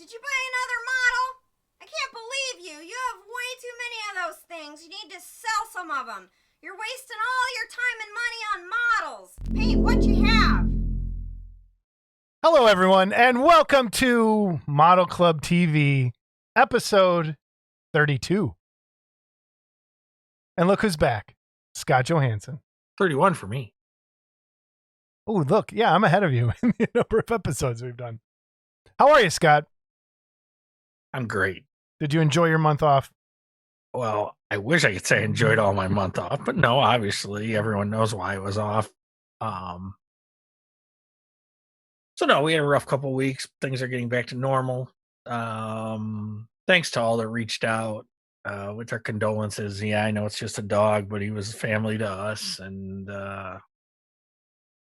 Did you buy another model? I can't believe you. You have way too many of those things. You need to sell some of them. You're wasting all your time and money on models. Paint what you have. Hello, everyone, and welcome to Model Club TV, episode 32. And look who's back, Scott Johansson. 31 for me. Oh, look, yeah, I'm ahead of you in the number of episodes we've done. How are you, Scott? I'm great. Did you enjoy your month off? Well, I wish I could say I enjoyed all my month off, but no, obviously everyone knows why I was off. So no, we had a rough couple weeks. Things are getting back to normal. Thanks to all that reached out with their condolences. Yeah, I know it's just a dog, but he was family to us, and I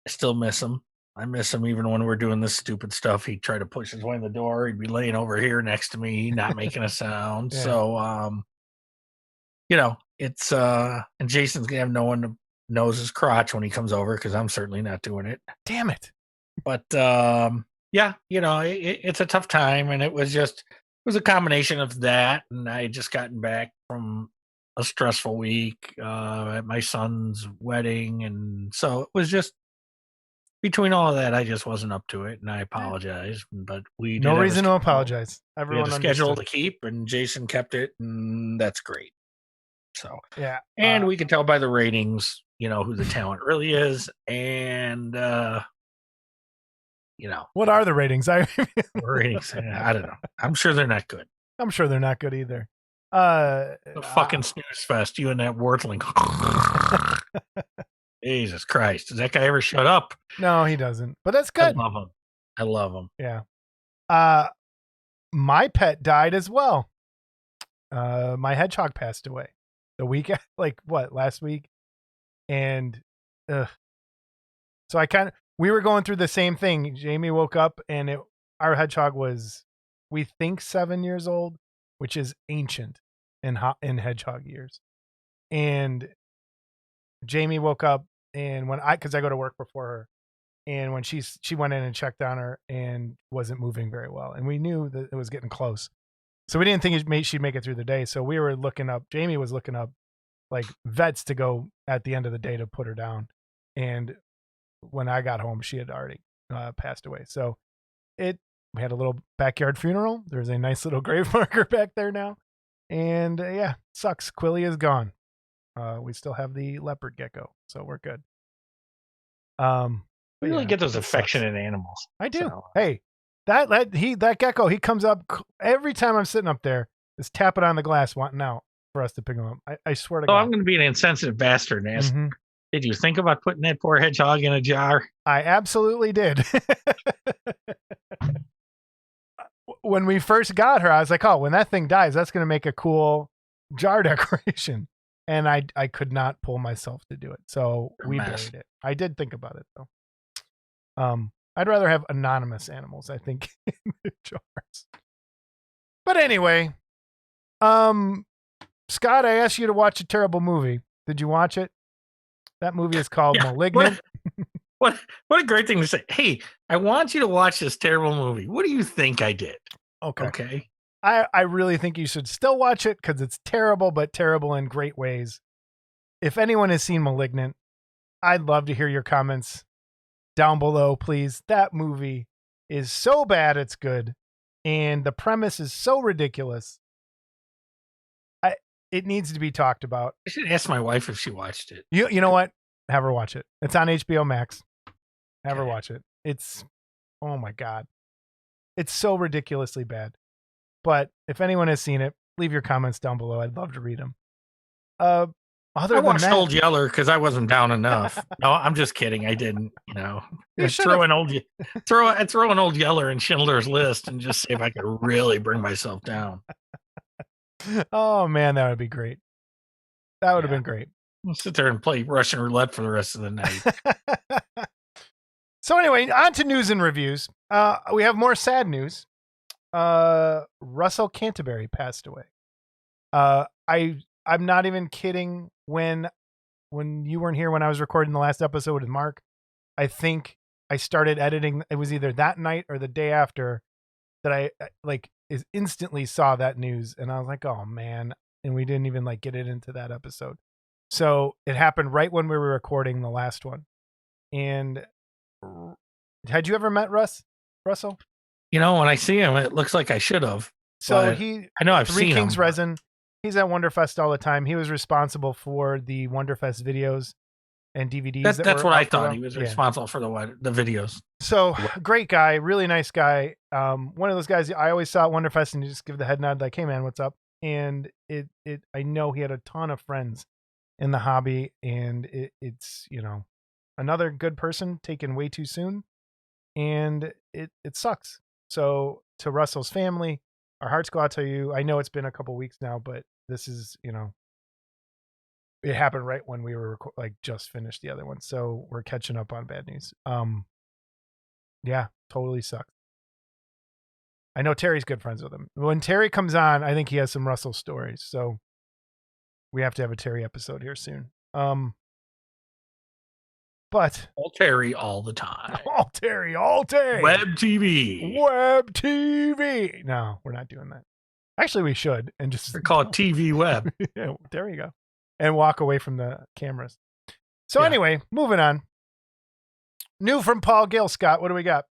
still miss him. I miss him even when we're doing this stupid stuff. He'd try to push his way in the door. He'd be laying over here next to me, not making a sound. Yeah. So, it's and Jason's gonna have no one to nose his crotch when he comes over because I'm certainly not doing it. Damn it. But yeah, it's a tough time, and it was a combination of that, and I had just gotten back from a stressful week at my son's wedding, and so it was just between all of that, I just wasn't up to it, and I apologize. But we No reason to apologize. Everyone we had a schedule to understood. keep, and Jason kept it, and that's great. So Yeah. and we can tell by the ratings, who the talent really is, and What are the ratings? ratings. I don't know. I'm sure they're not good. I'm sure they're not good either. The fucking snooze fest, you and that Wortling. Jesus Christ. Does that guy ever shut up? No, he doesn't. But that's good. I love him. Yeah. My pet died as well. My hedgehog passed away the week, last week. And so we were going through the same thing. Jamie woke up and our hedgehog was, we think, 7 years old, which is ancient in hedgehog years. And Jamie woke up, and because I go to work before her, and when she went in and checked on her and wasn't moving very well, and we knew that it was getting close, so we didn't think she'd make it through the day. So we were looking up. Jamie was looking up like vets to go at the end of the day to put her down, and when I got home, she had already passed away. So we had a little backyard funeral. There's a nice little grave marker back there now, and yeah, sucks. Quilly is gone. We still have the leopard gecko, so we're good. You really get those affectionate animals. I do. So. Hey, that gecko, he comes up every time I'm sitting up there, is tapping on the glass, wanting out for us to pick him up. I swear to God. I'm going to be an insensitive bastard and ask, did you think about putting that poor hedgehog in a jar? I absolutely did. When we first got her, I was like, oh, when that thing dies, that's going to make a cool jar decoration. And I could not pull myself to do it. So we buried it. I did think about it, though. I'd rather have anonymous animals, I think, in the jars. But anyway, Scott, I asked you to watch a terrible movie. Did you watch it? That movie is called Malignant. What a great thing to say. Hey, I want you to watch this terrible movie. What do you think I did? Okay. I really think you should still watch it because it's terrible, but terrible in great ways. If anyone has seen Malignant, I'd love to hear your comments down below, please. That movie is so bad it's good, and the premise is so ridiculous. It needs to be talked about. I should ask my wife if she watched it. You know what? Have her watch it. It's on HBO Max. Have her watch it. It's, oh my God. It's so ridiculously bad. But if anyone has seen it, leave your comments down below. I'd love to read them. I watched Old Yeller because I wasn't down enough. No, I'm just kidding. I didn't. Throw an Old Yeller in Schindler's List and just see if I could really bring myself down. Oh man, that would be great. That would have been great. We'll sit there and play Russian roulette for the rest of the night. So anyway, on to news and reviews. We have more sad news. Russell Canterbury passed away. I'm not even kidding. When you weren't here when I was recording the last episode with Mark, I think I started editing. It was either that night or the day after. that I like is instantly saw that news, and I was like, oh man, and we didn't even like get it into that episode. So it happened right when we were recording the last one. And had you ever met Russell? When I see him, it looks like I should have. So I know I've Three seen Kings him. Resin. He's at Wonderfest all the time. He was responsible for the Wonderfest videos and DVDs. That's what I thought. He was responsible for the videos. So great guy, really nice guy. One of those guys I always saw at Wonderfest and you just give the head nod like, hey man, what's up? And I know he had a ton of friends in the hobby, and it's another good person taken way too soon, and it sucks. So to Russell's family, our hearts go out to you. I know it's been a couple weeks now, but this is it happened right when we were just finished the other one, so we're catching up on bad news. Yeah, totally sucks. I know Terry's good friends with him. When Terry comes on, I think he has some Russell stories, so we have to have a Terry episode here soon. But all Terry all the time. All Terry. Web TV. No, we're not doing that. Actually, we should, and just call it TV Web. Yeah, there you go. And walk away from the cameras. So anyway, moving on. New from Paul Gill, Scott. What do we got?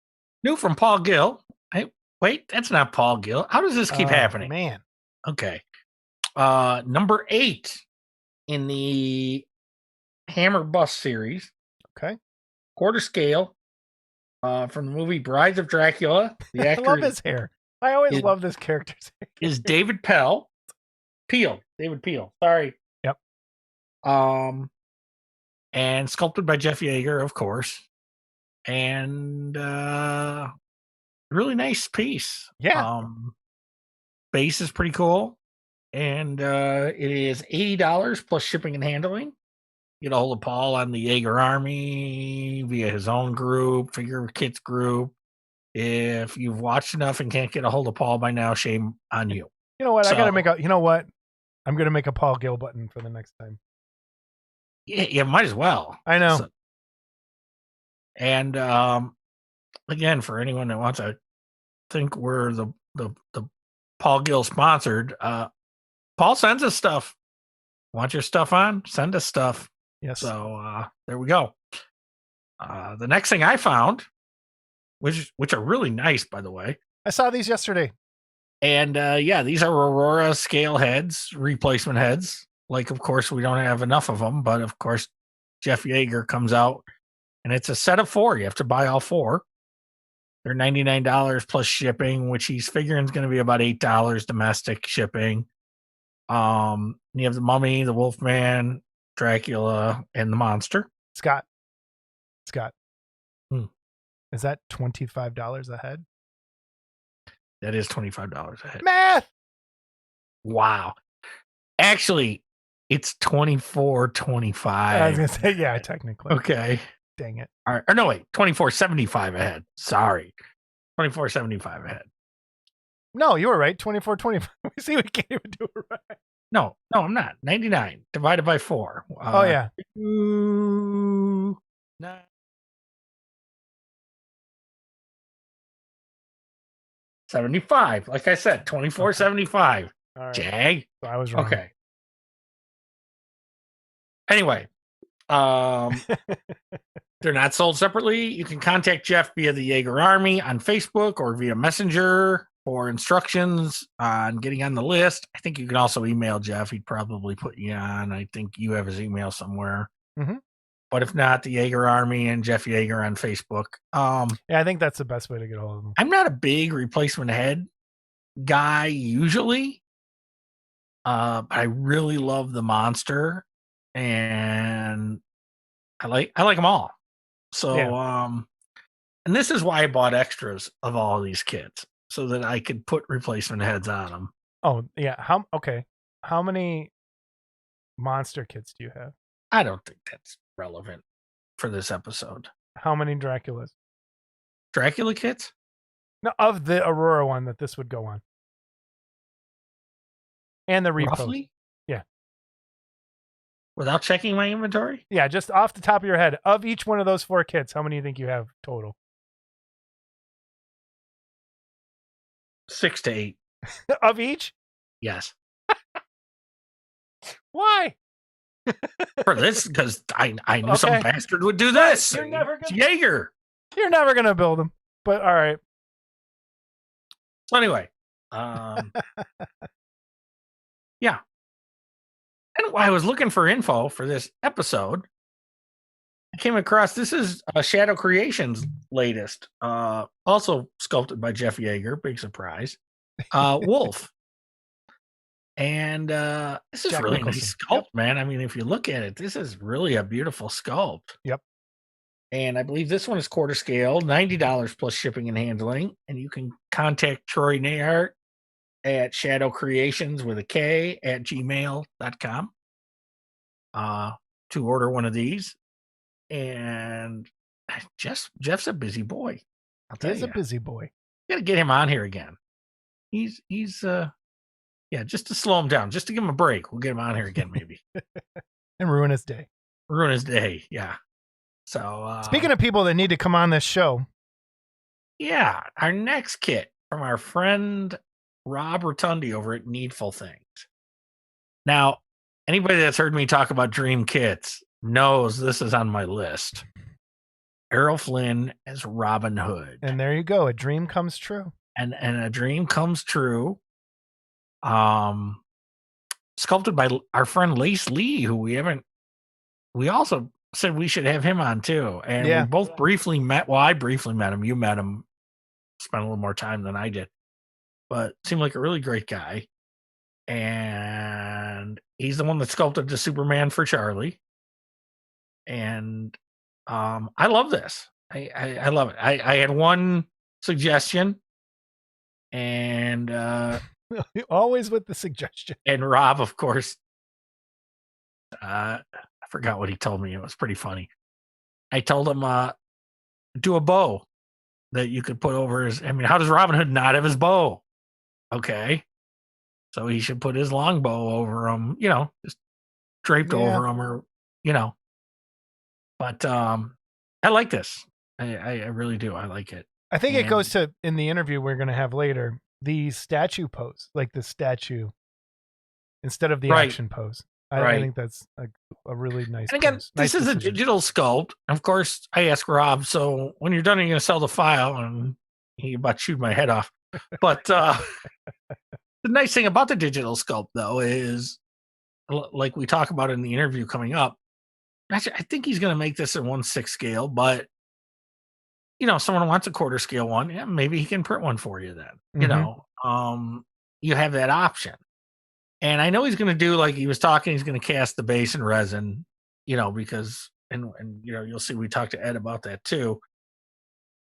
New from Paul Gill. Hey, wait, that's not Paul Gill. How does this keep happening? Man. Okay. Number 8 in the Hammer Bust series. Okay. Quarter scale. From the movie Brides of Dracula. The actor I love his hair. I always love this character's hair. Is David Peel. David Peel. Sorry. Yep. And sculpted by Jeff Yeager, of course. And really nice piece. Yeah. Base is pretty cool. And it is $80 plus shipping and handling. Get a hold of Paul on the Yeager Army via his own group, Figure Kits group. If you've watched enough and can't get a hold of Paul by now, shame on you. You know what? I got to make I'm going to make a Paul Gill button for the next time. Yeah, might as well. I know. So, and again, for anyone that wants to think we're the Paul Gill sponsored, Paul sends us stuff. Want your stuff on? Send us stuff. Yes. So there we go. The next thing I found, which are really nice, by the way. I saw these yesterday. And these are Aurora scale heads, replacement heads. Like, of course, we don't have enough of them, but of course, Jeff Yeager comes out, and it's a set of 4. You have to buy all 4. They're $99 plus shipping, which he's figuring is going to be about $8 domestic shipping. You have the Mummy, the Wolfman, Dracula, and the Monster. Scott. Is that $25 a head? That is $25 a head. Math. Wow. Actually, it's $24.25. I was gonna say, yeah, technically. Okay. Dang it. All right. Or no, wait, $24.75 a head. Sorry. $24.75 a head. No, you were right. $24.25. We see we can't even do it right. No, I'm not. 99 divided by 4. Oh yeah. 9. 75. Like I said, $24.75. All right. Jag. So I was wrong. Okay. Anyway, they're not sold separately. You can contact Jeff via the Yeager Army on Facebook or via Messenger for instructions on getting on the list. I think you can also email Jeff. He'd probably put you on. I think you have his email somewhere. Mm-hmm. But if not, the Yeager Army and Jeff Yeager on Facebook. Yeah, I think that's the best way to get a hold of them. I'm not a big replacement head guy usually. But I really love the Monster, and I like them all. So, and this is why I bought extras of all these kits so that I could put replacement heads on them. Oh yeah. How many Monster kits do you have? I don't think that's relevant for this episode. How many Draculas? Dracula kits? No, of the Aurora one that this would go on. And the repost. Roughly? Yeah. Without checking my inventory? Yeah, just off the top of your head. Of each one of those 4 kits, how many do you think you have total? 6 to 8. Of each? Yes. Why? For this, because I knew some Okay. bastard would do Right, this. you're never It's gonna- Jaeger. You're never going to build them. But all right. So anyway, yeah. And while I was looking for info for this episode, I came across, this is Shadow Creations' latest, also sculpted by Jeff Yeager, big surprise, Wolf. And this is Jack really Nicholson. nice sculpt, man. I mean, if you look at it, this is really a beautiful sculpt. Yep. And I believe this one is quarter scale, $90 plus shipping and handling. And you can contact Troy Nayart at Shadow Creations with a K at gmail.com to order one of these. And Jeff's a busy boy. I'll tell you. He's a busy boy. Got to get him on here again. He's yeah, just to slow him down, just to give him a break. We'll get him on here again, maybe. And ruin his day. Ruin his day, yeah. So speaking of people that need to come on this show. Yeah, our next kit from our friend Rob Rotundi over at Needful Things. Now, anybody that's heard me talk about dream kits knows this is on my list. Errol Flynn as Robin Hood. And there you go. A dream comes true. And a dream comes true. Sculpted by our friend Lace Lee, who we also said we should have him on too. And we both briefly met. Well, I briefly met him. You met him. Spent a little more time than I did. But seemed like a really great guy. And he's the one that sculpted the Superman for Charlie. And I love this. I love it. I had one suggestion. And always with the suggestion. And Rob, of course, I forgot what he told me. It was pretty funny. I told him, do a bow that you could put over his. I mean, how does Robin Hood not have his bow? Okay. So he should put his long bow over him, just draped over him or, But I like this. I really do. I like it. I think it goes to, in the interview we're going to have later, the statue pose, like the statue instead of the action pose. I think that's a really nice And again, pose. This is a digital sculpt. Of course, I asked Rob, so when you're done, are you going to sell the file? And he about chewed my head off. But the nice thing about the digital sculpt, though, is like we talk about in the interview coming up, actually, I think he's going to make this a 1/6 scale, but someone wants a quarter scale one, yeah, maybe he can print one for you then. You have that option. And I know he's going to do, like he was talking, he's going to cast the base in resin, because and you'll see we talked to Ed about that too.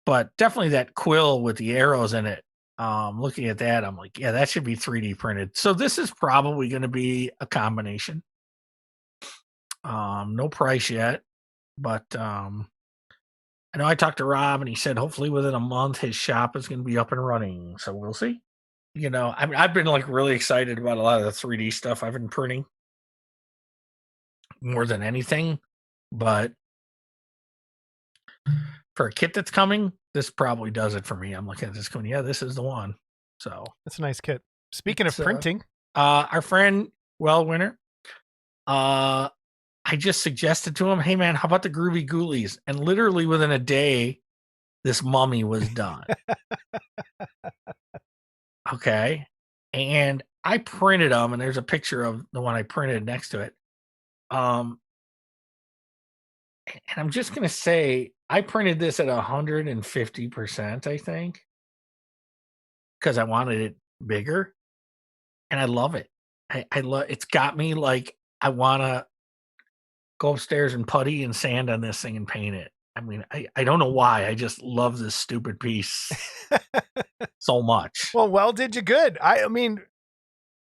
But definitely that quill with the arrows in it. Looking at that, I'm like, yeah, that should be 3D printed. So this is probably going to be a combination. No price yet, but I know I talked to Rob and he said hopefully within a month his shop is going to be up and running. So we'll see. I mean, I've been like really excited about a lot of the 3D stuff I've been printing more than anything. But for a kit that's coming, this probably does it for me. I'm looking at this going, yeah, this is the one. So that's a nice kit. Speaking of printing, our friend Winner, I just suggested to him, hey man, how about the Groovy Ghoulies? And literally within a day, this mummy was done. Okay. And I printed them, and there's a picture of the one I printed next to it. And I'm just going to say, I printed this at 150%, I think, because I wanted it bigger. And I love it. I love it's got me like, I want to go upstairs and putty and sand on this thing and paint it. I mean, I don't know why. I just love this stupid piece so much. Well, did you good. I mean,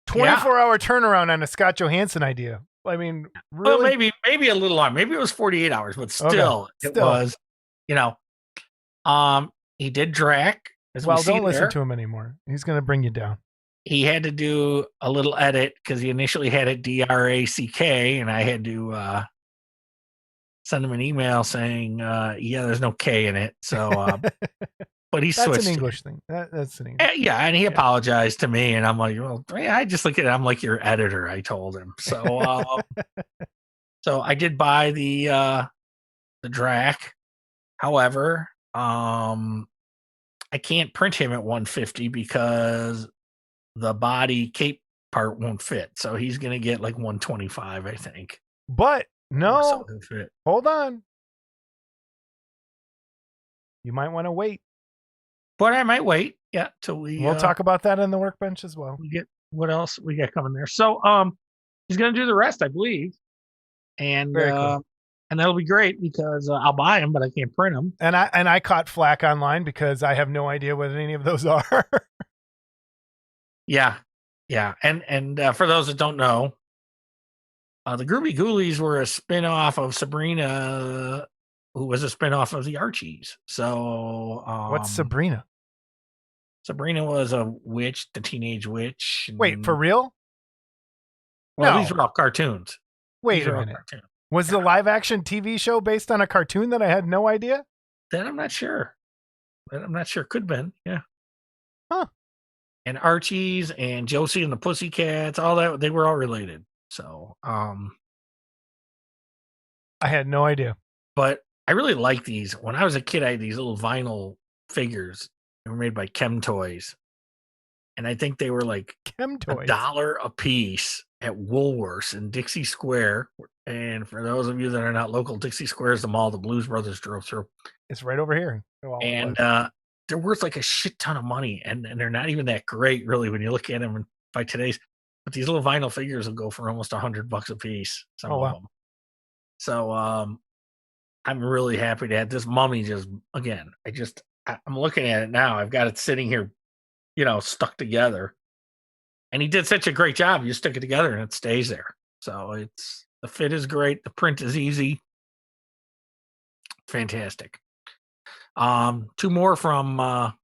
24-hour turnaround on a Scott Johansson idea. I mean, really? Well, maybe a little on. Maybe it was 48 hours, but still, it was, he did Drac. Don't listen to him anymore. He's going to bring you down. He had to do a little edit because he initially had it DRACK, and I had to send him an email saying, there's no K in it. So but he That's switched. an English thing. That's an English. Yeah, and he apologized to me, and I'm like, well, yeah, I just look at it. I'm like your editor. I told him. So, so I did buy the Drac. However, I can't print him at 150 because the body cape part won't fit. So he's gonna get like 125, I think. But no, So he'll fit. hold on. You might want to wait. But I might wait. Yeah, till we'll talk about that on the workbench as well. We get what else we got coming there. So he's gonna do the rest, I believe. And Very cool. And that'll be great because I'll buy them, but I can't print them. And I caught flack online because I have no idea what any of those are. Yeah. And for those that don't know, the Groovy Ghoulies were a spin-off of Sabrina, who was a spin-off of the Archies. So what's Sabrina? Sabrina was a witch, the teenage witch. Wait, for real? Well, these are all cartoons. Wait a minute. Was the live action TV show based on a cartoon that I had no idea? Then I'm not sure. Could have been. Yeah. Huh. And Archie's and Josie and the Pussycats, all that, they were all related. So, I had no idea. But I really like these. When I was a kid, I had these little vinyl figures. They were made by Chem Toys. And I think they were like $1 a piece at Woolworths in Dixie Square. And for those of you that are not local, Dixie Square is the mall the Blues Brothers drove through. It's right over here. And they're worth like a shit ton of money. And they're not even that great, really, when you look at them by today's. But these little vinyl figures will go for almost $100 a piece. Some of them. So I'm really happy to have this mummy. I'm looking at it now. I've got it sitting here, stuck together. And he did such a great job. You stick it together and it stays there. So the fit is great. The print is easy. Fantastic. 2 more from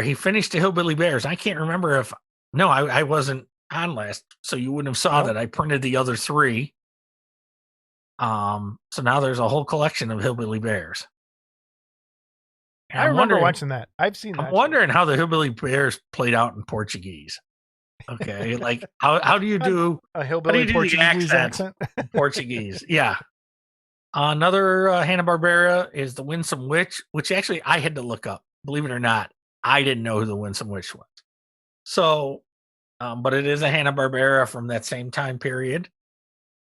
he finished the Hillbilly Bears. I can't remember I wasn't on last, so you wouldn't have saw that. I printed the other 3. So now there's a whole collection of Hillbilly Bears. And I remember watching that. I've seen that. I'm wondering how the Hillbilly Bears played out in Portuguese. Okay, like how do you do a hillbilly Portuguese accent? Portuguese, yeah. Another Hanna-Barbera is the Winsome Witch, which actually I had to look up. Believe it or not, I didn't know who the Winsome Witch was. So, but it is a Hanna-Barbera from that same time period,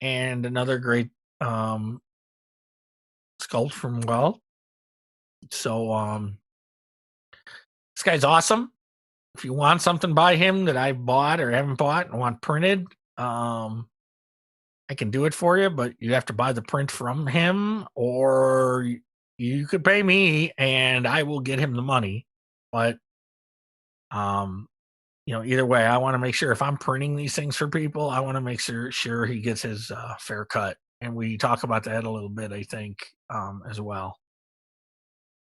and another great sculpt from So this guy's awesome. If you want something by him that I've bought or haven't bought and want printed, I can do it for you, but you have to buy the print from him, or you could pay me and I will get him the money. But either way, I want to make sure if I'm printing these things for people, I want to make sure he gets his fair cut. And we talk about that a little bit, I think, as well.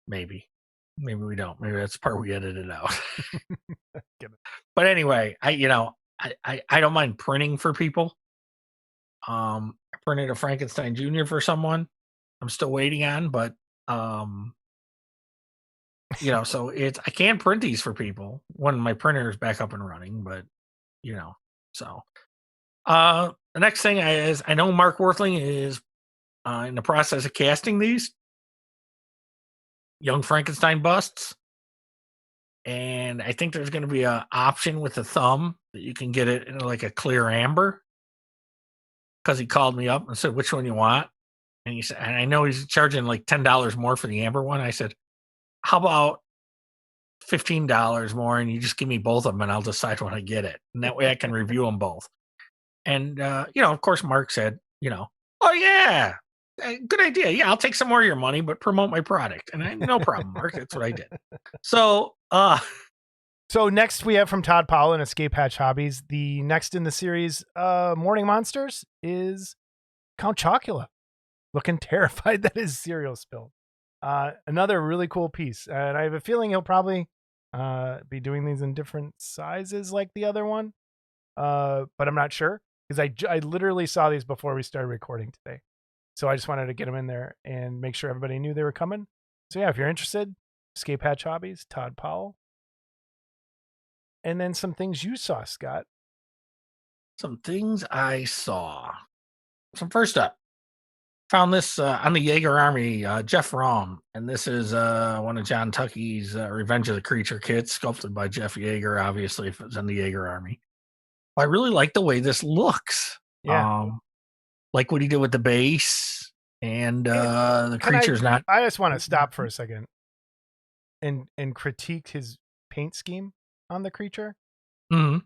Maybe we don't. Maybe that's the part we edited out. But anyway, I don't mind printing for people. I printed a Frankenstein Jr. for someone. I'm still waiting on, but so I can print these for people when my printer is back up and running. But so the next thing is I know Mark Worthling is in the process of casting these Young Frankenstein busts. And I think there's going to be an option with the thumb that you can get it in like a clear amber. Because he called me up and said, which one you want? And he said, and I know he's charging like $10 more for the amber one. I said, how about $15 more and you just give me both of them and I'll decide when I get it. And that way I can review them both. And, of course, Mark said, oh, yeah. Good idea. Yeah, I'll take some more of your money, but promote my product. And no problem, Mark. That's what I did. So next we have from Todd Powell and Escape Hatch Hobbies. The next in the series, Morning Monsters, is Count Chocula, looking terrified that his cereal spilled. Another really cool piece, and I have a feeling he'll probably be doing these in different sizes like the other one, but I'm not sure because I literally saw these before we started recording today. So I just wanted to get them in there and make sure everybody knew they were coming. So yeah, if you're interested, Escape Hatch Hobbies, Todd Powell. And then some things you saw, Scott. Some things I saw. So first up, found this on the Jaeger Army, Jeff Rom, and this is one of John Tucky's Revenge of the Creature kits, sculpted by Jeff Yeager, obviously, if it was in the Jaeger Army. I really like the way this looks. Yeah. Like what he did with the base, and the creature's not... I just want to stop for a second and critique his paint scheme on the creature. Mm-hmm.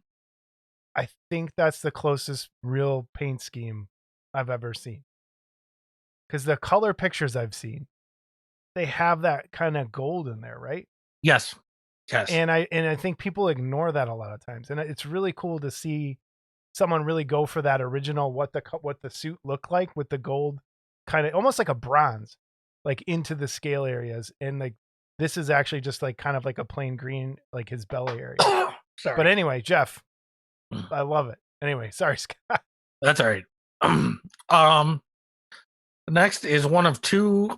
I think that's the closest real paint scheme I've ever seen. Because the color pictures I've seen, they have that kind of gold in there, right? Yes. Yes. And I think people ignore that a lot of times. And it's really cool to see someone really go for that original what the suit looked like with the gold, kind of almost like a bronze, like into the scale areas. And like this is actually just like kind of like a plain green, like his belly area. Sorry. But anyway, Jeff, I love it. Anyway, sorry, Scott. That's all right. Next is one of two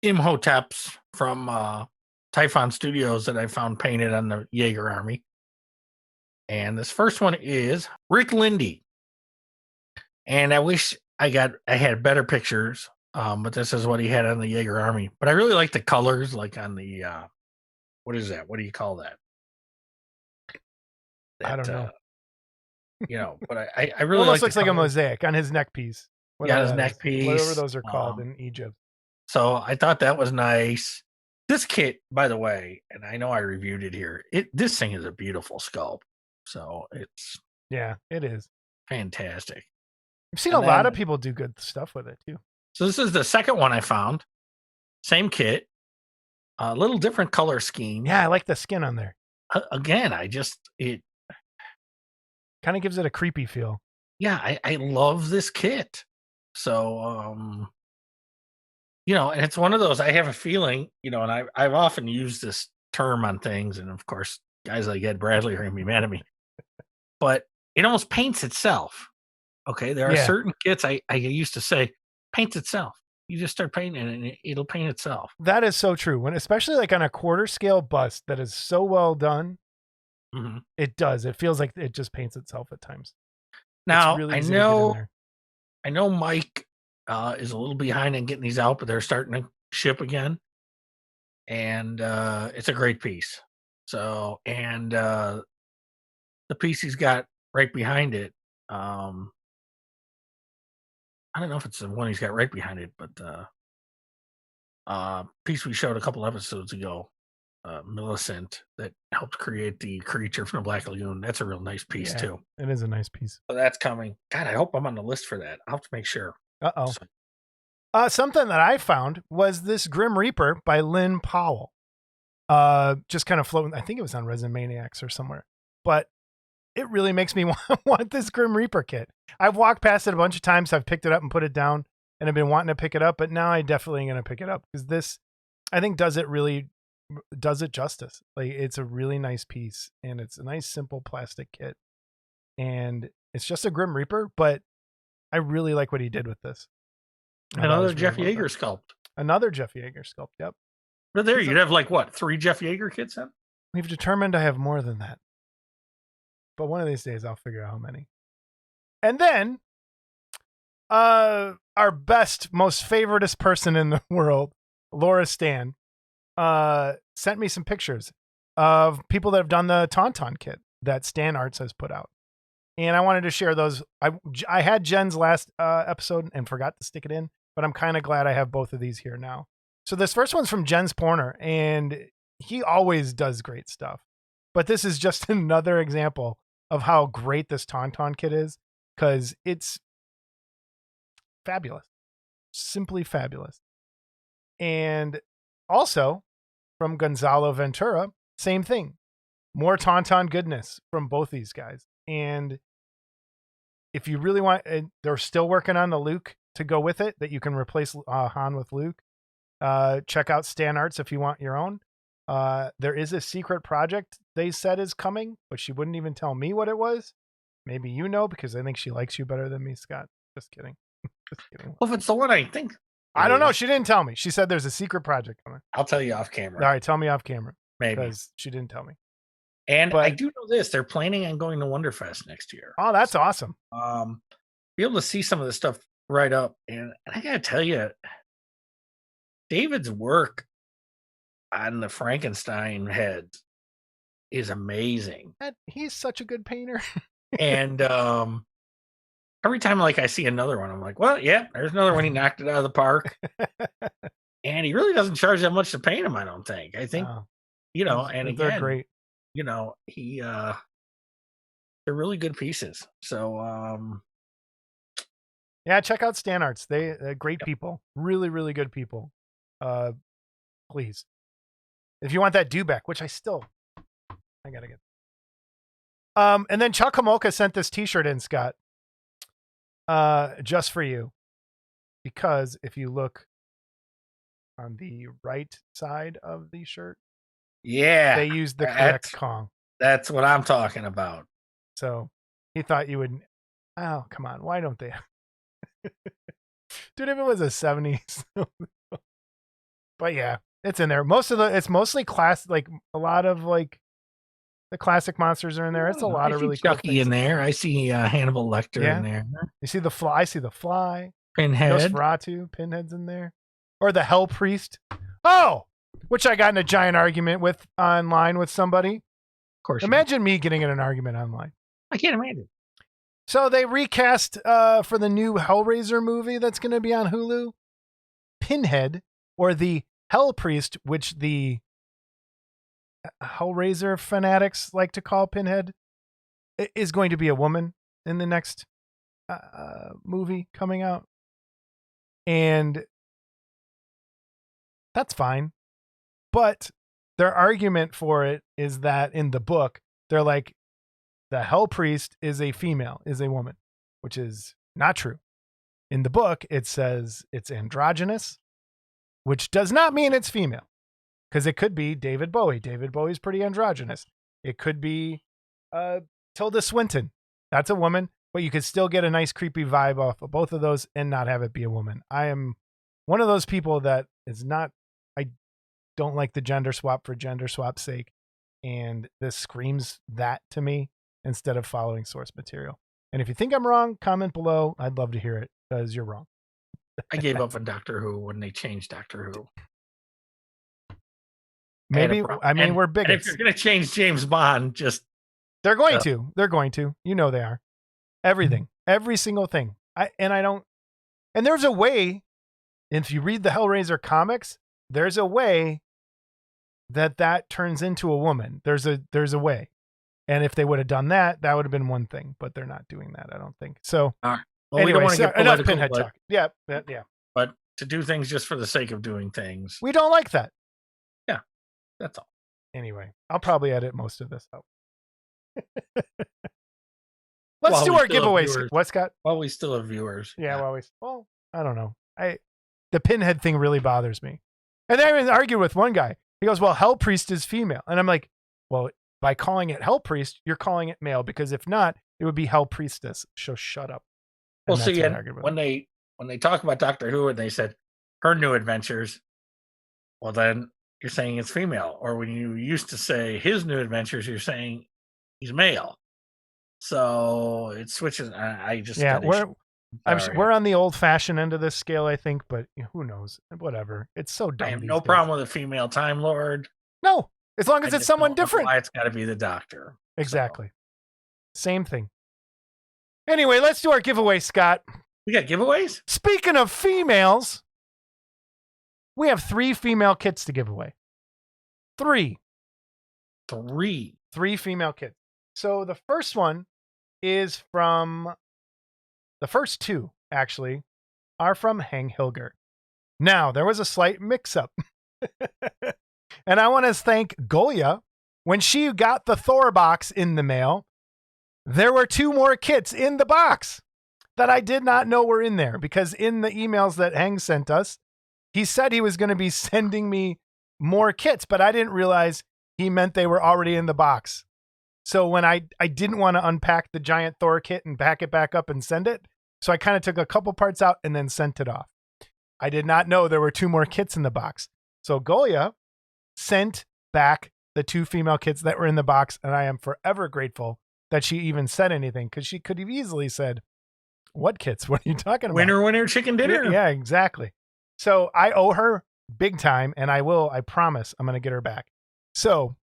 Imhoteps from Typhon Studios that I found painted on the Jaeger Army. And this first one is Rick Lindy. And I wish I had better pictures, but this is what he had on the Jaeger Army. But I really like the colors, like on the what is that? What do you call that? I don't know. But I really almost like looks like a mosaic on his neck piece. His neck piece. Whatever those are called in Egypt. So I thought that was nice. This kit, by the way, and I know I reviewed it here. This thing is a beautiful sculpt. So it is fantastic. I've seen a lot of people do good stuff with it too. So this is the second one I found. Same kit, a little different color scheme. Yeah, I like the skin on there. Again, it kind of gives it a creepy feel. Yeah, I love this kit. So, and it's one of those, I have a feeling, and I've often used this term on things. And of course, guys like Ed Bradley are going to be mad at me, but it almost paints itself. Okay. There are certain kits I used to say paints itself. You just start painting and it'll paint itself. That is so true. Especially like on a quarter scale bust that is so well done, it does. It feels like it just paints itself at times. Now, really I know Mike is a little behind in getting these out, but they're starting to ship again. And it's a great piece. So, and the piece he's got right behind it, I don't know if it's the one he's got right behind it, but piece we showed a couple episodes ago, Millicent, that helped create the creature from the Black Lagoon. That's a real nice piece too. It is a nice piece. So that's coming. God, I hope I'm on the list for that. I'll have to make sure. Something that I found was this Grim Reaper by Lynn Powell. Just kind of floating. I think it was on Resin Maniacs or somewhere, but it really makes me want this Grim Reaper kit. I've walked past it a bunch of times. I've picked it up and put it down, and I've been wanting to pick it up, but now I definitely am going to pick it up because this, I think, does it justice. Like, it's a really nice piece, and it's a nice, simple plastic kit, and it's just a Grim Reaper, but I really like what he did with this. Another Jeff Yeager sculpt. Another Jeff Yeager sculpt, yep. But there, you'd have like, what, 3 Jeff Yeager kits then? We've determined I have more than that. But one of these days, I'll figure out how many. And then, our best, most favoritist person in the world, Laura Stan, sent me some pictures of people that have done the Tauntaun kit that Stan Arts has put out. And I wanted to share those. I had Jen's last episode and forgot to stick it in, but I'm kind of glad I have both of these here now. So this first one's from Jen's Porner, and he always does great stuff. But this is just another example of how great this Tauntaun kit is, because it's fabulous. Simply fabulous. And also from Gonzalo Ventura, same thing. More Tauntaun goodness from both these guys. And if you really want, they're still working on the Luke to go with it, that you can replace Han with Luke. Check out Stan Arts if you want your own. There is a secret project they said is coming, but she wouldn't even tell me what it was. Maybe you know, because I think she likes you better than me, Scott. Just kidding. Just kidding. Well, if it's the one I think I don't know. is. She didn't tell me. She said there's a secret project coming. I'll tell you off All camera. right, tell me off camera. Maybe. Because she didn't tell me. And But- I do know this. They're planning on going to Wonderfest next year. Oh, that's awesome. Be able to see some of this stuff right up. And I got to tell you, David's work on the Frankenstein heads is amazing. He's such a good painter. And every time like I see another one, I'm like, well, yeah, there's another one. He knocked it out of the park. And he really doesn't charge that much to paint them, I don't think. I think, you know, and they're again, great. You know, they're really good pieces. So yeah, check out Stan Arts. They're great people. Really, really good people. Please. If you want that Dubek, which I gotta get. And then Chuck Homolka sent this t-shirt in, Scott. Just for you. Because if you look on the right side of the shirt, yeah, they used the correct Kong. That's what I'm talking about. So he thought you would. Oh, come on. Why don't they? Dude, if it was a 70s. But yeah, it's in there. It's mostly like a lot of like the classic monsters are in there. It's a lot of really cool Chucky things in there. I see Hannibal Lecter in there. You see the Fly. I see the Fly. Pinhead. Nosferatu. Pinhead's in there. Or the Hell Priest. Oh, which I got in a giant argument with online with somebody. Of course. Imagine me getting in an argument online. I can't imagine. So they recast for the new Hellraiser movie that's going to be on Hulu. Pinhead, or the Hell Priest, which the Hellraiser fanatics like to call Pinhead, is going to be a woman in the next movie coming out. And that's fine. But their argument for it is that in the book, they're like, the Hell Priest is a female, is a woman, which is not true. In the book, it says it's androgynous, which does not mean it's female. Because it could be David Bowie. David Bowie's pretty androgynous. It could be Tilda Swinton. That's a woman, but you could still get a nice creepy vibe off of both of those and not have it be a woman. I am one of those people that is not, I don't like the gender swap for gender swap's sake. And this screams that to me instead of following source material. And if you think I'm wrong, comment below. I'd love to hear it because you're wrong. I gave up on Doctor Who when they changed Doctor Who. Maybe, I mean, we're bigots. And if you're going to change James Bond, just... They're going to. They're going to. You know they are. Everything. Every single thing. And there's a way, if you read the Hellraiser comics, there's a way that turns into a woman. There's a way. And if they would have done that, that would have been one thing. But they're not doing that, I don't think. So, well, anyway, we don't want to get enough political, Pinhead talk. Yeah. But to do things just for the sake of doing things. We don't like that. Yeah, that's all. Anyway, I'll probably edit most of this out. Let's do our giveaways. What, Scott? Well, we still have viewers. Yeah, well, I don't know. The Pinhead thing really bothers me. And then I argued with one guy. He goes, well, Hell Priest is female. And I'm like, well, by calling it Hell Priest, you're calling it male, because if not, it would be Hell Priestess. So shut up. Well, see, when they talk about Doctor Who and they said her new adventures, well, then you're saying it's female. Or when you used to say his new adventures, you're saying he's male. So it switches. I just we're on the old-fashioned end of this scale, I think, but who knows? Whatever. It's so dumb. I have no problem with a female Time Lord. No, as long as it's someone different. Why it's got to be the Doctor? Exactly. So. Same thing. Anyway, let's do our giveaway, Scott. We got giveaways? Speaking of females, we have 3 female kits to give away. 3 female kits. So the first one is from, the first 2 actually are from Heng Hilger. Now, there was a slight mix-up. And I want to thank Goya. When she got the Thor box in the mail, there were 2 more kits in the box that I did not know were in there, because in the emails that Heng sent us, he said he was going to be sending me more kits, but I didn't realize he meant they were already in the box. So when I didn't want to unpack the giant Thor kit and pack it back up and send it, so I kind of took a couple parts out and then sent it off. I did not know there were 2 more kits in the box. So Goya sent back the 2 female kits that were in the box, and I am forever grateful that she even said anything, because she could have easily said, "What kits? What are you talking about?" Winner, chicken dinner. Yeah, exactly. So I owe her big time, and I promise I'm going to get her back. So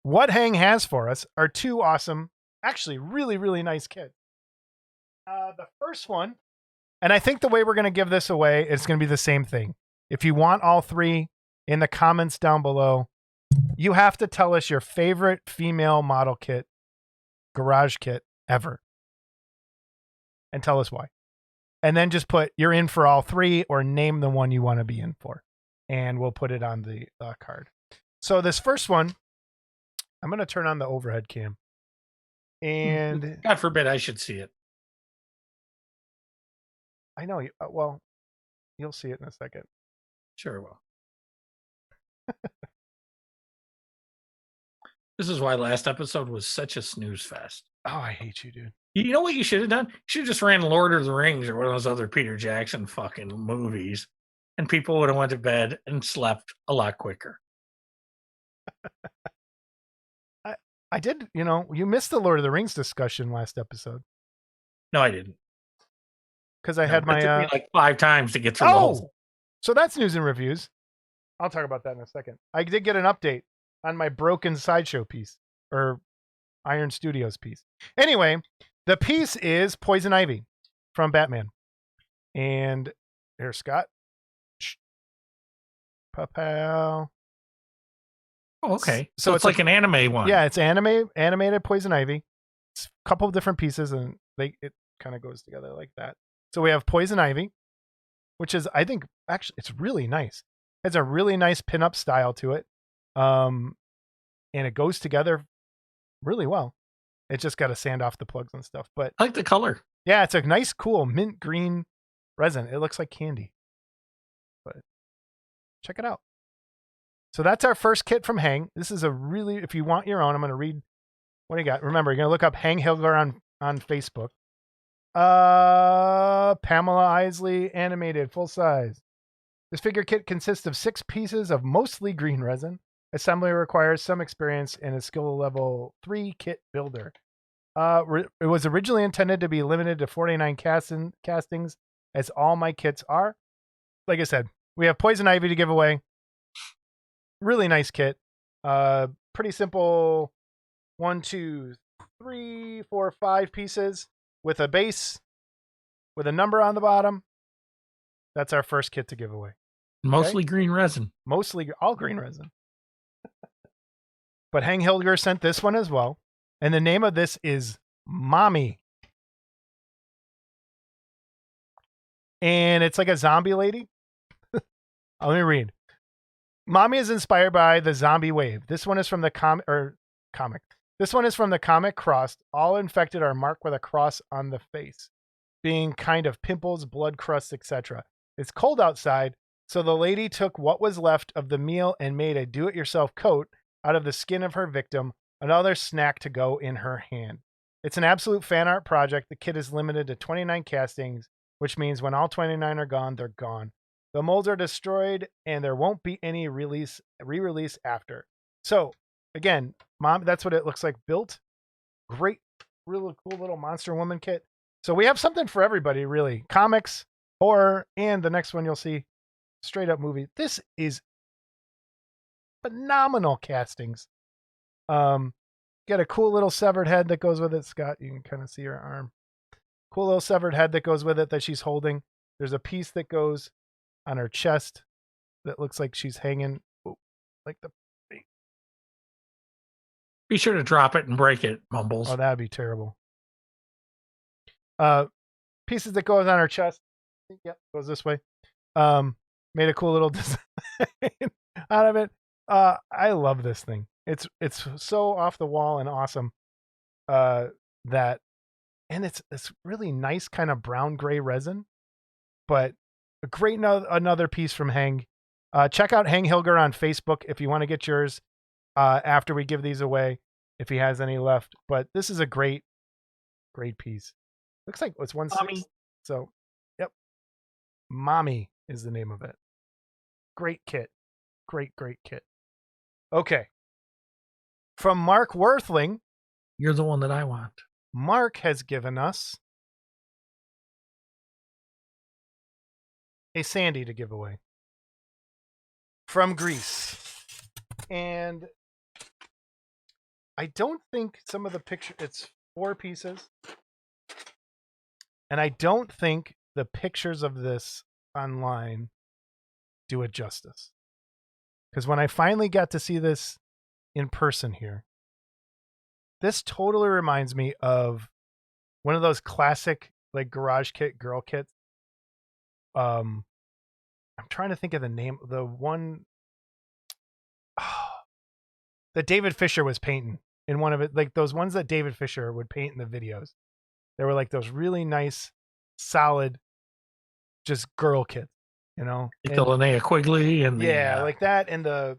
what Heng has for us are 2 awesome, actually really, really nice kits. The first one, and I think the way we're going to give this away is going to be the same thing. If you want all 3, in the comments down below, you have to tell us your favorite female model kit, garage kit ever. And tell us why. And then just put you're in for all 3, or name the one you want to be in for. And we'll put it on the card. So this first one, I'm going to turn on the overhead cam. And God forbid I should see it. I know, well, you'll see it in a second. Sure will. This is why last episode was such a snooze fest. Oh, I hate you, dude. You know what you should have done? You should have just ran Lord of the Rings or one of those other Peter Jackson fucking movies, and people would have went to bed and slept a lot quicker. I did, you missed the Lord of the Rings discussion last episode. No, I didn't. Because I had my... It took me like 5 times to get through the whole... So that's news and reviews. I'll talk about that in a second. I did get an update on my broken sideshow piece, or Iron Studios piece. Anyway, the piece is Poison Ivy from Batman. And here's Scott. Papal. Oh, okay. So it's like an anime one. Yeah, it's animated Poison Ivy. It's a couple of different pieces, and it kind of goes together like that. So we have Poison Ivy, which is, I think, actually, it's really nice. It has a really nice pinup style to it. And it goes together really well. It's just got to sand off the plugs and stuff. But I like the color. Yeah, it's a nice, cool mint green resin. It looks like candy. But check it out. So that's our first kit from Heng. This is a really, if you want your own, I'm going to read what do you got. Remember, you're going to look up Heng Hilger on Facebook. Pamela Isley animated full size. This figure kit consists of 6 pieces of mostly green resin. Assembly requires some experience and a skill level 3 kit builder. It was originally intended to be limited to 49 castings, as all my kits are. Like I said, we have Poison Ivy to give away. Really nice kit. Pretty simple 1, 2, 3, 4, 5 pieces with a base with a number on the bottom. That's our first kit to give away. Mostly green resin. Mostly all green resin. But Heng Hilger sent this one as well. And the name of this is Mommy. And it's like a zombie lady. Let me read. Mommy is inspired by the zombie wave. This one is from the comic. This one is from the comic Crossed. All infected are marked with a cross on the face, being kind of pimples, blood crusts, etc. It's cold outside, so the lady took what was left of the meal and made a do-it-yourself coat out of the skin of her victim, another snack to go in her hand. It's an absolute fan art project. The kit is limited to 29 castings, which means when all 29 are gone, they're gone. The molds are destroyed, and there won't be any re-release after. So, again, Mom, that's what it looks like built. Great, really cool little Monster Woman kit. So we have something for everybody, really. Comics, horror, and the next one you'll see, straight up movie. This is phenomenal castings. Get a cool little severed head that goes with it. Scott, you can kind of see her arm. Cool little severed head that goes with it that she's holding. There's a piece that goes on her chest that looks like she's hanging like the... Be sure to drop it and break it, Mumbles. Oh, that'd be terrible. Pieces that goes on her chest. Yep, goes this way. Made a cool little design out of it. I love this thing. It's so off the wall and awesome. And it's really nice kind of brown gray resin, but a great another piece from Heng. Check out Heng Hilger on Facebook if you want to get yours after we give these away, if he has any left. But this is a great piece. Looks like it's 1/6. So, yep. Mommy. is the name of it. Great kit. Great kit. Okay. From Mark Worthling. You're the one that I want. Mark has given us a Sandy to give away from Greece. And I don't think some of the picture, it's 4 pieces. And I don't think the pictures of this online do it justice. Because when I finally got to see this in person here, this totally reminds me of one of those classic like garage kit girl kits. I'm trying to think of the name. The one that David Fisher was painting in one of it, like those ones that David Fisher would paint in the videos. They were like those really nice, solid, just girl kits, you know. Like the Linnea Quigley and like that, and the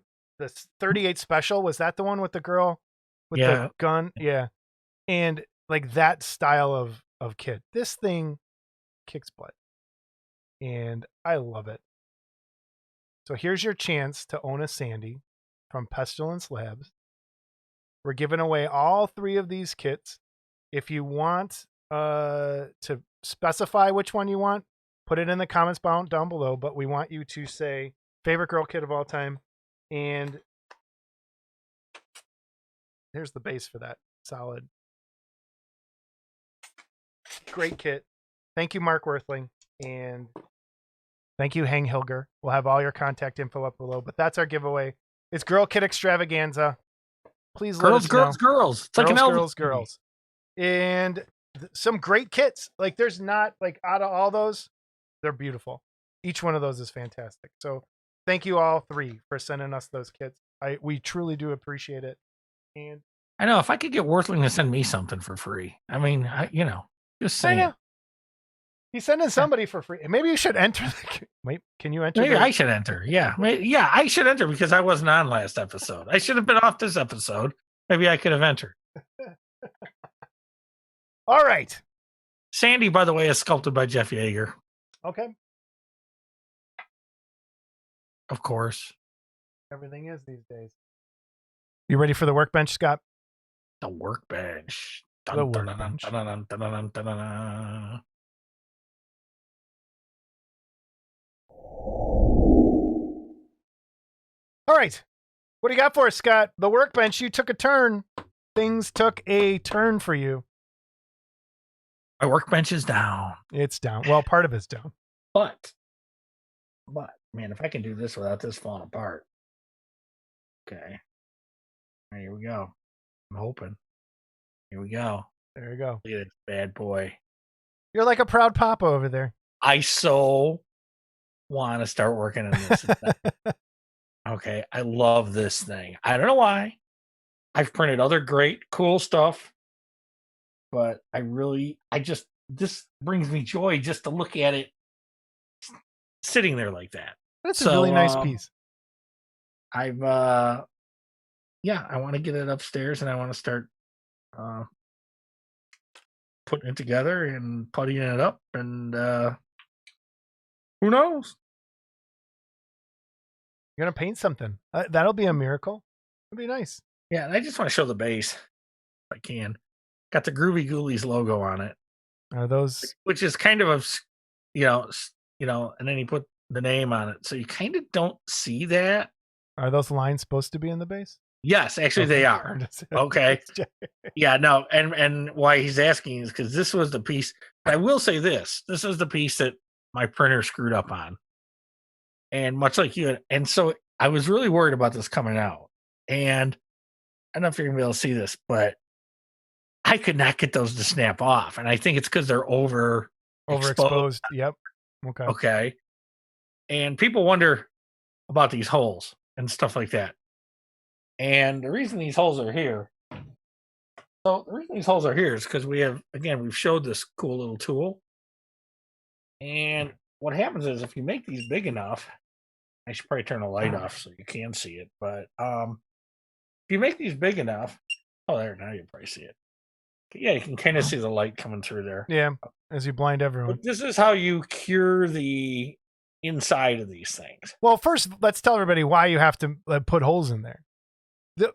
38 special, was that the one with the girl with the gun? Yeah, and like that style of kit. This thing kicks butt, and I love it. So here's your chance to own a Sandy from Pestilence Labs. We're giving away all 3 of these kits. If you want to specify which one you want, put it in the comments down below, but we want you to say favorite girl kit of all time. And here's the base for that. Solid. Great kit. Thank you, Mark Worthling. And thank you, Heng Hilger. We'll have all your contact info up below, but that's our giveaway. It's Girl Kit Extravaganza. Please let us know. Girls. It's like an Elvis girls. And some great kits. Like there's not, like, out of all those, they're beautiful. Each one of those is fantastic. So thank you all 3 for sending us those kits. We truly do appreciate it. And I know, if I could get Worthling to send me something for free. I mean, just saying. He's sending somebody for free. Maybe you should enter. Wait, can you enter? Maybe I should enter. Yeah. I should enter because I wasn't on last episode. I should have been off this episode. Maybe I could have entered. All right. Sandy, by the way, is sculpted by Jeff Yeager. Okay. Of course. Everything is these days. You ready for the workbench, Scott? The workbench. The workbench. All right. What do you got for us, Scott? The workbench, you took a turn. Things took a turn for you. My workbench is down. It's down. Well, part of it's down. But, man, if I can do this without this falling apart. Okay. Here we go. I'm hoping. Here we go. There you go. Look at this bad boy. You're like a proud papa over there. I so want to start working on this. Okay. I love this thing. I don't know why. I've printed other great, cool stuff. But this brings me joy just to look at it sitting there like that. That's a really nice piece. I want to get it upstairs and I want to start putting it together and puttying it up, and who knows? You're gonna paint something. That'll be a miracle. It'll be nice. Yeah, and I just want to show the base if I can. Got the Groovy Ghoulies logo on it. Are those? Which is kind of and then you put the name on it, so you kind of don't see that. Are those lines supposed to be in the base? Yes, actually they are. Okay. Yeah, no, and why he's asking is because this was the piece. I will say this is the piece that my printer screwed up on. And much like you, and so I was really worried about this coming out. And I don't know if you're gonna be able to see this, but I could not get those to snap off. And I think it's because they're overexposed. Yep. Okay. And people wonder about these holes and stuff like that. And the reason these holes are here. So the reason these holes are here is because we've showed this cool little tool. And what happens is if you make these big enough, I should probably turn the light off so you can see it. But if you make these big enough, now you probably see it. Yeah, you can kind of see the light coming through there. Yeah, as you blind everyone. But this is how you cure the inside of these things. Well, first, let's tell everybody why you have to put holes in there.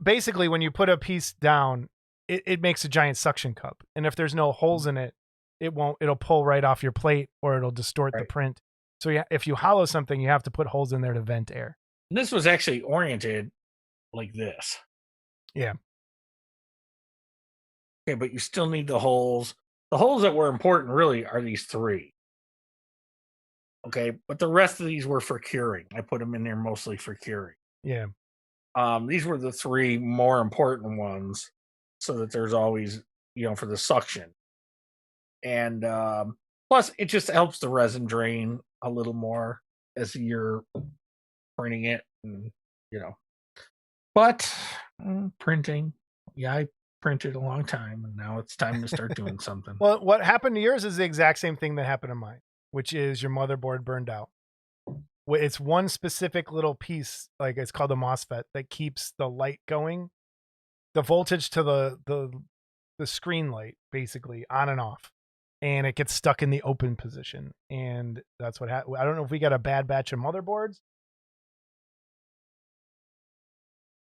Basically, when you put a piece down, it makes a giant suction cup. And if there's no holes in it, it'll pull right off your plate or it'll distort the print. So yeah, if you hollow something, you have to put holes in there to vent air. And this was actually oriented like this. Yeah. Okay, but you still need the holes. The holes that were important really are these 3. Okay, but the rest of these were for curing. I put them in there mostly for curing. Yeah. These were the 3 more important ones, so that there's always, for the suction. And plus, it just helps the resin drain a little more as you're printing it, and But printing, I printed a long time, and now it's time to start doing something. Well, what happened to yours is the exact same thing that happened to mine, which is your motherboard burned out. It's one specific little piece, like it's called a MOSFET, that keeps the light going, the voltage to the screen light, basically on and off, and it gets stuck in the open position, and that's what happened. I don't know if we got a bad batch of motherboards.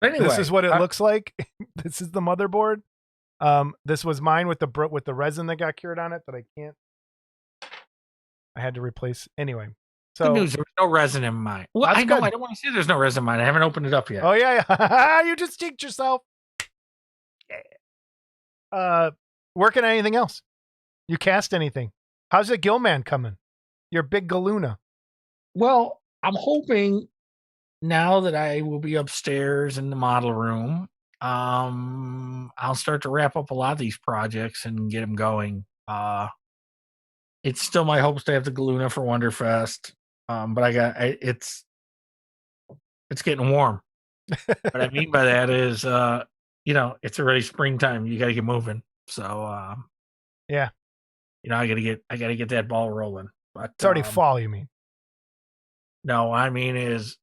Anyway, this is what it looks like. This is the motherboard. This was mine with the resin that got cured on it that I had to replace anyway. So good news, there's no resin in mine. Well, I know. Good. I don't want to say there's no resin in mine. I haven't opened it up yet. Oh yeah. You just jinxed yourself. Yeah. Working on anything else? You cast anything? How's the Gillman coming? Your big Galuna. Well, I'm hoping now that I will be upstairs in the model room, I'll start to wrap up a lot of these projects and get them going. It's still my hopes to have the Galuna for Wonderfest. But it's getting warm. What I mean by that is, it's already springtime. You got to get moving. So, yeah, I got to get that ball rolling. But it's already fall. You mean? No, I mean is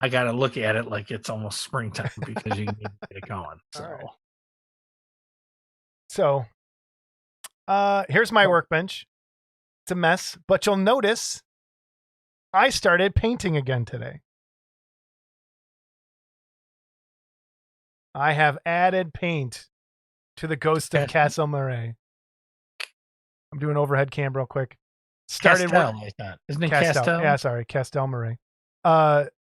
I got to look at it like it's almost springtime because you need to get it going. So, here's my workbench. It's a mess, but you'll notice I started painting again today. I have added paint to the Ghost of Castle Murray. I'm doing overhead cam real quick. Isn't it Castel? Yeah, sorry, Castel Murray.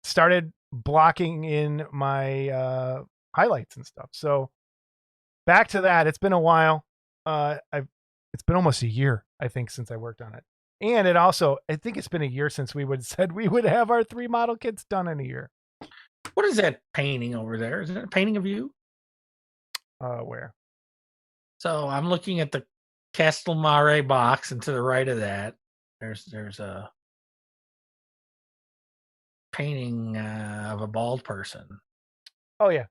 Started blocking in my highlights and stuff. So back to that. It's been a while. It's been almost a year, I think, since I worked on it. And I think it's been a year since we said we would have our 3 model kits done in a year. What is that painting over there? Is it a painting of you? Where? So I'm looking at the Castel Mare box, and to the right of that, there's a painting of a bald person. Oh yeah.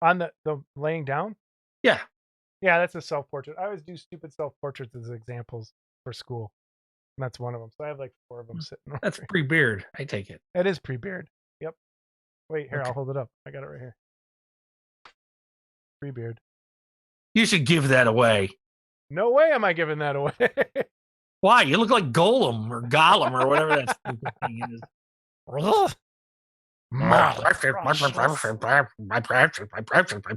On the laying down? Yeah. Yeah, that's a self-portrait. I always do stupid self-portraits as examples for school. And that's one of them. So I have like 4 of them sitting. That's pre-beard, I take it. It is pre-beard. Yep. Wait, here, Okay. I'll hold it up. I got it right here. Pre-beard. You should give that away. No way am I giving that away. Why? You look like Golem or Gollum or whatever that stupid thing is. My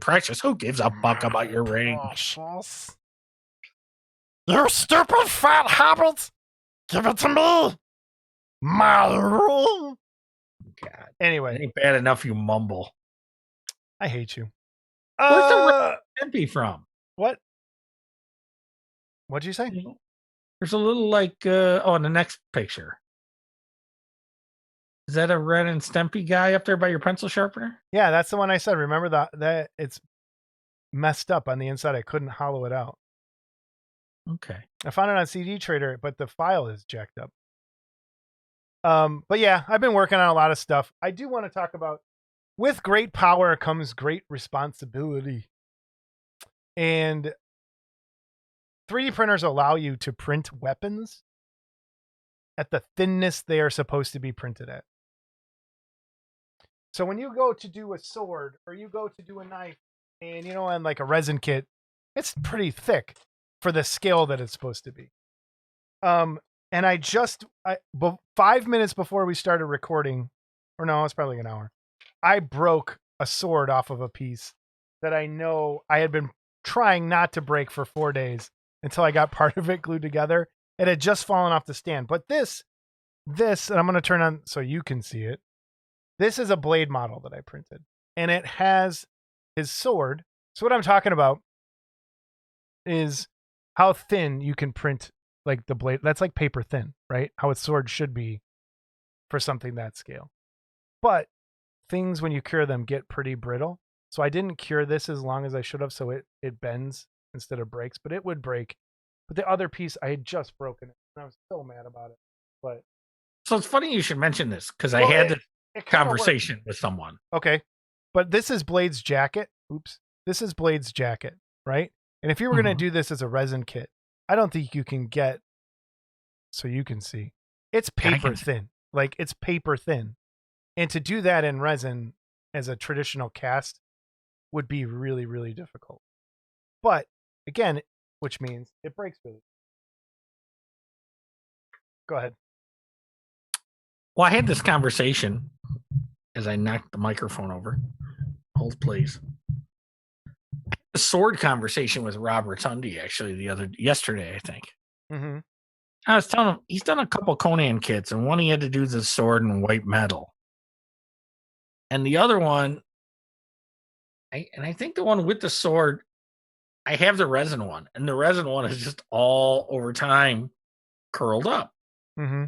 precious. Who gives a fuck about your ring? You stupid fat hobbit! Give it to me! My ring! God. Anyway. It ain't bad enough you mumble. I hate you. Where's the Stimpy from? What? What'd you say? There's a little in the next picture. Is that a Ren and Stimpy guy up there by your pencil sharpener? Yeah, that's the one I said. Remember that it's messed up on the inside. I couldn't hollow it out. Okay. I found it on CD Trader, but the file is jacked up. But yeah, I've been working on a lot of stuff. I do want to talk about, with great power comes great responsibility. And 3D printers allow you to print weapons at the thinness they are supposed to be printed at. So when you go to do a sword or you go to do a knife and, on like a resin kit, it's pretty thick for the scale that it's supposed to be. And I 5 minutes before we started recording, or no, it's probably an hour, I broke a sword off of a piece that I know I had been trying not to break for 4 days until I got part of it glued together. It had just fallen off the stand. But this, and I'm going to turn on so you can see it. This is a blade model that I printed, and it has his sword. So what I'm talking about is how thin you can print like the blade. That's like paper thin, right? How a sword should be for something that scale. But things, when you cure them, get pretty brittle. So I didn't cure this as long as I should have, so it bends instead of breaks, but it would break. But the other piece, I had just broken it, and I was so mad about it. But So it's funny you should mention this, because I had this conversation with someone. Okay. But this is Blade's jacket. Oops. This is Blade's jacket, right? And if you were going to do this as a resin kit, I don't think you can get, so you can see, it's paper thin. Like, it's paper thin. And to do that in resin as a traditional cast would be really, really difficult. But again, which means it breaks really. Go ahead. Well, I had this conversation as I knocked the microphone over. Hold, please. A sword conversation with Robert Sunday actually yesterday, I think. Mm-hmm. I was telling him he's done a couple Conan kits, and one he had to do the sword in white metal, and the other one, I think the one with the sword, I have the resin one, and the resin one is just all over time curled up. Mm-hmm.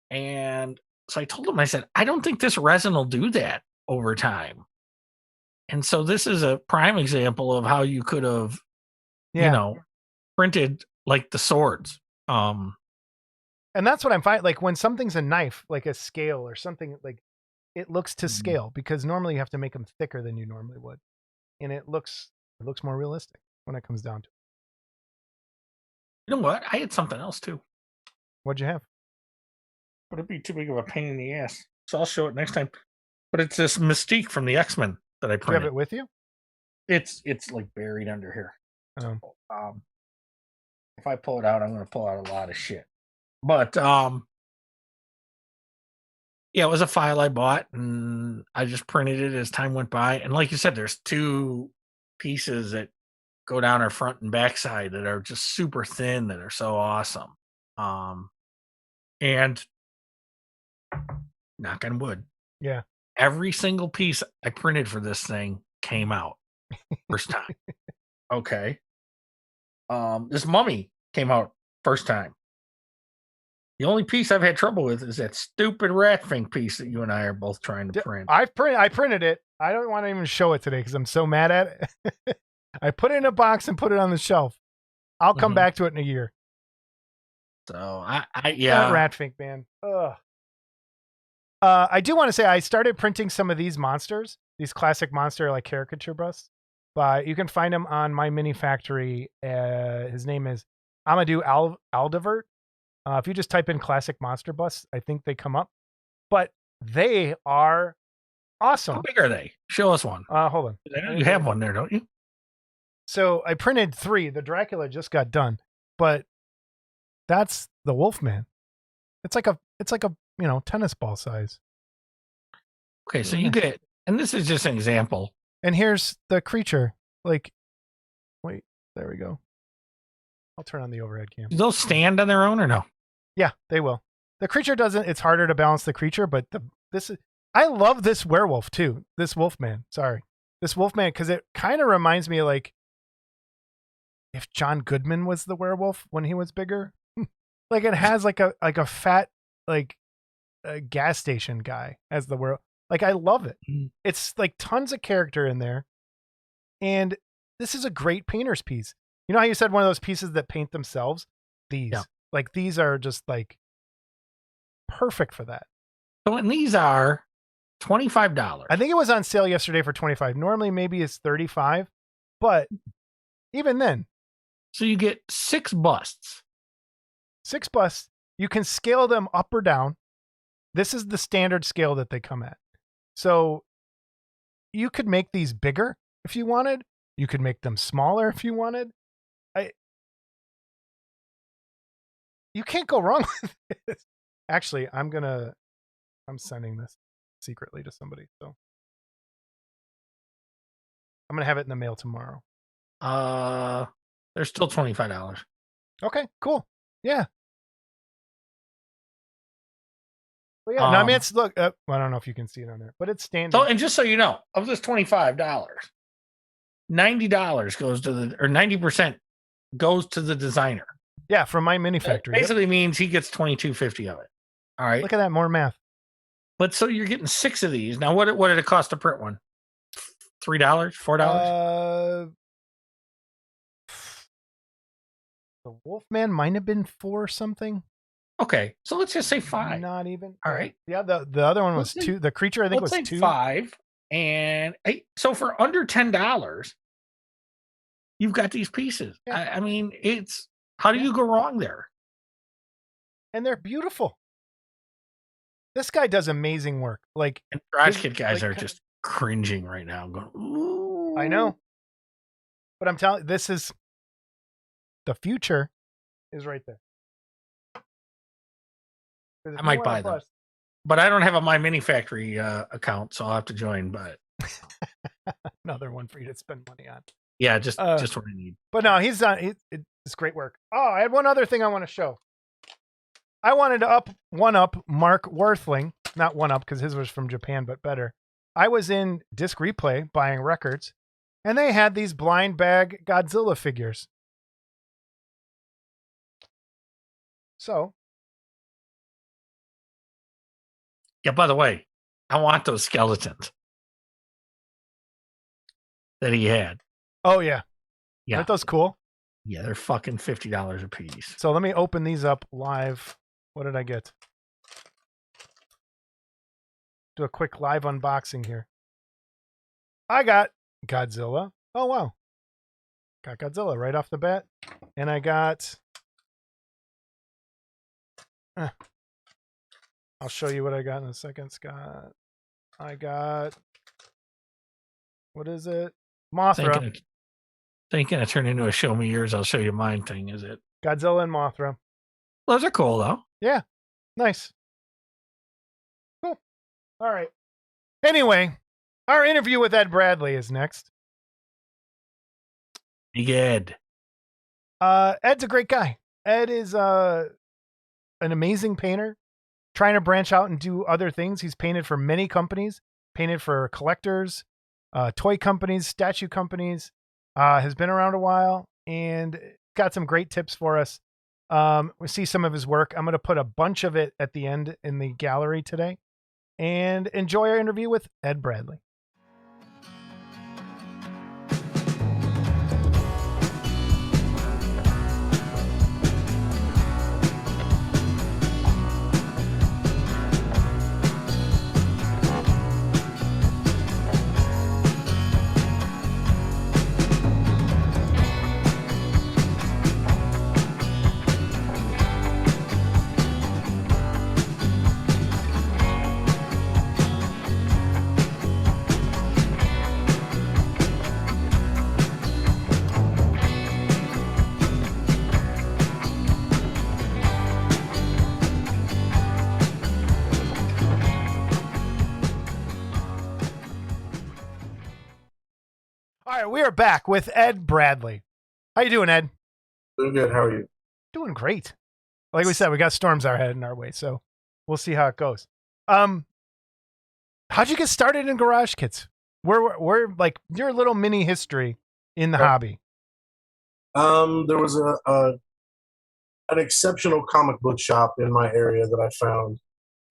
And so I told him, I said, I don't think this resin will do that over time. And so this is a prime example of how you could have, printed like the swords. And that's what I'm finding. Like when something's a knife, like a scale or something, like it looks to scale, because normally you have to make them thicker than you normally would. And it looks more realistic when it comes down to it. You know what? I had something else too. What'd you have? Would it be too big of a pain in the ass? So I'll show it next time. But it's this Mystique from the X-Men that I printed. Do you have it with you? It's like buried under here. Oh. If I pull it out, I'm going to pull out a lot of shit. But yeah, it was a file I bought, and I just printed it as time went by. And like you said, there's two pieces that go down our front and back side that are just super thin, that are so awesome. And knock on wood. Yeah. Every single piece I printed for this thing came out first time. Okay. This mummy came out first time. The only piece I've had trouble with is that stupid Ratfink piece that you and I are both trying to print. I printed it. I don't want to even show it today because I'm so mad at it. I put it in a box and put it on the shelf. I'll come back to it in a year. So yeah. That Ratfink, man. Ugh. I do want to say I started printing some of these monsters, these classic monster like caricature busts. But you can find him on my mini factory. His name is Amadou Aldevert. If you just type in classic monster busts, I think they come up. But they are awesome. How big are they? Show us one. Hold on. You have one there, don't you? So I printed 3. The Dracula just got done, but that's the Wolfman. It's like a tennis ball size. Okay, so you get, and this is just an example. And here's the creature. Like, wait, there we go. I'll turn on the overhead cam. Do those stand on their own or no? Yeah, they will. The creature doesn't. It's harder to balance the creature, but I love this werewolf too. This Wolfman. Sorry, this Wolfman, because it kind of reminds me of like if John Goodman was the werewolf when he was bigger. Like it has like a fat like a gas station guy as the werewolf. Like I love it. It's like tons of character in there, and this is a great painter's piece. You know how you said one of those pieces that paint themselves? These are just like perfect for that. So, and these are $25. I think it was on sale yesterday for $25. Normally maybe it's $35, but even then. So you get 6 busts. 6 busts. You can scale them up or down. This is the standard scale that they come at. So you could make these bigger if you wanted. You could make them smaller if you wanted. You can't go wrong with this. Actually, I'm sending this secretly to somebody, so I'm gonna have it in the mail tomorrow. There's still $25. Okay, cool. Yeah. Well, yeah. No, I mean, it's look. I don't know if you can see it on there, but it's standard. So, and just so you know, of this $25, $90 goes to the, or 90% goes to the designer. Yeah, from my mini factory. That basically means he gets $22.50 of it. All right. Look at that, more math. But so you're getting 6 of these. Now, what did it cost to print one? $3, $4? The Wolfman might have been 4 something. Okay, so let's just say 5. Not even. All right. Yeah, the other one was 2. The creature, I think, was 2. 5. And so for under $10, you've got these pieces. Yeah. I mean, it's how do you go wrong there? And they're beautiful. This guy does amazing work. Like, and Garage Kid guys are just cringing right now. Going, ooh. I know. But I'm telling you, this is the future is right there. I might buy them. But I don't have a My Mini Factory account, so I'll have to join. But another one for you to spend money on. Yeah, just what I need. But no, he's done. It's great work. Oh, I had one other thing I want to show. I wanted to one up Mark Worthling, not one up because his was from Japan, but better. I was in Disc Replay buying records, and they had these blind bag Godzilla figures. So. Yeah, by the way, I want those skeletons that he had. Oh, yeah. Yeah. Aren't those cool? Yeah, they're fucking $50 a piece. So let me open these up live. What did I get? Do a quick live unboxing here. I got Godzilla. Oh, wow. Got Godzilla right off the bat. And I got... I'll show you what I got in a second, Scott. I got... What is it? Mothra. Thinking it turned into a show me yours, I'll show you mine thing, is it? Godzilla and Mothra. Those are cool, though. Yeah. Nice. Cool. All right. Anyway, our interview with Ed Bradley is next. Big Ed. Ed's a great guy. Ed is an amazing painter, trying to branch out and do other things. He's painted for many companies, painted for collectors, toy companies, statue companies, has been around a while, and got some great tips for us. We see some of his work. I'm going to put a bunch of it at the end in the gallery today, and enjoy our interview with Ed Bradley. We are back with Ed Bradley. How you doing, Ed? Doing good. How are you? Doing great. Like we said, we got storms heading our way, so we'll see how it goes. How'd you get started in garage kits? We're like your little mini history in the hobby. There was an exceptional comic book shop in my area that I found,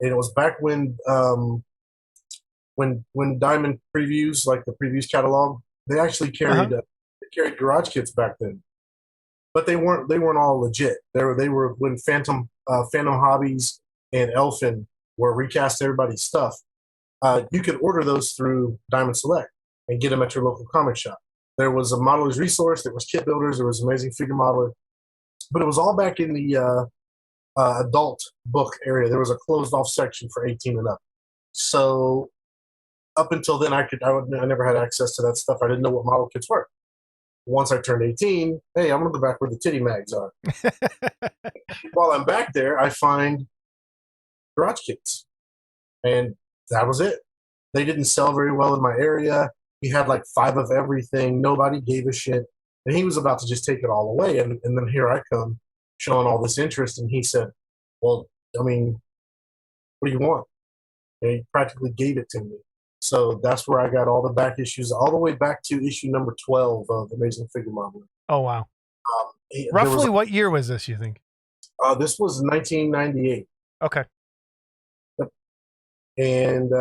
and it was back when Diamond Previews, like the Previews catalog. They actually carried carried garage kits back then, but they weren't all legit. They were when Phantom Hobbies and Elfin were recast everybody's stuff. You could order those through Diamond Select and get them at your local comic shop. There was a modeler's resource. There was Kit Builders. There was Amazing Figure Modeler, but it was all back in the adult book area. There was a closed off section for 18 and up. So up until then, I never had access to that stuff. I didn't know what model kits were. Once I turned 18, hey, I'm going to go back where the titty mags are. While I'm back there, I find garage kits. And that was it. They didn't sell very well in my area. He had like 5 of everything. Nobody gave a shit. And he was about to just take it all away. And then here I come showing all this interest. And he said, well, I mean, what do you want? And he practically gave it to me. So that's where I got all the back issues, all the way back to issue number 12 of Amazing Figure Modeler. Oh, wow. Roughly what year was this, you think? This was 1998. Okay. And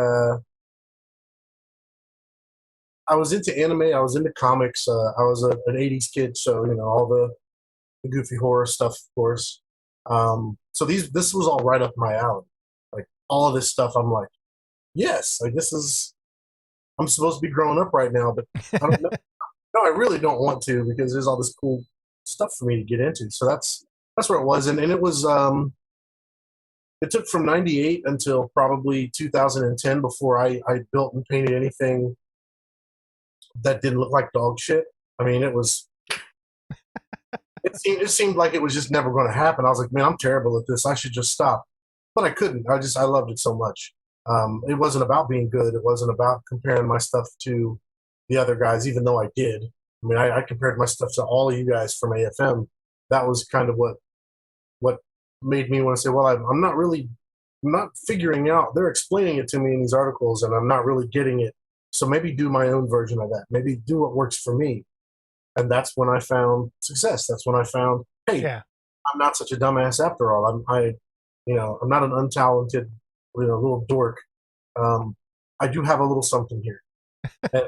I was into anime. I was into comics. I was an 80s kid, so, all the goofy horror stuff, of course. So this was all right up my alley. Like, all of this stuff, I'm like, yes, like I'm supposed to be growing up right now, but I don't know. No, I really don't want to, because there's all this cool stuff for me to get into. So that's where it was. And it was, it took from 98 until probably 2010 before I built and painted anything that didn't look like dog shit. I mean, it seemed like it was just never going to happen. I was like, man, I'm terrible at this. I should just stop. But I couldn't. I loved it so much. It wasn't about being good. It wasn't about comparing my stuff to the other guys, even though I did. I mean, I compared my stuff to all of you guys from AFM. That was kind of what made me want to say, well, I'm not figuring out. They're explaining it to me in these articles, and I'm not really getting it. So maybe do my own version of that. Maybe do what works for me. And that's when I found success. That's when I found, hey, yeah, I'm not such a dumbass after all. I'm not an untalented, little dork. I do have a little something here. And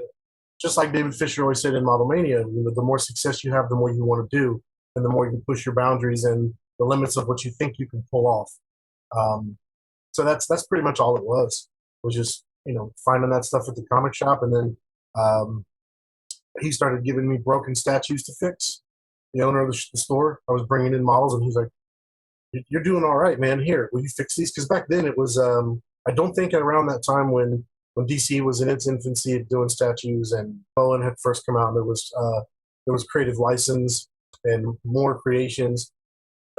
just like David Fisher always said in Model Mania, the more success you have, the more you want to do, and the more you can push your boundaries and the limits of what you think you can pull off. So that's pretty much all it was just, finding that stuff at the comic shop. And then he started giving me broken statues to fix. The owner of the store, I was bringing in models, and he's like, you're doing all right, man. Here, will you fix these? Because back then it was, I don't think around that time when DC was in its infancy of doing statues and Bowen had first come out, and there was Creative License and more creations.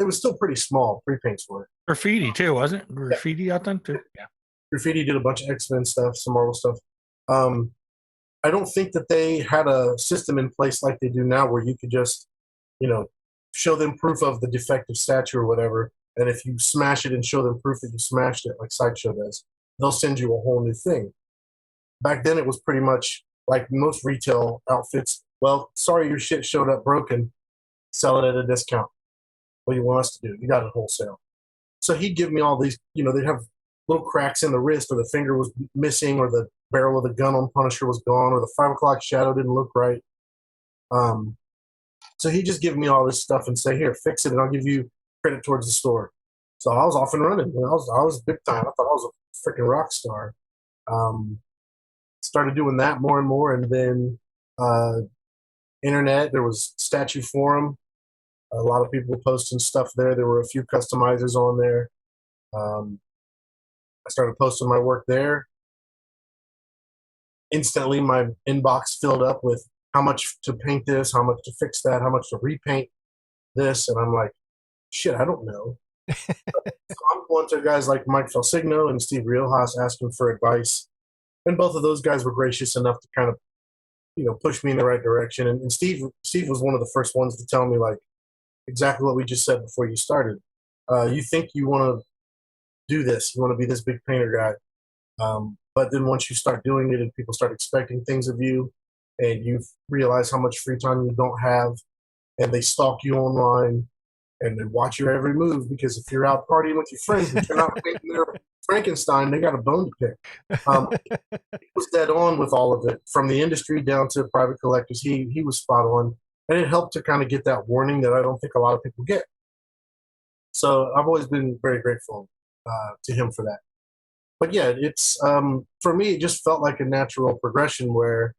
It was still pretty small. Pre-paints were. Graffiti too, wasn't it? Graffiti out then too. Yeah. Graffiti did a bunch of X-Men stuff, some Marvel stuff. I don't think that they had a system in place like they do now, where you could just, show them proof of the defective statue or whatever, and if you smash it and show them proof that you smashed it, like Sideshow does, they'll send you a whole new thing. Back then, it was pretty much like most retail outfits. Well, sorry, your shit showed up broken. Sell it at a discount. What do you want us to do? You got it wholesale. So he'd give me all these, they'd have little cracks in the wrist, or the finger was missing, or the barrel of the gun on Punisher was gone, or the 5 o'clock shadow didn't look right. So he'd just give me all this stuff and say, here, fix it, and I'll give you credit towards the store. So I was off and running. I was big time. I thought I was a freaking rock star. Started doing that more and more, and then internet, there was Statue Forum. A lot of people posting stuff there. There were a few customizers on there. I started posting my work there. Instantly, my inbox filled up with how much to paint this, how much to fix that, how much to repaint this. And I'm like, shit, I don't know. So I'm going to guys like Mike Felsigno and Steve Realhaus asking for advice. And both of those guys were gracious enough to kind of, push me in the right direction. And Steve was one of the first ones to tell me, like, exactly what we just said before you started. You think you want to do this, you want to be this big painter guy. But then once you start doing it and people start expecting things of you, and you realize how much free time you don't have, and they stalk you online and they watch your every move, because if you're out partying with your friends and you're not painting their Frankenstein, they got a bone to pick. He was dead on with all of it, from the industry down to private collectors. He was spot on, and it helped to kind of get that warning that I don't think a lot of people get. So I've always been very grateful to him for that. But yeah, it's for me, it just felt like a natural progression where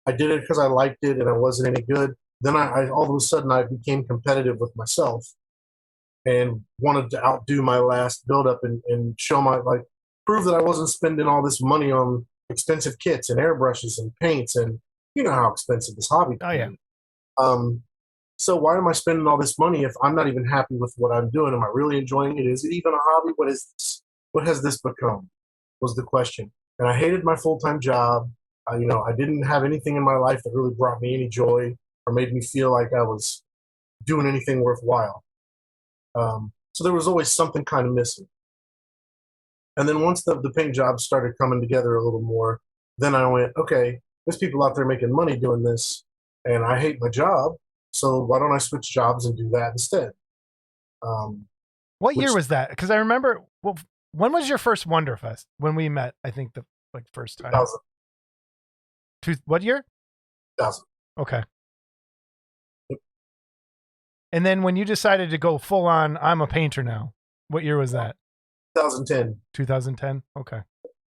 I did it because I liked it and I wasn't any good. Then I all of a sudden I became competitive with myself and wanted to outdo my last build-up and show prove that I wasn't spending all this money on expensive kits and airbrushes and paints, and you know how expensive this hobby can be. So why am I spending all this money if I'm not even happy with what I'm doing? Am I really enjoying it? Is it even a hobby? What is this? What has this become? Was the question. And I hated my full-time job. I didn't have anything in my life that really brought me any joy or made me feel like I was doing anything worthwhile. So there was always something kind of missing. And then once the paint jobs started coming together a little more, then I went, okay, there's people out there making money doing this, and I hate my job, so why don't I switch jobs and do that instead? What year was that? Because I remember, well, when was your first Wonderfest? When we met, I think the first time. 2000. What year? 2000. Okay. And then when you decided to go full on, I'm a painter now, what year was that? 2010. 2010? Okay.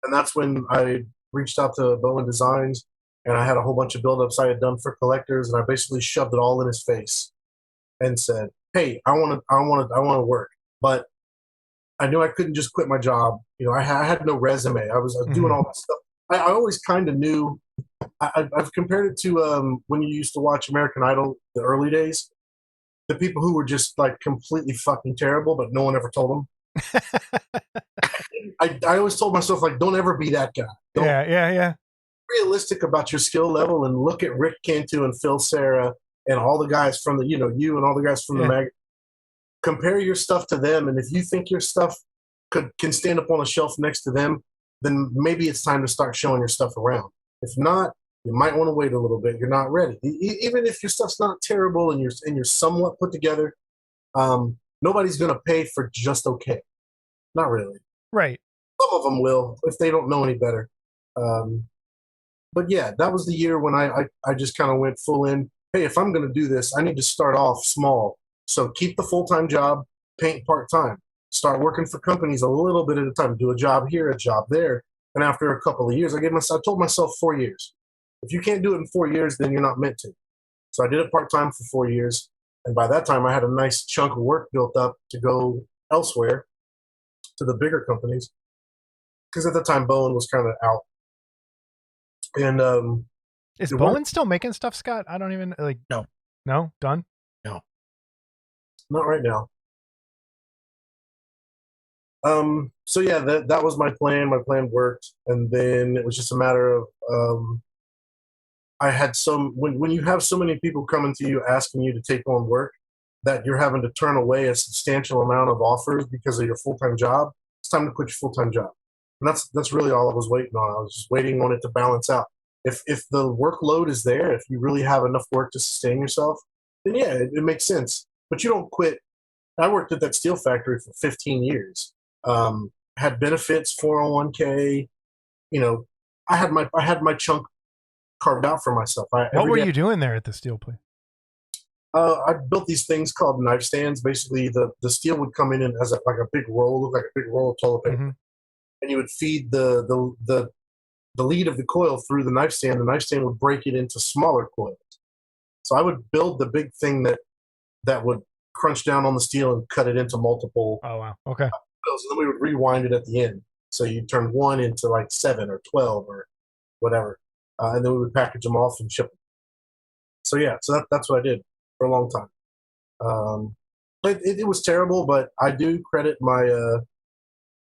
And that's when I reached out to Bowen Designs, and I had a whole bunch of build-ups I had done for collectors, and I basically shoved it all in his face and said, hey, I want to work. But I knew I couldn't just quit my job. I had no resume. I was doing all that stuff. I always kind of knew. I've compared it to when you used to watch American Idol, the early days. The people who were just like completely fucking terrible, but no one ever told them. I always told myself, like, don't ever be that guy. Yeah. Realistic about your skill level, and look at Rick Cantu and Phil Serra and all the guys from the, you and all the guys from the mag. Compare your stuff to them, and if you think your stuff can stand up on a shelf next to them, then maybe it's time to start showing your stuff around. If not, you might want to wait a little bit. You're not ready. Even if your stuff's not terrible and you're somewhat put together, nobody's going to pay for just okay. Not really. Right. Some of them will if they don't know any better. But yeah, that was the year when I just kind of went full in. Hey, if I'm going to do this, I need to start off small. So keep the full-time job, paint part-time. Start working for companies a little bit at a time. Do a job here, a job there. And after a couple of years, I told myself 4 years. If you can't do it in 4 years, then you're not meant to. So I did it part-time for 4 years. And by that time, I had a nice chunk of work built up to go elsewhere to the bigger companies. Because at the time, Bowen was kind of out. And is Bowen still making stuff, Scott? I don't even No, done. No, not right now. So yeah, that was my plan. My plan worked, and then it was just a matter of I had when you have so many people coming to you asking you to take on work that you're having to turn away a substantial amount of offers because of your full-time job. It's time to quit your full-time job. And that's really all I was waiting on. I was just waiting on it to balance out. If the workload is there, if you really have enough work to sustain yourself, then yeah, it makes sense. But you don't quit. I worked at that steel factory for 15 years. Had benefits, 401k. I had my chunk carved out for myself. What were you doing there at the steel place? I built these things called knife stands. Basically, the steel would come in as like a big roll, look like a big roll of toilet paper. Mm-hmm. And you would feed the lead of the coil through the knife stand. The knife stand would break it into smaller coils. So I would build the big thing that would crunch down on the steel and cut it into multiple. Oh wow! Okay. Coils, and then we would rewind it at the end. So you turn one into like 7 or 12 or whatever, and then we would package them off and ship them. So yeah, so that's what I did for a long time. It was terrible, but I do credit my.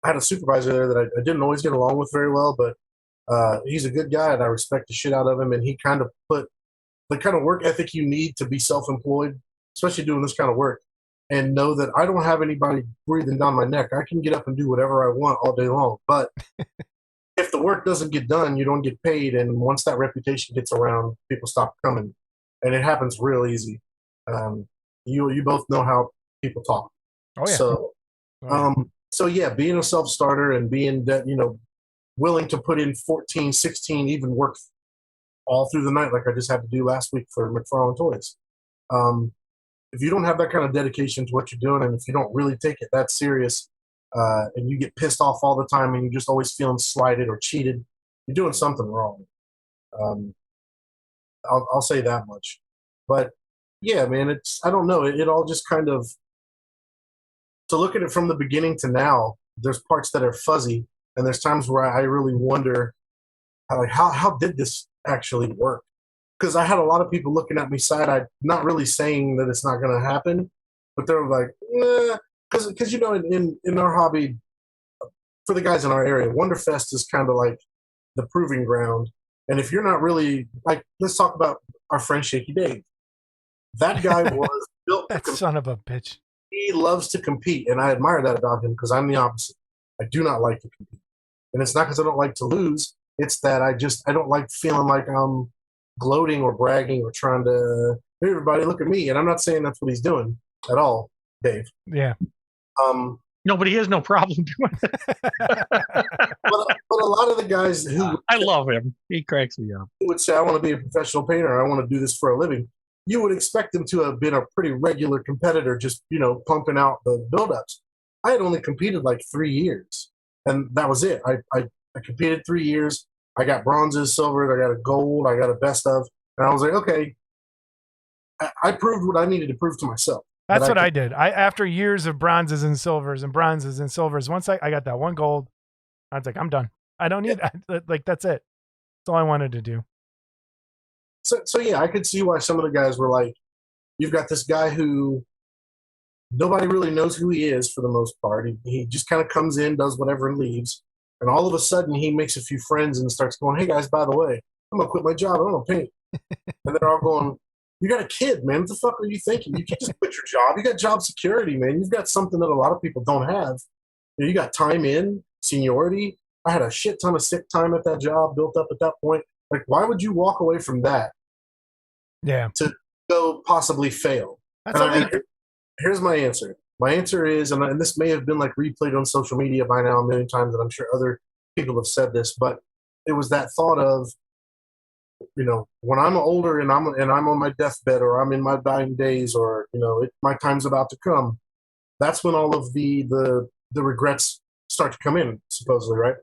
I had a supervisor there that I didn't always get along with very well, but he's a good guy, and I respect the shit out of him. And he kind of put the kind of work ethic you need to be self-employed, especially doing this kind of work, and know that I don't have anybody breathing down my neck. I can get up and do whatever I want all day long. But if the work doesn't get done, you don't get paid. And once that reputation gets around, people stop coming. And it happens real easy. You both know how people talk. Oh, yeah. So yeah, being a self-starter and being that, willing to put in 14, 16, even work all through the night like I just had to do last week for McFarlane Toys. If you don't have that kind of dedication to what you're doing, and if you don't really take it that serious, and you get pissed off all the time and you're just always feeling slighted or cheated, you're doing something wrong. I'll say that much. But yeah, man, I don't know. It all just kind of, to look at it from the beginning to now, there's parts that are fuzzy, and there's times where I really wonder, how did this actually work? because I had a lot of people looking at me side-eyed, not really saying that it's not going to happen, but they're like, because in our hobby, for the guys in our area, Wonderfest is kind of like the proving ground. And if you're not really like, let's talk about our friend Shaky Dave. That guy was built. That son of a bitch. He loves to compete, and I admire that about him because I'm the opposite. I do not like to compete, and it's not because I don't like to lose. It's that I don't like feeling like I'm gloating or bragging or trying to, hey, everybody, look at me. And I'm not saying that's what he's doing at all, Dave. Yeah. No, but he has no problem doing it. but a lot of the guys who I love him. He cracks me up. Who would say, I want to be a professional painter. I want to do this for a living. You would expect him to have been a pretty regular competitor, just, pumping out the build-ups. I had only competed like 3 years, and that was it. I competed 3 years. I got bronzes, silvers, I got a gold, I got a best of, and I was like, okay, I proved what I needed to prove to myself. That's what I did. After years of bronzes and silvers, once I got that one gold, I was like, I'm done. I don't need like that's it. That's all I wanted to do. So yeah, I could see why some of the guys were like, you've got this guy who nobody really knows who he is for the most part. He just kind of comes in, does whatever, and leaves. And all of a sudden, he makes a few friends and starts going, hey, guys, by the way, I'm going to quit my job. I'm going to paint. And they're all going, you got a kid, man. What the fuck are you thinking? You can't just quit your job. You got job security, man. You've got something that a lot of people don't have. You got time in, seniority. I had a shit ton of sick time at that job built up at that point. Like, why would you walk away from that to go possibly fail? Here's my answer. My answer is, and this may have been like replayed on social media by now a million times, and I'm sure other people have said this, but it was that thought of, when I'm older and I'm on my deathbed or I'm in my dying days or my time's about to come, that's when all of the regrets start to come in, supposedly, right?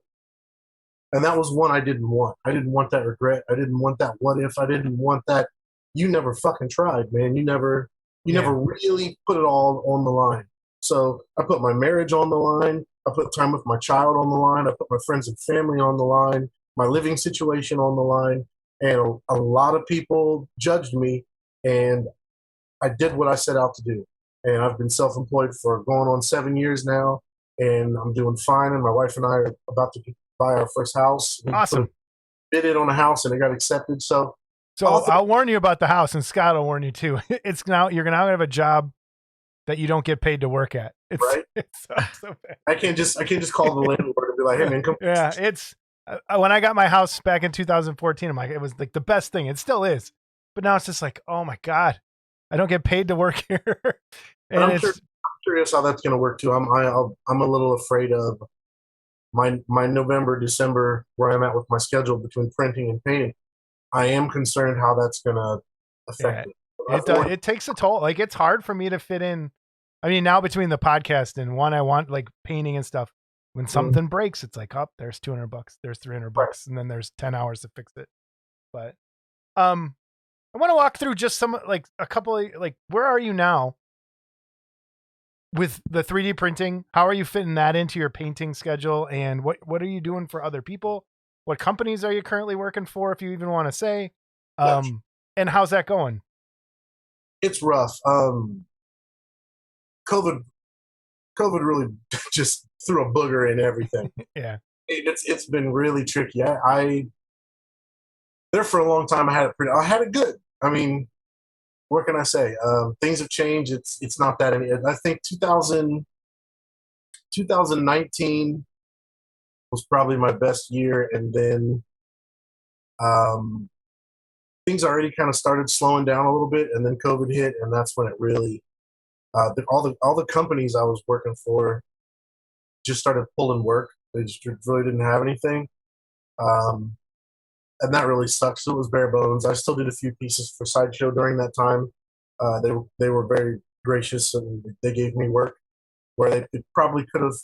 And that was one I didn't want. I didn't want that regret. I didn't want that what if. I didn't want that. You never fucking tried, man. You never really put it all on the line. So I put my marriage on the line. I put time with my child on the line. I put my friends and family on the line, my living situation on the line. And a lot of people judged me, and I did what I set out to do. And I've been self-employed for going on 7 years now, and I'm doing fine. And my wife and I are about to buy our first house. Awesome. Bid it on a house, and it got accepted. So I'll warn you about the house, and Scott will warn you too. You're now going to have a job that you don't get paid to work at. Right? It's so bad. I can't just call the landlord and be like, hey man, come. Yeah, it's when I got my house back in 2014, I'm like, it was like the best thing. It still is, but now it's just like, oh my god, I don't get paid to work here. And I'm curious how that's going to work too. I'm a little afraid of my November, December, where I'm at with my schedule between printing and painting. I am concerned how that's going to affect it. It takes a toll. Like, it's hard for me to fit in. I mean, now between the podcast and one, I want like painting and stuff. When something breaks, it's like, oh, there's $200, there's $300, and then there's 10 hours to fix it. But I want to walk through just some, like a couple of, like, where are you now with the 3D printing? How are you fitting that into your painting schedule? And what are you doing for other people? What companies are you currently working for, if you even want to say? And how's that going? It's rough. COVID really just threw a booger in everything. Yeah. It's been really tricky. I there for a long time I had it good. I mean, what can I say? Things have changed. It's not that any. I think 2019 was probably my best year, and then things already kind of started slowing down a little bit, and then COVID hit, and that's when it really all the companies I was working for just started pulling work. They just really didn't have anything, and that really sucks. So it was bare bones. I still did a few pieces for Sideshow during that time. They were very gracious, and they gave me work where they probably could have.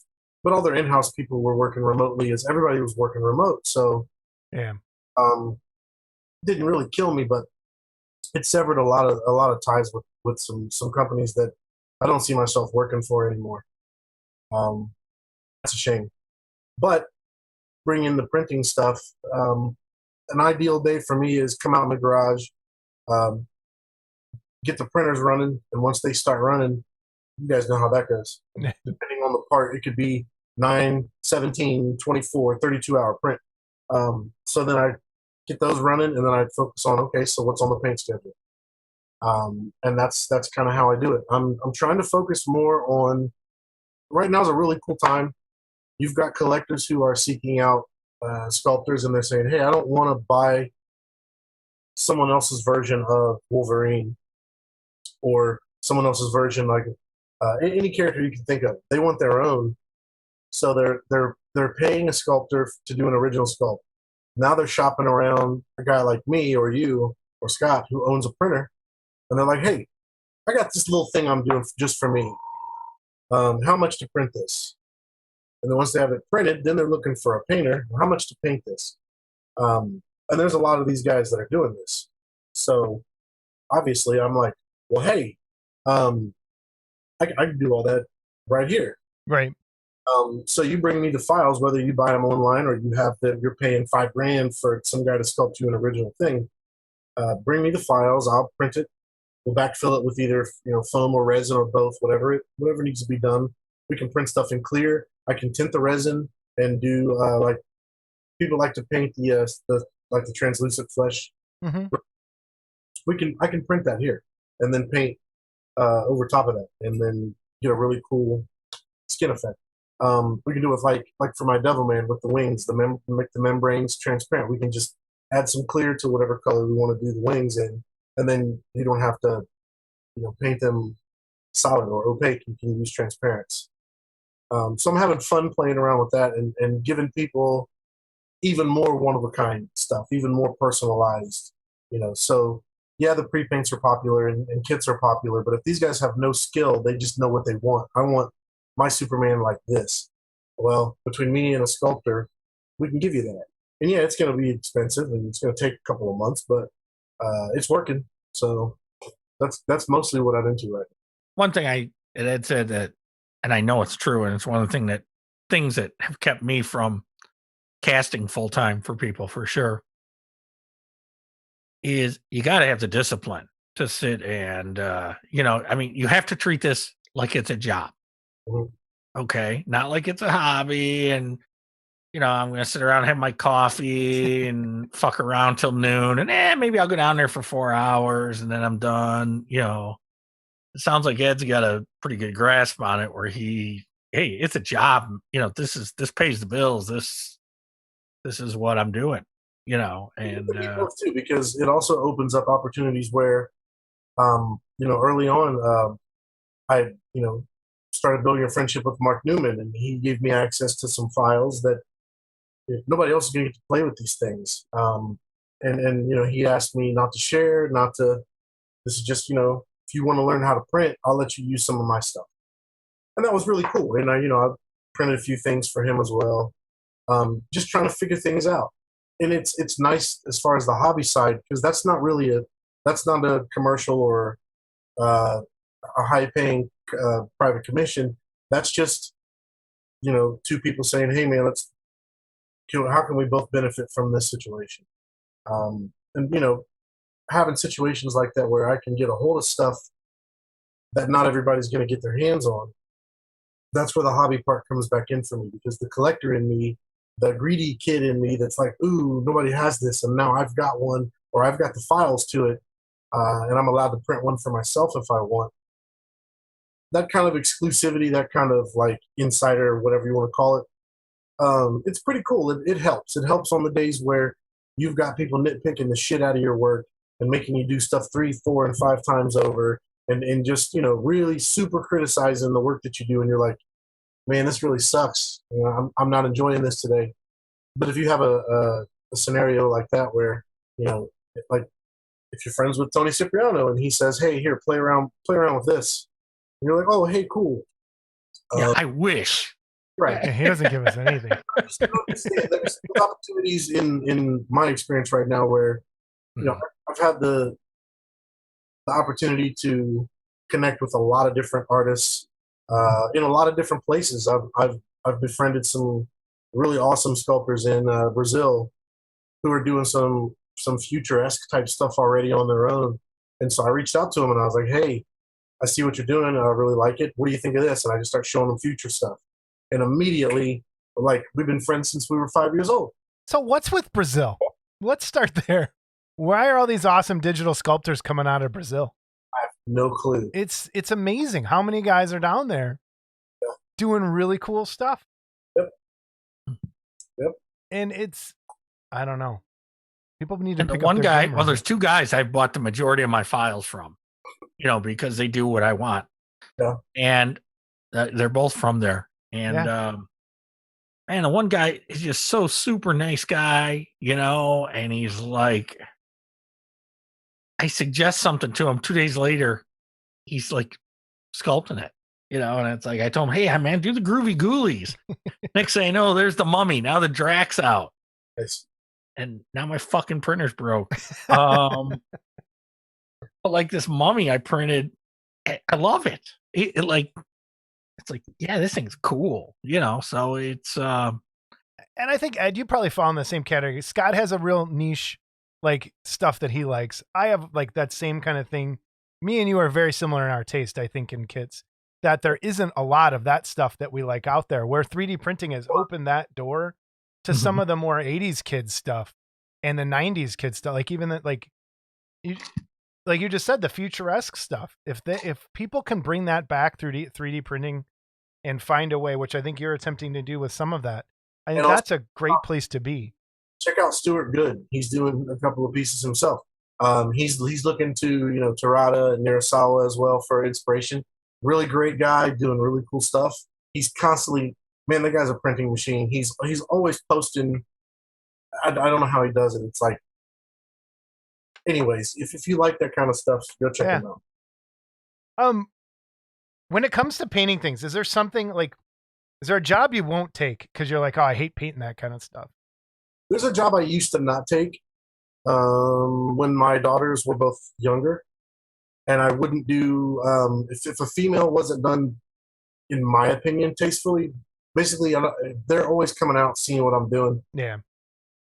But all their in-house people were working remotely, as everybody was working remote. So, yeah, didn't really kill me, but it severed a lot of ties with some companies that I don't see myself working for anymore. That's a shame. But bring in the printing stuff. An ideal day for me is come out in the garage, Um, get the printers running, and once they start running, you guys know how that goes. Depending on the part, it could be 9, 17, 24, 32-hour print. So then I get those running, and then I focus on, okay, so what's on the paint schedule? And that's kind of how I do it. I'm trying to focus more on, right now is a really cool time. You've got collectors who are seeking out sculptors, and they're saying, hey, I don't want to buy someone else's version of Wolverine or someone else's version, like any character you can think of. They want their own. So they're paying a sculptor to do an original sculpt. Now they're shopping around a guy like me or you or Scott who owns a printer, and they're like, hey, I got this little thing I'm doing just for me. How much to print this? And then once they have it printed, then they're looking for a painter. How much to paint this? And there's a lot of these guys that are doing this. So obviously I'm like, well, hey, I can do all that right here. Right. So you bring me the files, whether you buy them online or you have them, you're paying $5,000 for some guy to sculpt you an original thing. Bring me the files. I'll print it. We'll backfill it with either foam or resin or both, whatever needs to be done. We can print stuff in clear. I can tint the resin and do like people like to paint the translucent flesh. Mm-hmm. I can print that here and then paint over top of that, and then get a really cool skin effect. We can do it with like for my Devilman with the wings, make the membranes transparent. We can just add some clear to whatever color we want to do the wings in, and then you don't have to paint them solid or opaque. You can use transparents. So I'm having fun playing around with that and giving people even more one-of-a-kind stuff, even more personalized. So yeah, the pre-paints are popular and kits are popular, but if these guys have no skill, they just know what they want. I want my Superman like this. Well, between me and a sculptor, we can give you that. And yeah, it's going to be expensive and it's going to take a couple of months, but it's working. So that's mostly what I'm into right now. One thing Ed said that, and I know it's true, and it's one of the things that have kept me from casting full time for people for sure, is you got to have the discipline to sit and you have to treat this like it's a job. Mm-hmm. Okay, not like it's a hobby, and I'm going to sit around and have my coffee and fuck around till noon, and maybe I'll go down there for 4 hours and then I'm done. It sounds like Ed's got a pretty good grasp on it, where hey, it's a job. This pays the bills. This is what I'm doing. And too, because it also opens up opportunities where, early on, I started building a friendship with Mark Newman, and he gave me access to some files that nobody else is going to get to play with these things. And he asked me not to share, this is just, if you want to learn how to print, I'll let you use some of my stuff. And that was really cool. And I printed a few things for him as well. Just trying to figure things out. And it's nice as far as the hobby side, because that's not a commercial or a high paying private commission. That's just, two people saying, hey man, how can we both benefit from this situation? And having situations like that where I can get a hold of stuff that not everybody's going to get their hands on, that's where the hobby part comes back in for me, because the collector in me, the greedy kid in me that's like, ooh, nobody has this, and now I've got one, or I've got the files to it, and I'm allowed to print one for myself if I want. That kind of exclusivity, that kind of like insider, whatever you want to call it, it's pretty cool. It helps. It helps on the days where you've got people nitpicking the shit out of your work and making you do stuff 3, 4, and 5 times over, and just really super criticizing the work that you do, and you're like, man, this really sucks. I'm not enjoying this today. But if you have a scenario like that where like if you're friends with Tony Cipriano and he says, hey, here, play around with this, and you're like, oh, hey, cool. Yeah, I wish. Right. He doesn't give us anything. There's opportunities in my experience right now where I've had the opportunity to connect with a lot of different artists in a lot of different places. I've befriended some really awesome sculptors in Brazil who are doing some some futuresque type stuff already on their own. And so I reached out to them and I was like, hey, I see what you're doing. I really like it. What do you think of this? And I just start showing them future stuff. And immediately, like, we've been friends since we were 5 years old. So what's with Brazil? Let's start there. Why are all these awesome digital sculptors coming out of Brazil? I have no clue. It's amazing how many guys are down there doing really cool stuff. Yep. And it's, I don't know. People need to And the pick up one their guy, game well, around there's it. two guys I've bought the majority of my files from, because they do what I want. Yeah. And they're both from there. And, man, the one guy is just so super nice guy, and he's like, I suggest something to him 2 days later. He's like sculpting it, and it's like, I told him, hey, man, do the Groovy Ghoulies. Next thing I know, there's the Mummy. Now the Drac's out. Yes. And now my fucking printer's broke. But like this Mummy I printed, I love it. It's like, yeah, this thing's cool, so it's, And I think, Ed, you probably fall in the same category. Scott has a real niche, like, stuff that he likes. I have, like, that same kind of thing. Me and you are very similar in our taste, I think, in kits, that there isn't a lot of that stuff that we like out there, where 3D printing has opened that door to some of the more 80s kids stuff and the 90s kids stuff. Like, even that, like you just said, the futuresque stuff. If people can bring that back through 3D printing and find a way, which I think you're attempting to do with some of that, I think that's a great place to be. Check out Stuart Good. He's doing a couple of pieces himself. He's looking to Terada and Nirasawa as well for inspiration. Really great guy doing really cool stuff. He's constantly, man, that guy's a printing machine. He's always posting. I don't know how he does it. It's like, anyways, if you like that kind of stuff, go check him out. When it comes to painting things, is there something like, is there a job you won't take because you're like, oh, I hate painting that kind of stuff? There's a job I used to not take when my daughters were both younger, and I wouldn't do if a female wasn't done, in my opinion, tastefully. Basically, they're always coming out seeing what I'm doing. Yeah.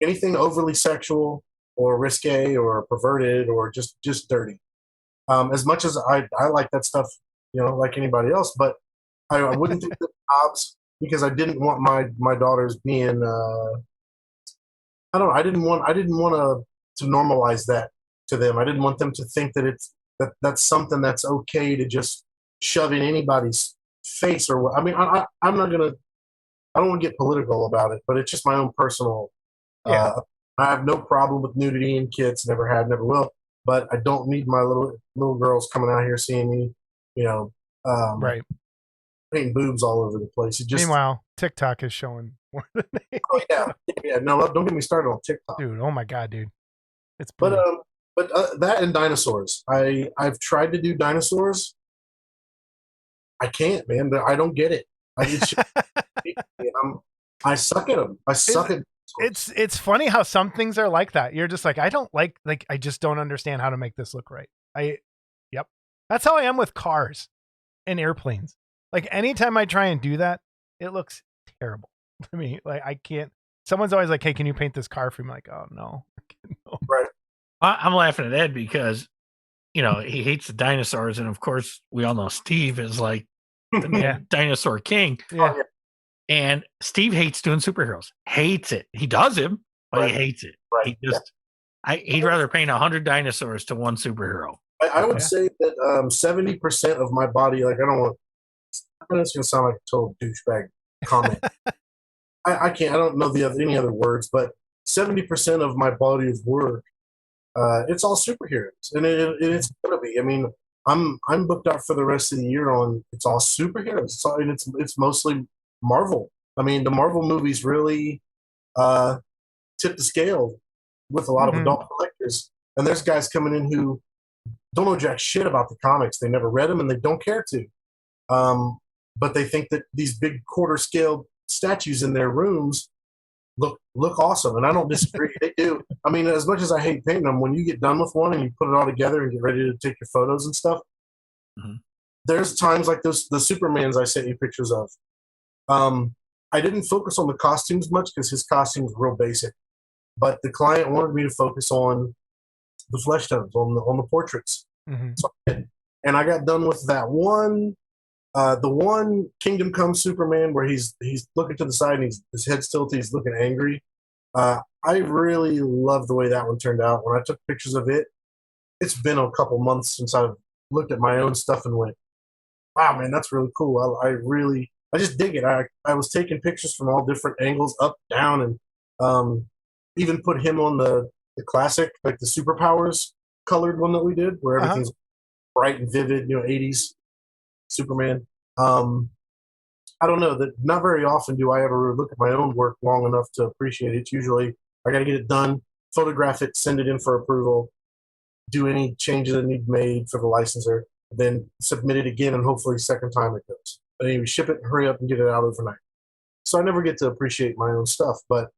Anything overly sexual or risque or perverted or just dirty. As much as I like that stuff, like anybody else, but I wouldn't take the jobs because I didn't want my daughters being I don't know. I didn't want to normalize that to them. I didn't want them to think that that's something that's okay to just shove in anybody's face or what. I mean, I'm not gonna. I don't want to get political about it, but it's just my own personal. I have no problem with nudity in kids. Never had, never will. But I don't need my little girls coming out here seeing me, Right. painting boobs all over the place. It just, Meanwhile, TikTok is showing more than oh yeah. No, don't get me started on TikTok, dude. Oh my god, dude. It's But brutal. that and dinosaurs. I've tried to do dinosaurs. I can't, man. I don't get it. I suck at them. I suck at. It's funny how some things are like that. You're just like, I don't like I just don't understand how to make this look right. Yep. That's how I am with cars and airplanes. Like anytime I try and do that, it looks terrible to me. Like I can't. Someone's always like, "Hey, can you paint this car for me?" I'm like, "Oh no." No. Right. I'm laughing at Ed because, he hates the dinosaurs. And of course, we all know Steve is like the dinosaur king. Yeah. And Steve hates doing superheroes. Hates it. He does him, but he hates it. Right. He just, he'd rather paint 100 dinosaurs to one superhero. I would say that 70% of my body, like I don't want. It's gonna sound like a total douchebag comment. I can't. I don't know any other words, but 70% of my body of work, it's all superheroes, and it's gonna be. I mean, I'm booked out for the rest of the year on. It's all superheroes. It's mostly Marvel. I mean, the Marvel movies really tip the scale with a lot of adult collectors. And there's guys coming in who don't know jack shit about the comics. They never read them and they don't care to. But they think that these big quarter scale statues in their rooms look awesome. And I don't disagree. They do. I mean, as much as I hate painting them, when you get done with one and you put it all together and get ready to take your photos and stuff, there's times like the Supermans I sent you pictures of. I didn't focus on the costumes much because his costume's real basic. but the client wanted me to focus on the flesh tones, on the portraits. Mm-hmm. So I did. And I got done with that one, the one Kingdom Come Superman where he's looking to the side and his head's tilted, he's looking angry. I really love the way that one turned out. When I took pictures of it, it's been a couple months since I've looked at my own stuff and went, wow, man, that's really cool. I just dig it. I was taking pictures from all different angles, up, down, and even put him on the classic, like the Superpowers colored one that we did, where everything's bright and vivid, 80s Superman. I don't know, that not very often do I ever look at my own work long enough to appreciate it. It's usually I got to get it done, photograph it, send it in for approval, do any changes that need made for the licensor, then submit it again, and hopefully second time it goes. But anyway, ship it, hurry up, and get it out overnight. So I never get to appreciate my own stuff, but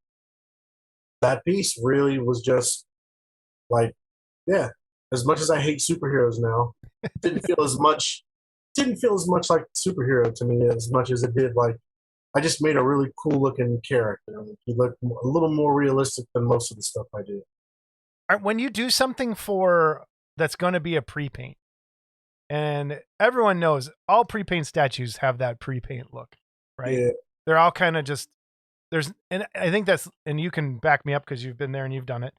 that piece really was just like, yeah, as much as I hate superheroes now, didn't feel as much like superhero to me as much as it did like I just made a really cool looking character. He looked a little more realistic than most of the stuff I do. When you do something that's going to be a pre-paint, and everyone knows all pre-paint statues have that pre-paint look, right? Yeah. They're all kind of just and I think and you can back me up because you've been there and you've done it.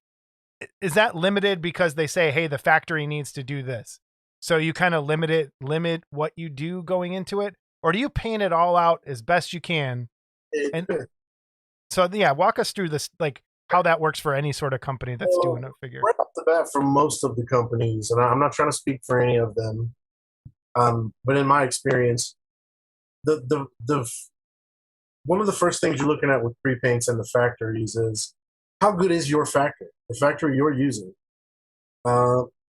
Is that limited because they say, hey, the factory needs to do this? So you kind of limit what you do going into it, or do you paint it all out as best you can? And so, yeah, walk us through this, like how that works for any sort of company that's doing a figure. Right off the bat, for most of the companies, and I'm not trying to speak for any of them, but in my experience, the one of the first things you're looking at with pre-paints and the factories is how good is your factory, the factory you're using.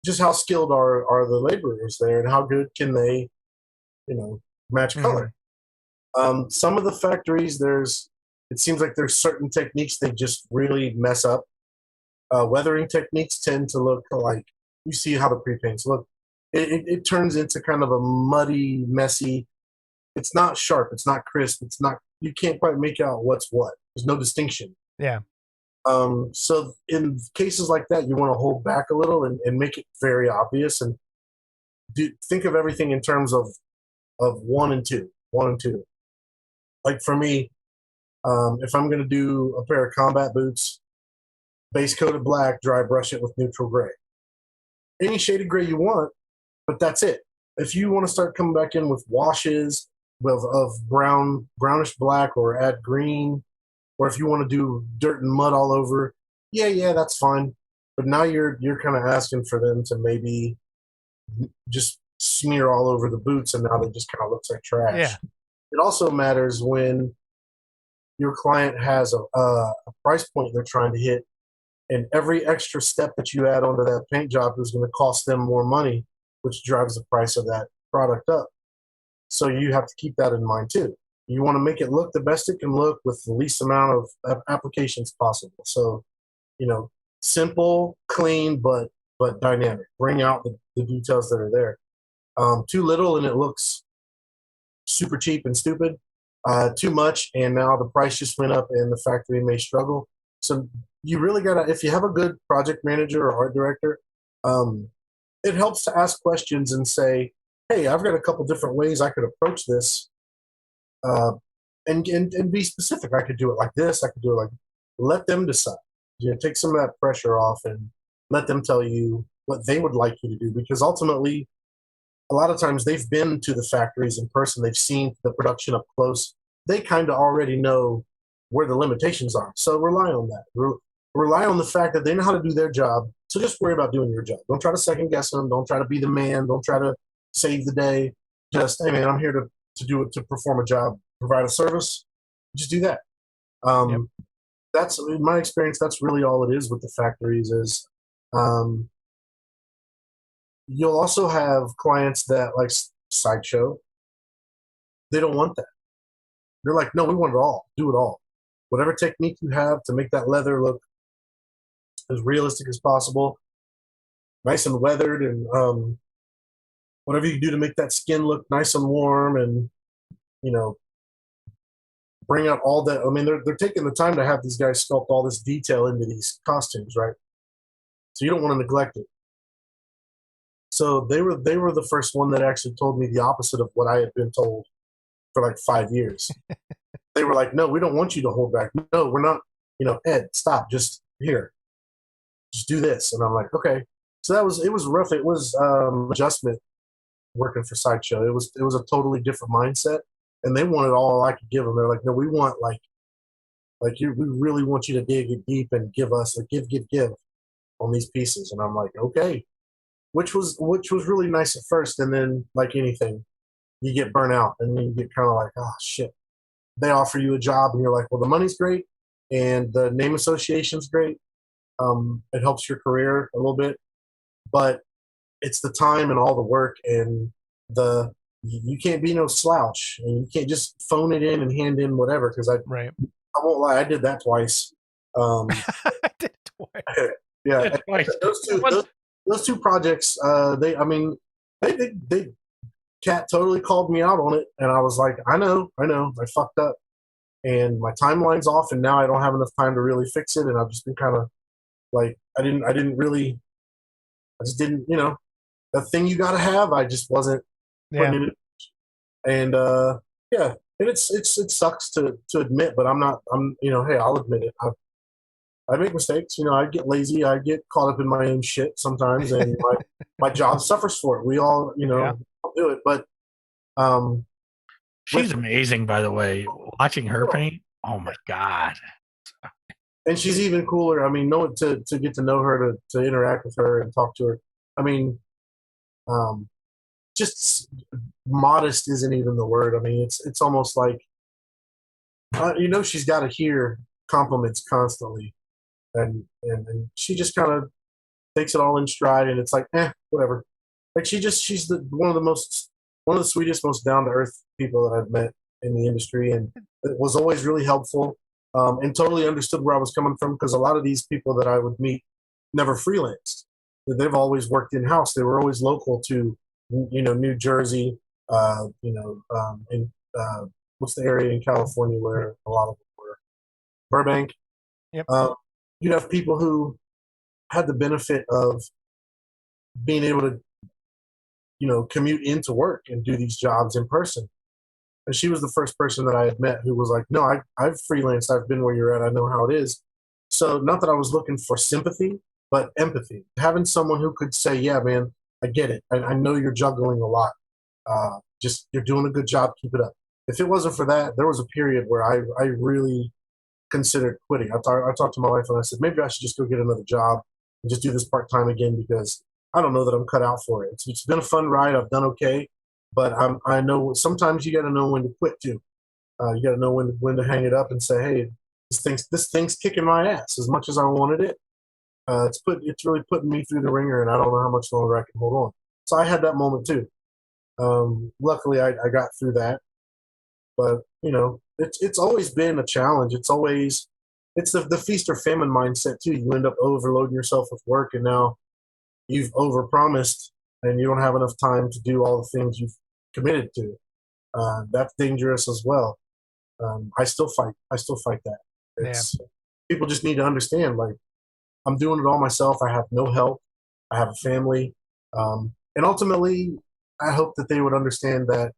Just how skilled are the laborers there, and how good can they, match color. Some of the factories, it seems like there's certain techniques they just really mess up. Weathering techniques tend to look like, you see how the pre-paints look. It turns into kind of a muddy, messy. It's not sharp. It's not crisp. You can't quite make out what's what. There's no distinction. Yeah. So in cases like that, you want to hold back a little and make it very obvious, and think of everything in terms of 1 and 2. Like for me, if I'm going to do a pair of combat boots, base coated black, dry brush it with neutral gray. Any shade of gray you want, but that's it. If you want to start coming back in with washes of brownish black, or add green, or if you want to do dirt and mud all over, yeah, that's fine. But now you're kind of asking for them to maybe just smear all over the boots, and now they just kind of looks like trash. Yeah. It also matters when your client has a price point they're trying to hit, and every extra step that you add onto that paint job is going to cost them more money, which drives the price of that product up. So you have to keep that in mind too. You want to make it look the best it can look with the least amount of applications possible. So, simple, clean, but dynamic. Bring out the details that are there. Too little and it looks super cheap and stupid. Too much and now the price just went up and the factory may struggle. So you really gotta, if you have a good project manager or art director, it helps to ask questions and say, hey, I've got a couple different ways I could approach this. And be specific. I could do it like this. I could do it like. Let them decide. Take some of that pressure off and let them tell you what they would like you to do. Because ultimately, a lot of times they've been to the factories in person. They've seen the production up close. They kind of already know where the limitations are. So rely on that. Rely on the fact that they know how to do their job. So just worry about doing your job. Don't try to second guess them. Don't try to be the man. Don't try to save the day. Just, hey man, I'm here to do it, to perform a job, provide a service. Just do that. Yep. That's, in my experience, that's really all it is with the factories is you'll also have clients that like sideshow. They don't want that. They're like, no, we want it all. Do it all. Whatever technique you have to make that leather look as realistic as possible, nice and weathered, and whatever you do to make that skin look nice and warm and, bring out all that. I mean, they're taking the time to have these guys sculpt all this detail into these costumes, right? So you don't want to neglect it. So they were the first one that actually told me the opposite of what I had been told for like 5 years. They were like, no, we don't want you to hold back. No, we're not, Ed, stop, just here. Just do this. And I'm like, okay. So it was rough. It was adjustment working for Sideshow. It was a totally different mindset. And they wanted all I could give them. They're like, no, we want we really want you to dig it deep and give us give on these pieces. And I'm like, okay. Which was really nice at first, and then like anything, you get burnt out, and then you get kind of like, oh shit. They offer you a job, and you're like, well, the money's great, and the name association's great. It helps your career a little bit, but it's the time and all the work, and you can't be no slouch, and you can't just phone it in and hand in whatever. Because I won't lie, I did that twice. I did it twice. Yeah, twice. Those two projects, Kat totally called me out on it, and I was like, I know, I fucked up, and my timeline's off, and now I don't have enough time to really fix it, and I've just been kind of like, I just didn't, the thing you got to have, I just wasn't putting it in, and and it sucks to admit, but hey, I'll admit it. I make mistakes, I get lazy, I get caught up in my own shit sometimes, and my job suffers for it. We all, do it, but she's amazing, by the way. Watching her paint, oh my god! And she's even cooler. I mean, to get to know her, to interact with her and talk to her. I mean, just modest isn't even the word. I mean, it's almost like she's got to hear compliments constantly. And she just kind of takes it all in stride, and it's like, whatever. Like she's one of the sweetest, most down to earth people that I've met in the industry, and it was always really helpful, and totally understood where I was coming from, because a lot of these people that I would meet never freelanced. They've always worked in house. They were always local to, New Jersey, and what's the area in California where a lot of them were? Burbank. Yep. You'd have people who had the benefit of being able to, commute into work and do these jobs in person. And she was the first person that I had met who was like, no, I've freelanced. I've been where you're at. I know how it is. So not that I was looking for sympathy, but empathy. Having someone who could say, yeah, man, I get it. I know you're juggling a lot. Just you're doing a good job. Keep it up. If it wasn't for that, there was a period where I really considered quitting. I talked to my wife, and I said, maybe I should just go get another job and just do this part-time again, because I don't know that I'm cut out for it. It's been a fun ride. I've done okay, but I know sometimes you got to know when to quit too. You got to know when to hang it up and say, hey, this thing's kicking my ass as much as I wanted it. It's really putting me through the ringer, and I don't know how much longer I can hold on. So I had that moment too. Luckily, I got through that, but it's always been a challenge. It's the feast or famine mindset too. You end up overloading yourself with work, and now you've overpromised, and you don't have enough time to do all the things you've committed to. That's dangerous as well. I still fight that. People just need to understand, like, I'm doing it all myself. I have no help. I have a family. And ultimately, I hope that they would understand that,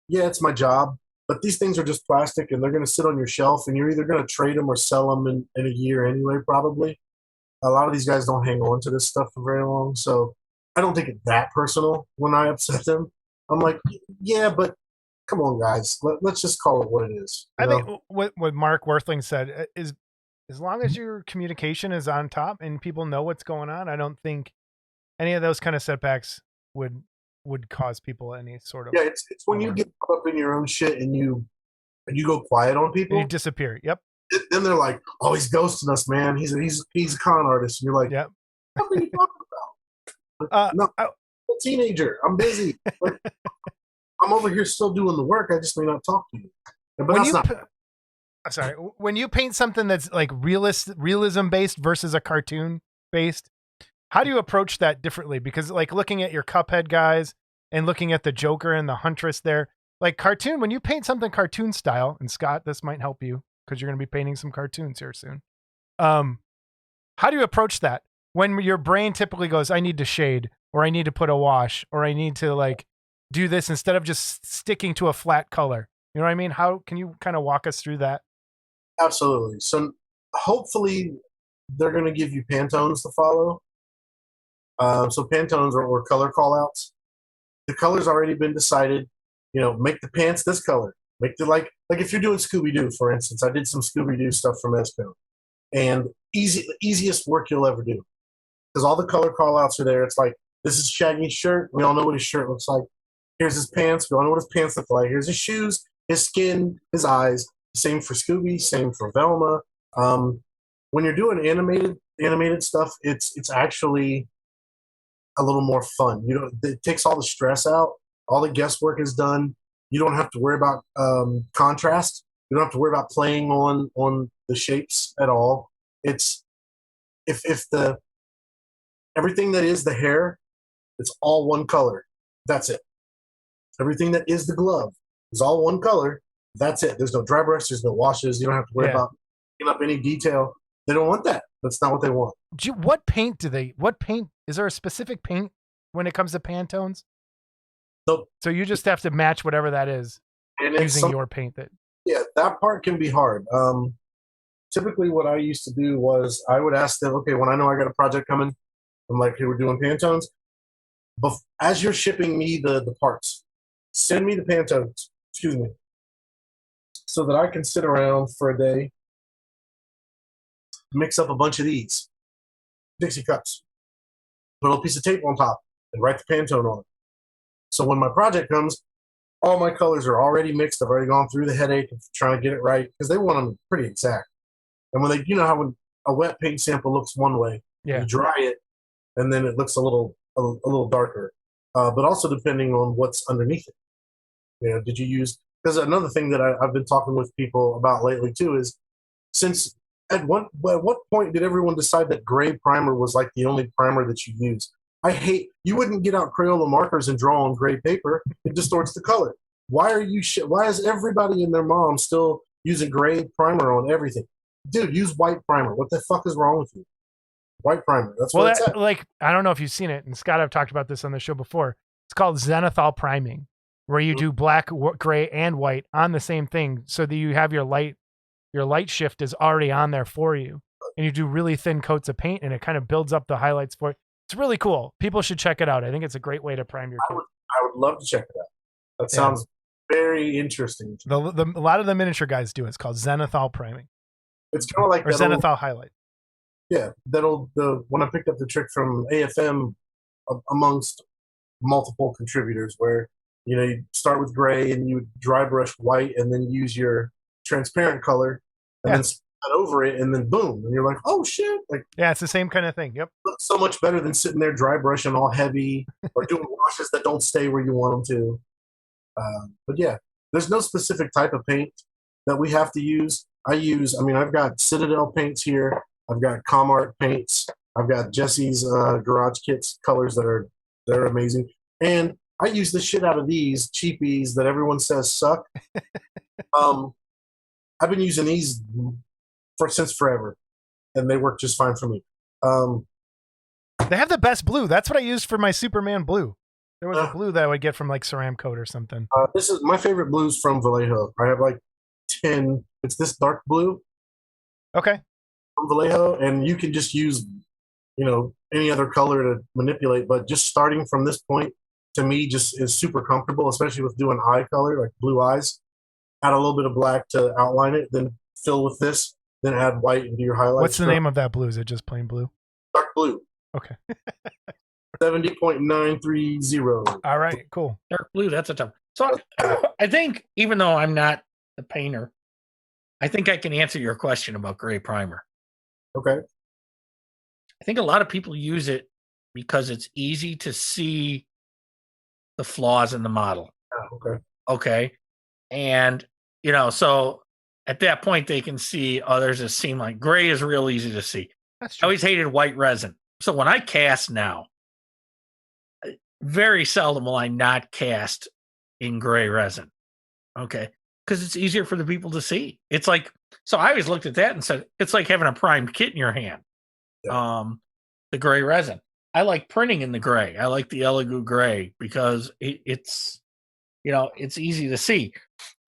yeah, it's my job, but these things are just plastic, and they're going to sit on your shelf, and you're either going to trade them or sell them in a year anyway, probably. A lot of these guys don't hang on to this stuff for very long, so I don't take it that personal when I upset them. I'm like, yeah, but come on, guys. Let's just call it what it is. I think what Mark Worthling said is, as long as your communication is on top and people know what's going on, I don't think any of those kind of setbacks would cause people any sort of... Yeah, it's when you get caught up in your own shit and you go quiet on people. And you disappear. Yep. Then they're like, oh, he's ghosting us, man. He's a con artist. And you're like, yep. What are you talking about? No, I'm a teenager. I'm busy. Like, I'm over here still doing the work. I just may not talk to you. But when you paint something that's like realism based versus a cartoon based, how do you approach that differently? Because like looking at your Cuphead guys and looking at the Joker and the Huntress there, like cartoon, when you paint something cartoon style, and Scott, this might help you because you're going to be painting some cartoons here soon. How do you approach that when your brain typically goes, I need to shade, or I need to put a wash, or I need to like do this instead of just sticking to a flat color? You know what I mean? How can you kind of walk us through that? Absolutely. So hopefully they're going to give you Pantones to follow. So Pantones or color callouts. The color's already been decided. You know, make the pants this color. Make the like if you're doing Scooby-Doo, for instance. I did some Scooby-Doo stuff from Esco. And easiest work you'll ever do. Because all the color callouts are there. It's like, this is Shaggy's shirt. We all know what his shirt looks like. Here's his pants. We all know what his pants look like. Here's his shoes, his skin, his eyes. Same for Scooby, same for Velma. When you're doing animated stuff, it's actually a little more fun. You know, it takes all the stress out. All the guesswork is done. You don't have to worry about contrast. You don't have to worry about playing on the shapes at all. It's if the everything that is the hair, it's all one color. That's it. Everything that is the glove is all one color. That's it. There's no dry brush. There's no washes. You don't have to worry about picking up any detail. They don't want that. That's not what they want. What paint is there a specific paint when it comes to Pantones? So you just have to match whatever that is using your paint. That part can be hard. Typically what I used to do was I would ask them, okay, when I know I got a project coming, I'm like, hey, we're doing Pantones. But as you're shipping me the parts, send me the Pantones, so that I can sit around for a day, mix up a bunch of these Dixie cups, put a little piece of tape on top, and write the Pantone on it. So when my project comes, all my colors are already mixed. I've already gone through the headache of trying to get it right because they want them pretty exact. And when you know how when a wet paint sample looks one way, you dry it, and then it looks a little darker. But also depending on what's underneath it. You know, did you use? Because another thing that I've been talking with people about lately too is, since at what point did everyone decide that gray primer was like the only primer that you use? You wouldn't get out Crayola markers and draw on gray paper. It distorts the color. Why is everybody and their mom still using gray primer on everything? Dude, use white primer. What the fuck is wrong with you? White primer. That's what it's at. Like, I don't know if you've seen it, and Scott, I've talked about this on the show before. It's called zenithal priming, where you do black, gray, and white on the same thing, so that you have your light shift is already on there for you, and you do really thin coats of paint, and it kind of builds up the highlights for it. It's really cool. People should check it out. I think it's a great way to prime your kit. I would love to check it out. That sounds very interesting. A lot of the miniature guys do it. It's called zenithal priming. It's kind of like zenithal highlight. Yeah, when I picked up the trick from AFM amongst multiple contributors, where you start with gray and you dry brush white and then use your transparent color and then spread over it and then boom, and you're like, oh shit! Like, it's the same kind of thing. Yep, looks so much better than sitting there dry brushing all heavy or doing washes that don't stay where you want them to. But yeah, there's no specific type of paint that we have to use. I've got Citadel paints here. I've got Comart paints. I've got Jesse's Garage Kits colors they're amazing. And I use the shit out of these cheapies that everyone says suck. I've been using these since forever, and they work just fine for me. They have the best blue. That's what I used for my Superman blue. There was a blue that I would get from like Ceramcoat or something. This is my favorite blues from Vallejo. I have like 10. It's this dark blue. Okay. From Vallejo, and you can just use, any other color to manipulate. But just starting from this point, to me, just is super comfortable, especially with doing eye color, like blue eyes. Add a little bit of black to outline it, then fill with this, then add white and do your highlights. What's the name of that blue? Is it just plain blue? Dark blue. Okay. 70.930. All right, cool. Dark blue, that's a tough. So I think, even though I'm not a painter, I think I can answer your question about gray primer. Okay. I think a lot of people use it because it's easy to see the flaws in the model. Okay. Okay. And, so at that point they can see others that seem like gray is real easy to see. That's I true. always hated white resin. So when I cast now, very seldom will I not cast in gray resin. Okay. Because it's easier for the people to see. It's like, so I always looked at that and said, it's like having a primed kit in your hand. Yeah. The gray resin. I like printing in the gray. I like the Elegoo gray because it's, it's easy to see.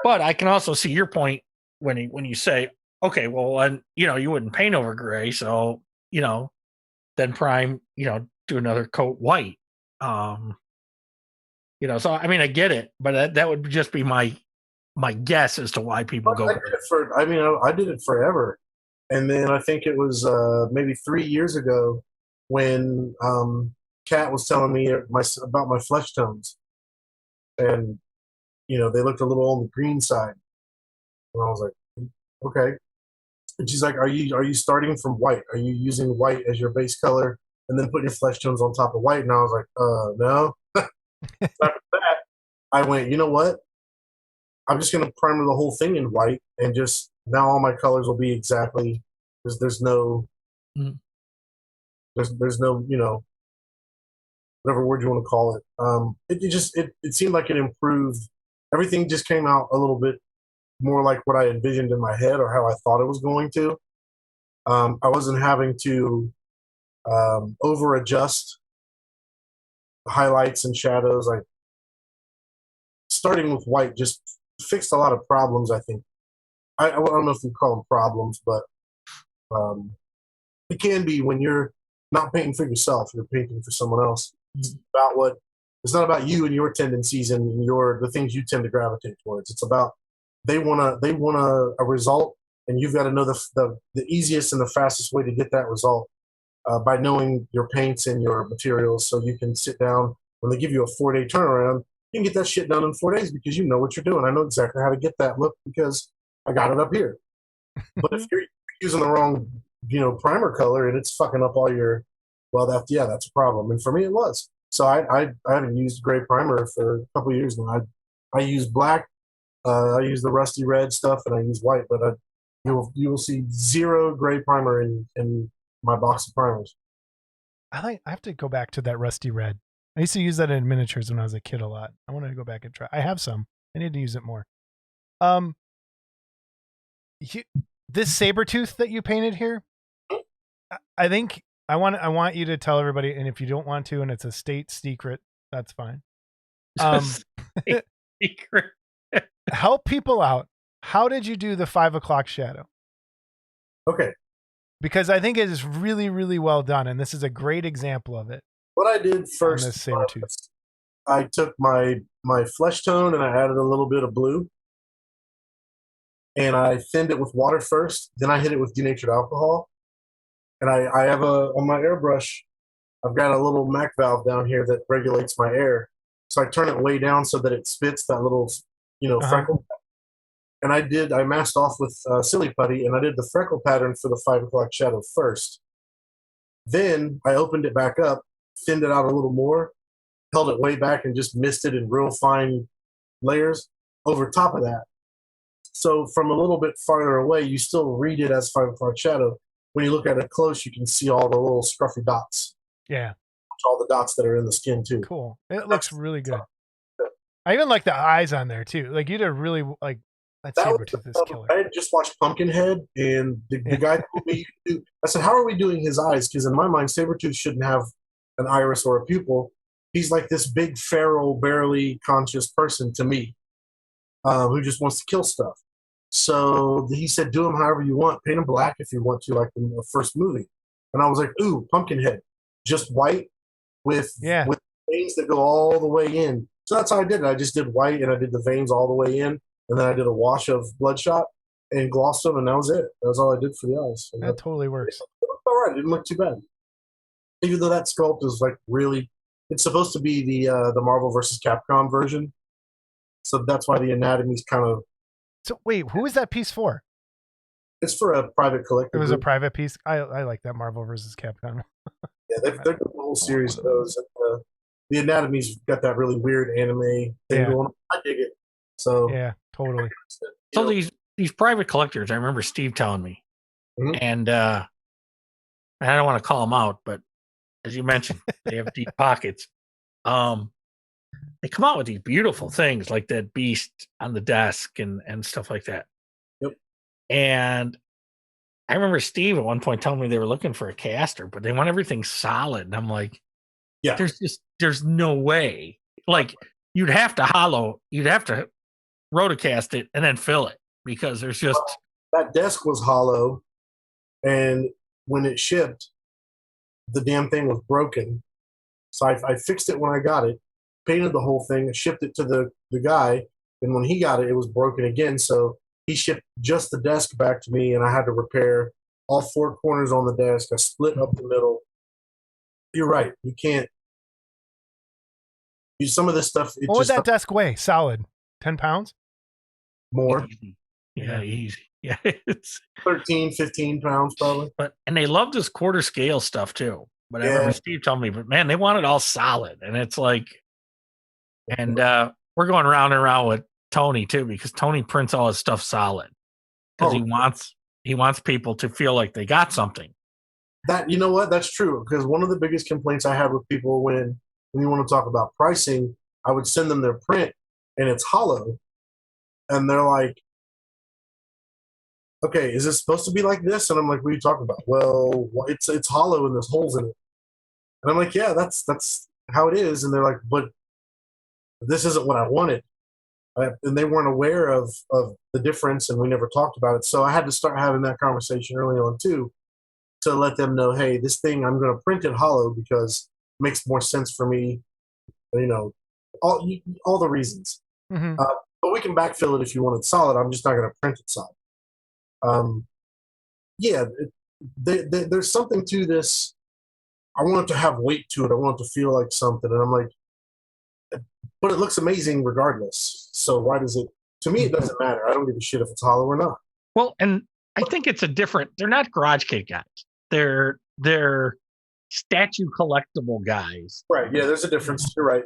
But I can also see your point when you say, okay, well, and you wouldn't paint over gray, so then prime, do another coat white. So I mean, I get it, but that would just be my guess as to why people go. I did it forever, and then I think it was maybe 3 years ago when Kat was telling me about my flesh tones, and they looked a little on the green side, and I was like, okay. And she's like, are you starting from white? Are you using white as your base color and then putting your flesh tones on top of white? And I was like, no. After that, I went, you know what? I'm just going to primer the whole thing in white, and just now all my colors will be exactly. There's no, there's no, whatever word you want to call it. It seemed like it improved. Everything just came out a little bit more like what I envisioned in my head or how I thought it was going to. I wasn't having to over adjust highlights and shadows. Like starting with white just fixed a lot of problems. I think I don't know if you call them problems, but it can be when you're not painting for yourself. You're painting for someone else. It's not about you and your tendencies and the things you tend to gravitate towards. It's about they want a result, and you've got to know the easiest and the fastest way to get that result by knowing your paints and your materials, so you can sit down when they give you a 4-day turnaround. You can get that shit done in 4 days because you know what you're doing. I know exactly how to get that look because I got it up here. But if you're using the wrong, primer color and it's fucking up all your, that's a problem. And for me, it was. So I haven't used gray primer for a couple of years now. I use black, I use the rusty red stuff, and I use white. But you will see zero gray primer in my box of primers. I have to go back to that rusty red. I used to use that in miniatures when I was a kid a lot. I wanted to go back and try. I have some. I need to use it more. This saber tooth that you painted here, I think I want you to tell everybody, and if you don't want to, and it's a state secret, that's fine. Secret. Help people out. How did you do the 5 o'clock shadow? Okay. Because I think it is really, really well done, and this is a great example of it. What I did first, I took my flesh tone and I added a little bit of blue, and I thinned it with water first. Then I hit it with denatured alcohol, and I have on my airbrush, I've got a little Mac valve down here that regulates my air. So I turn it way down so that it spits that little, freckle. And I masked off with silly putty, and I did the freckle pattern for the 5 o'clock shadow first. Then I opened it back up, thinned it out a little more, held it way back, and just missed it in real fine layers over top of that. So from a little bit farther away, you still read it as 5 o'clock shadow. When you look at it close, you can see all the little scruffy dots. Yeah. All the dots that are in the skin, too. Cool. It looks really good. I even like the eyes on there, too. Like, you did really, like, that saber-tooth is killer. I had just watched Pumpkinhead, and the guy told me, I said, how are we doing his eyes? Because in my mind, Sabretooth shouldn't have an iris or a pupil. He's like this big, feral, barely conscious person to me who just wants to kill stuff. So he said, do him however you want. Paint him black if you want to, like in the first movie. And I was like, ooh, Pumpkinhead. Just white with veins that go all the way in. So that's how I did it. I just did white, and I did the veins all the way in. And then I did a wash of Bloodshot and glossed them, and that was it. That was all I did for the eyes. That totally works. It looked all right. It didn't look too bad. Even though that sculpt is like really, it's supposed to be the Marvel versus Capcom version. So that's why the anatomy's kind of. So wait, who is that piece for? It's for a private collector. It was a private piece. I like that Marvel versus Capcom. Yeah, they're doing a whole series of those. The anatomy's got that really weird anime thing going on. I dig it. So yeah, totally. So these private collectors, I remember Steve telling me, and I don't want to call them out, but as you mentioned, they have deep pockets. they come out with these beautiful things like that beast on the desk and stuff like that. Yep. And I remember Steve at one point telling me they were looking for a caster, but they want everything solid. And I'm like, Yeah. there's no way. Like you'd have to rotocast it and then fill it because there's just that desk was hollow, and when it shipped, the damn thing was broken. So I fixed it when I got it, painted the whole thing, and shipped it to the guy. And when he got it, it was broken again. So he shipped just the desk back to me, and I had to repair all 4 corners on the desk. I split up the middle. You're right. You can't use some of this stuff. What would that desk weigh? Solid 10 pounds? More. Easy. Yeah, easy. Yeah, it's 13, 15 pounds probably. And they love this quarter scale stuff too. But I remember Steve told me, but man, they want it all solid. And it's like, and we're going round and round with Tony too, because Tony prints all his stuff solid because he wants people to feel like they got something. That, you know what? That's true. Because one of the biggest complaints I have with people when you want to talk about pricing, I would send them their print and it's hollow. And they're like, okay, is it supposed to be like this? And I'm like, what are you talking about? Well, it's hollow and there's holes in it. And I'm like, yeah, that's how it is. And they're like, but this isn't what I wanted. And they weren't aware of the difference, and we never talked about it. So I had to start having that conversation early on too, to let them know, hey, this thing, I'm going to print it hollow because it makes more sense for me. You know, all the reasons. Mm-hmm. But we can backfill it if you want it solid. I'm just not going to print it solid. There's something to this. I want it to have weight to it. I want it to feel like something. And I'm like, but it looks amazing regardless. So why does it? To me, it doesn't matter. I don't give a shit if it's hollow or not. Well, and I think it's they're not garage kit guys. They're statue collectible guys. Right. Yeah, there's a difference. You're right.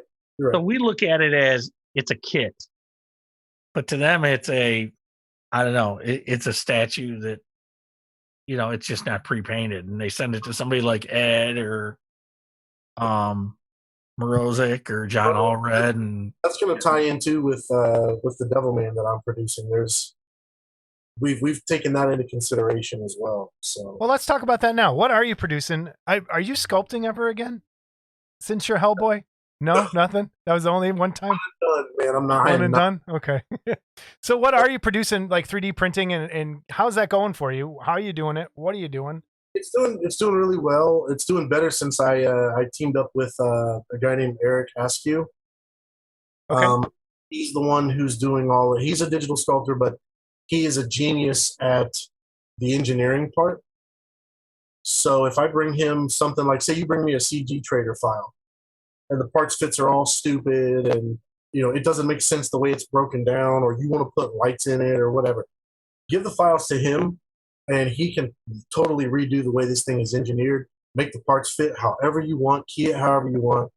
So we look at it as it's a kit. But to them, it's it's a statue that, you know, it's just not pre-painted. And they send it to somebody like Ed or Morozic or John Allred. And that's going to tie into with the Devilman that I'm producing. We've taken that into consideration as well. So let's talk about that now. What are you producing? Are you sculpting ever again since you're Hellboy? No, nothing. That was the only one time. Done, man. I'm not. One and done. Okay. So, what are you producing? Like 3D printing, and how's that going for you? How are you doing it? What are you doing? It's doing really well. It's doing better since I teamed up with a guy named Eric Askew. Okay. He's the one who's doing all. He's a digital sculptor, but he is a genius at the engineering part. So if I bring him something like, say, you bring me a CG Trader file, and the parts fits are all stupid, and it doesn't make sense the way it's broken down, or you want to put lights in it or whatever, give the files to him, and he can totally redo the way this thing is engineered, make the parts fit however you want, key it however you want.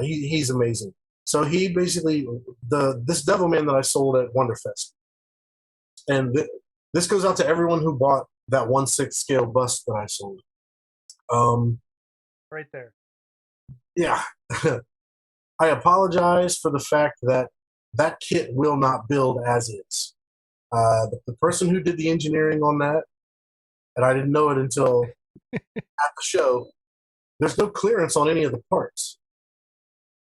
He's amazing. So he basically, this Devilman that I sold at Wonderfest, and this goes out to everyone who bought that 1/6 scale bust that I sold. Right there. Yeah. I apologize for the fact that kit will not build as is. The person who did the engineering on that, and I didn't know it until at the show, there's no clearance on any of the parts.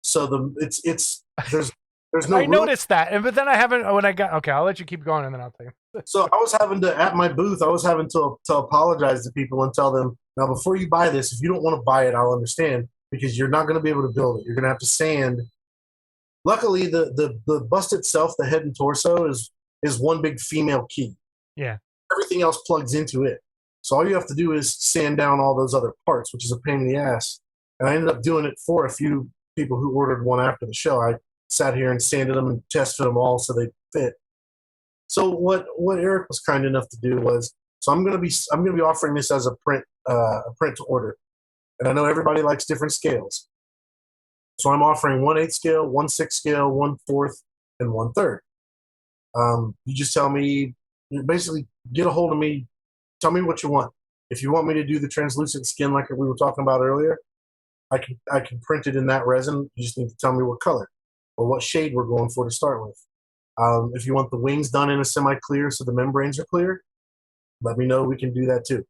So there's no. I noticed that, but then I haven't. When I got okay, I'll let you keep going, and then I'll tell you. So I was having to at my booth. I was having to apologize to people and tell them, now before you buy this, if you don't want to buy it, I'll understand, because you're not going to be able to build it. You're going to have to sand. Luckily, the bust itself, the head and torso, is one big female key. Yeah. Everything else plugs into it. So all you have to do is sand down all those other parts, which is a pain in the ass. And I ended up doing it for a few people who ordered one after the show. I sat here and sanded them and tested them all so they fit. So what Eric was kind enough to do was, so I'm gonna be offering this as a print to order, and I know everybody likes different scales, so I'm offering 1/8 scale, 1/6 scale, 1/4, and 1/3. You just tell me, basically get a hold of me, tell me what you want. If you want me to do the translucent skin like we were talking about earlier, I can print it in that resin. You just need to tell me what color. or what shade we're going for to start with. If you want the wings done in a semi-clear so the membranes are clear, let me know. We can do that too.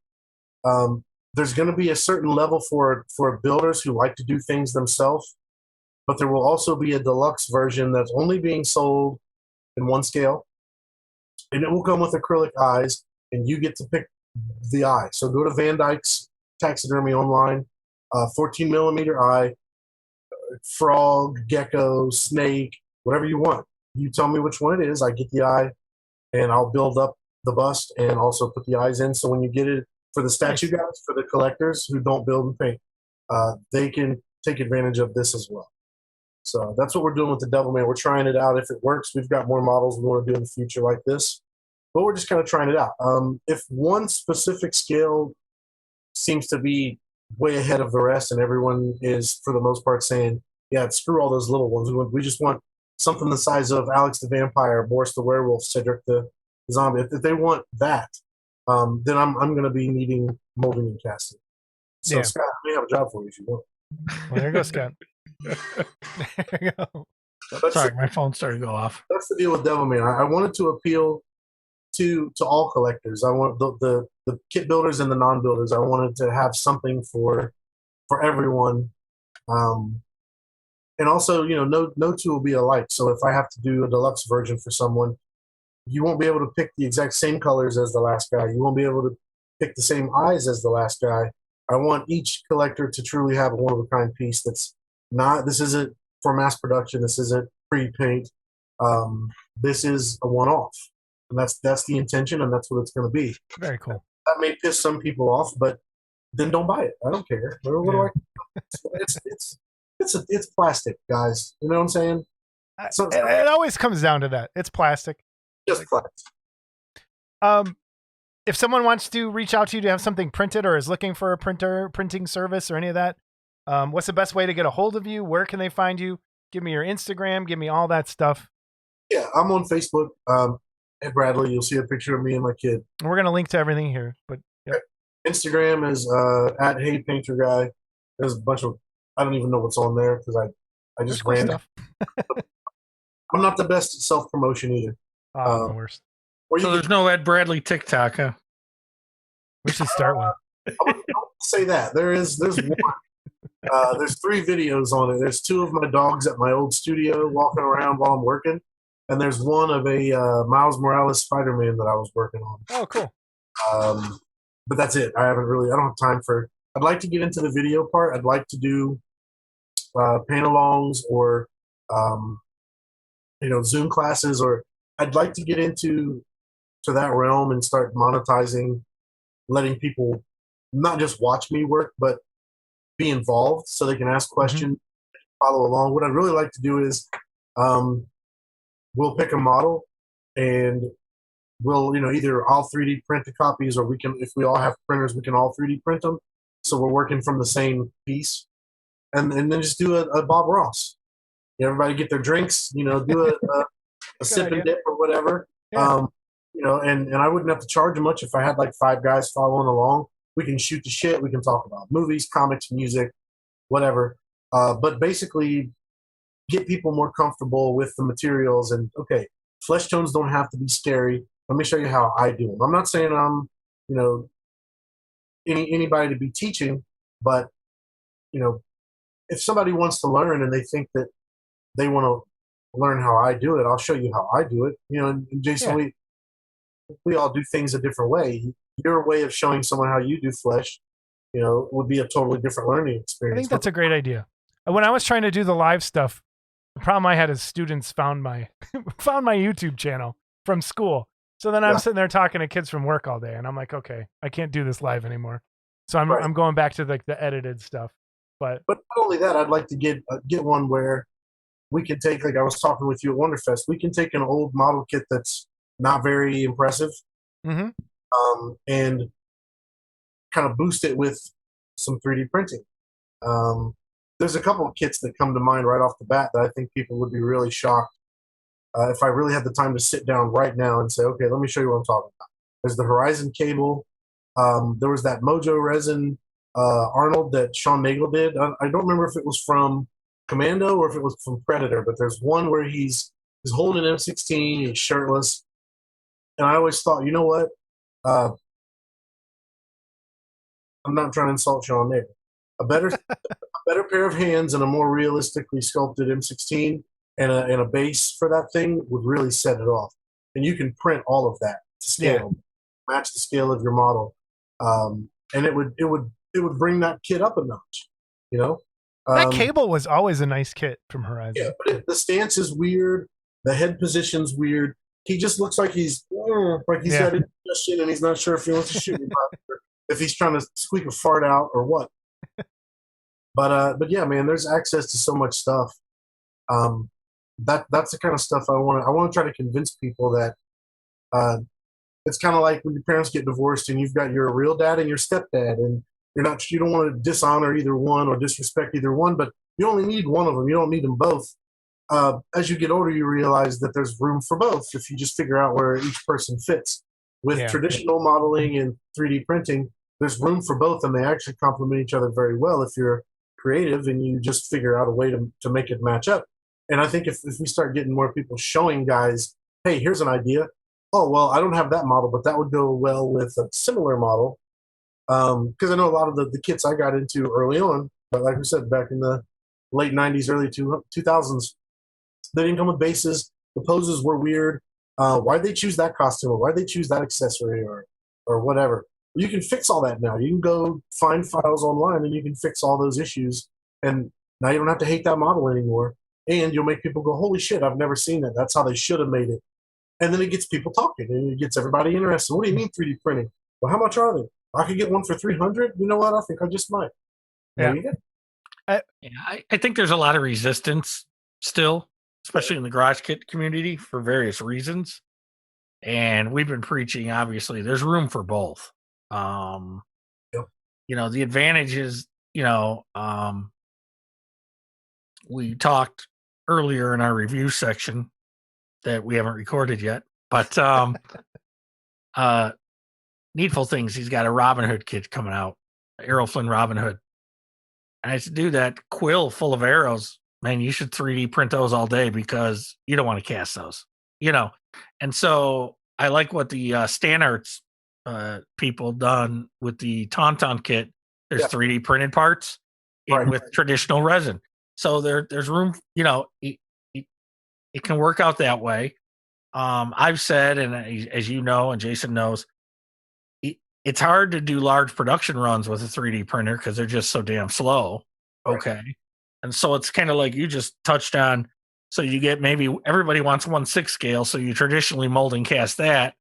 There's going to be a certain level for builders who like to do things themselves, but there will also be a deluxe version that's only being sold in one scale, and it will come with acrylic eyes, and you get to pick the eye. So go to Van Dyke's Taxidermy online, 14 millimeter eye, frog, gecko, snake, whatever you want. You tell me which one it is, I get the eye, and I'll build up the bust and also put the eyes in. So when you get it for the statue guys, for the collectors who don't build and paint, they can take advantage of this as well. So that's what we're doing with the Devilman. We're trying it out. If it works, we've got more models we want to do in the future like this. But we're just kind of trying it out. If one specific scale seems to be way ahead of the rest and everyone is, for the most part, saying, yeah, screw all those little ones. We just want something the size of Alex the Vampire, Boris the Werewolf, Cedric the Zombie. If they want that, then I'm going to be needing molding and casting. So, Scott, I may have a job for you if you want. Well, there you go, Scott. There you go. Sorry, my phone started to go off. That's the deal with Devilman. I wanted to appeal to all collectors. I want the kit builders and the non-builders. I wanted to have something for everyone. And also, no two will be alike. So if I have to do a deluxe version for someone, you won't be able to pick the exact same colors as the last guy. You won't be able to pick the same eyes as the last guy. I want each collector to truly have a one-of-a-kind piece that's not, this isn't for mass production, this isn't pre-paint. This is a one-off. And that's the intention, and that's what it's going to be. Very cool. That may piss some people off, but then don't buy it. I don't care. What do I? It's plastic, guys. You know what I'm saying? So it always comes down to that. It's plastic. Just plastic. If someone wants to reach out to you to have something printed or is looking for a printing service or any of that, what's the best way to get a hold of you? Where can they find you? Give me your Instagram. Give me all that stuff. Yeah, I'm on Facebook. At Bradley, you'll see a picture of me and my kid. We're going to link to everything here. But yep. Instagram is at Hey Painter Guy. There's a bunch of, I don't even know what's on there because I just ran stuff. I'm not the best at self-promotion either. Oh, the worst. So there's no Ed Bradley TikTok, huh? We should start one. I would say that. There's one. There's 3 videos on it. There's 2 of my dogs at my old studio walking around while I'm working. And there's one of a Miles Morales Spider-Man that I was working on. Oh, cool. But that's it. I don't have time for, I'd like to get into the video part. I'd like to do paint-alongs or, Zoom classes, or I'd like to get into that realm and start monetizing, letting people not just watch me work, but be involved so they can ask questions, follow along. What I'd really like to do is we'll pick a model and we'll, either I'll 3D print the copies, or we can, if we all have printers, we can all 3D print them. So we're working from the same piece, and then just do a Bob Ross. Everybody get their drinks, do a sip and dip or whatever. Yeah. And I wouldn't have to charge much if I had like 5 guys following along. We can shoot the shit. We can talk about movies, comics, music, whatever. But basically get people more comfortable with the materials. And, okay, flesh tones don't have to be scary. Let me show you how I do them. I'm not saying I'm, anybody to be teaching, but, if somebody wants to learn and they think that they want to learn how I do it, I'll show you how I do it. And Jason, we all do things a different way. Your way of showing someone how you do flesh, would be a totally different learning experience. I think that's a great idea. When I was trying to do the live stuff, the problem I had is students found my YouTube channel from school. So then I'm sitting there talking to kids from work all day, and I'm like, okay, I can't do this live anymore. So I'm going back to the edited stuff. But not only that, I'd like to get one where we can take, like I was talking with you at Wonderfest, we can take an old model kit that's not very impressive, and kind of boost it with some 3D printing. There's a couple of kits that come to mind right off the bat that I think people would be really shocked if I really had the time to sit down right now and say, okay, let me show you what I'm talking about. There's the Horizon cable. There was that Mojo resin Arnold that Sean Nagel did. I don't remember if it was from Commando or if it was from Predator, but there's one where he's holding an M16, he's shirtless, and I always thought, you know what? I'm not trying to insult Sean there. A better pair of hands and a more realistically sculpted M16 and a base for that thing would really set it off. And you can print all of that to scale, match the scale of your model, and it would bring that kit up a notch. You know, that Cable was always a nice kit from Horizon. Yeah, but the stance is weird. The head position's weird. He just looks like he's got indigestion and he's not sure if he wants to shoot me, if he's trying to squeak a fart out or what. But yeah, man, there's access to so much stuff. That's the kind of stuff I want to try to convince people that it's kind of like when your parents get divorced and you've got your real dad and your stepdad, and you don't want to dishonor either one or disrespect either one, but you only need one of them. You don't need them both. As you get older, you realize that there's room for both if you just figure out where each person fits. With traditional modeling and 3D printing, there's room for both, and they actually complement each other very well if you're creative and you just figure out a way to make it match up. And I think if we start getting more people showing guys, hey, here's an idea. Oh, well, I don't have that model, but that would go well with a similar model. Because I know a lot of the kits I got into early on, but like we said, back in the late 90s, early 2000s, they didn't come with bases. The poses were weird. Why'd they choose that costume? Or why'd they choose that accessory or whatever? You can fix all that now. You can go find files online and you can fix all those issues. And now you don't have to hate that model anymore. And you'll make people go, holy shit, I've never seen that. That's how they should have made it. And then it gets people talking and it gets everybody interested. What do you mean 3D printing? Well, how much are they? I could get one for $300. You know what? I think I just might. Yeah. I think there's a lot of resistance still, especially in the garage kit community for various reasons. And we've been preaching, obviously, there's room for both. You know, the advantage is, we talked earlier in our review section that we haven't recorded yet, but Needful Things, he's got a Robin Hood kit coming out, Errol Flynn Robin Hood. And I said, dude, that quill full of arrows, man, you should 3D print those all day because you don't want to cast those, And so I like what the StanArts people done with the Tauntaun kit. There's 3D printed parts with traditional resin. So there's room, it can work out that way. I've said, and as you know, and Jason knows, it's hard to do large production runs with a 3D printer because they're just so damn slow. Okay. And so it's kind of like you just touched on. So you get maybe everybody wants 1/6 scale. So you traditionally mold and cast that.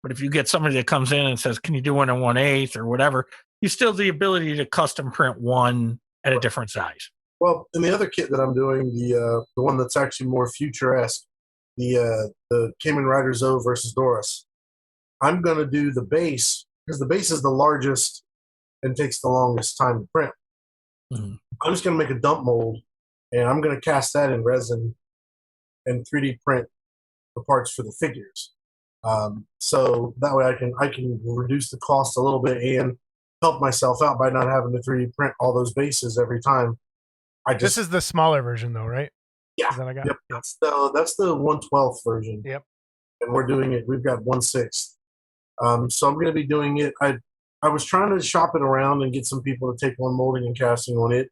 But if you get somebody that comes in and says, can you do one in 1/8 or whatever, you still have the ability to custom print one at a different size. Well, in the other kit that I'm doing, the one that's actually more future-esque, the Kamen Rider Zoe versus Doris, I'm going to do the base, because the base is the largest and takes the longest time to print. Mm-hmm. I'm just going to make a dump mold, and I'm going to cast that in resin and 3D print the parts for the figures. So that way I can reduce the cost a little bit and help myself out by not having to 3D print all those bases every time. This is the smaller version, though, right? Yeah. That I got? Yep. That's the 1/12 version. Yep. And we're doing it. We've got 1/6. So I'm going to be doing it. I was trying to shop it around and get some people to take one molding and casting on it.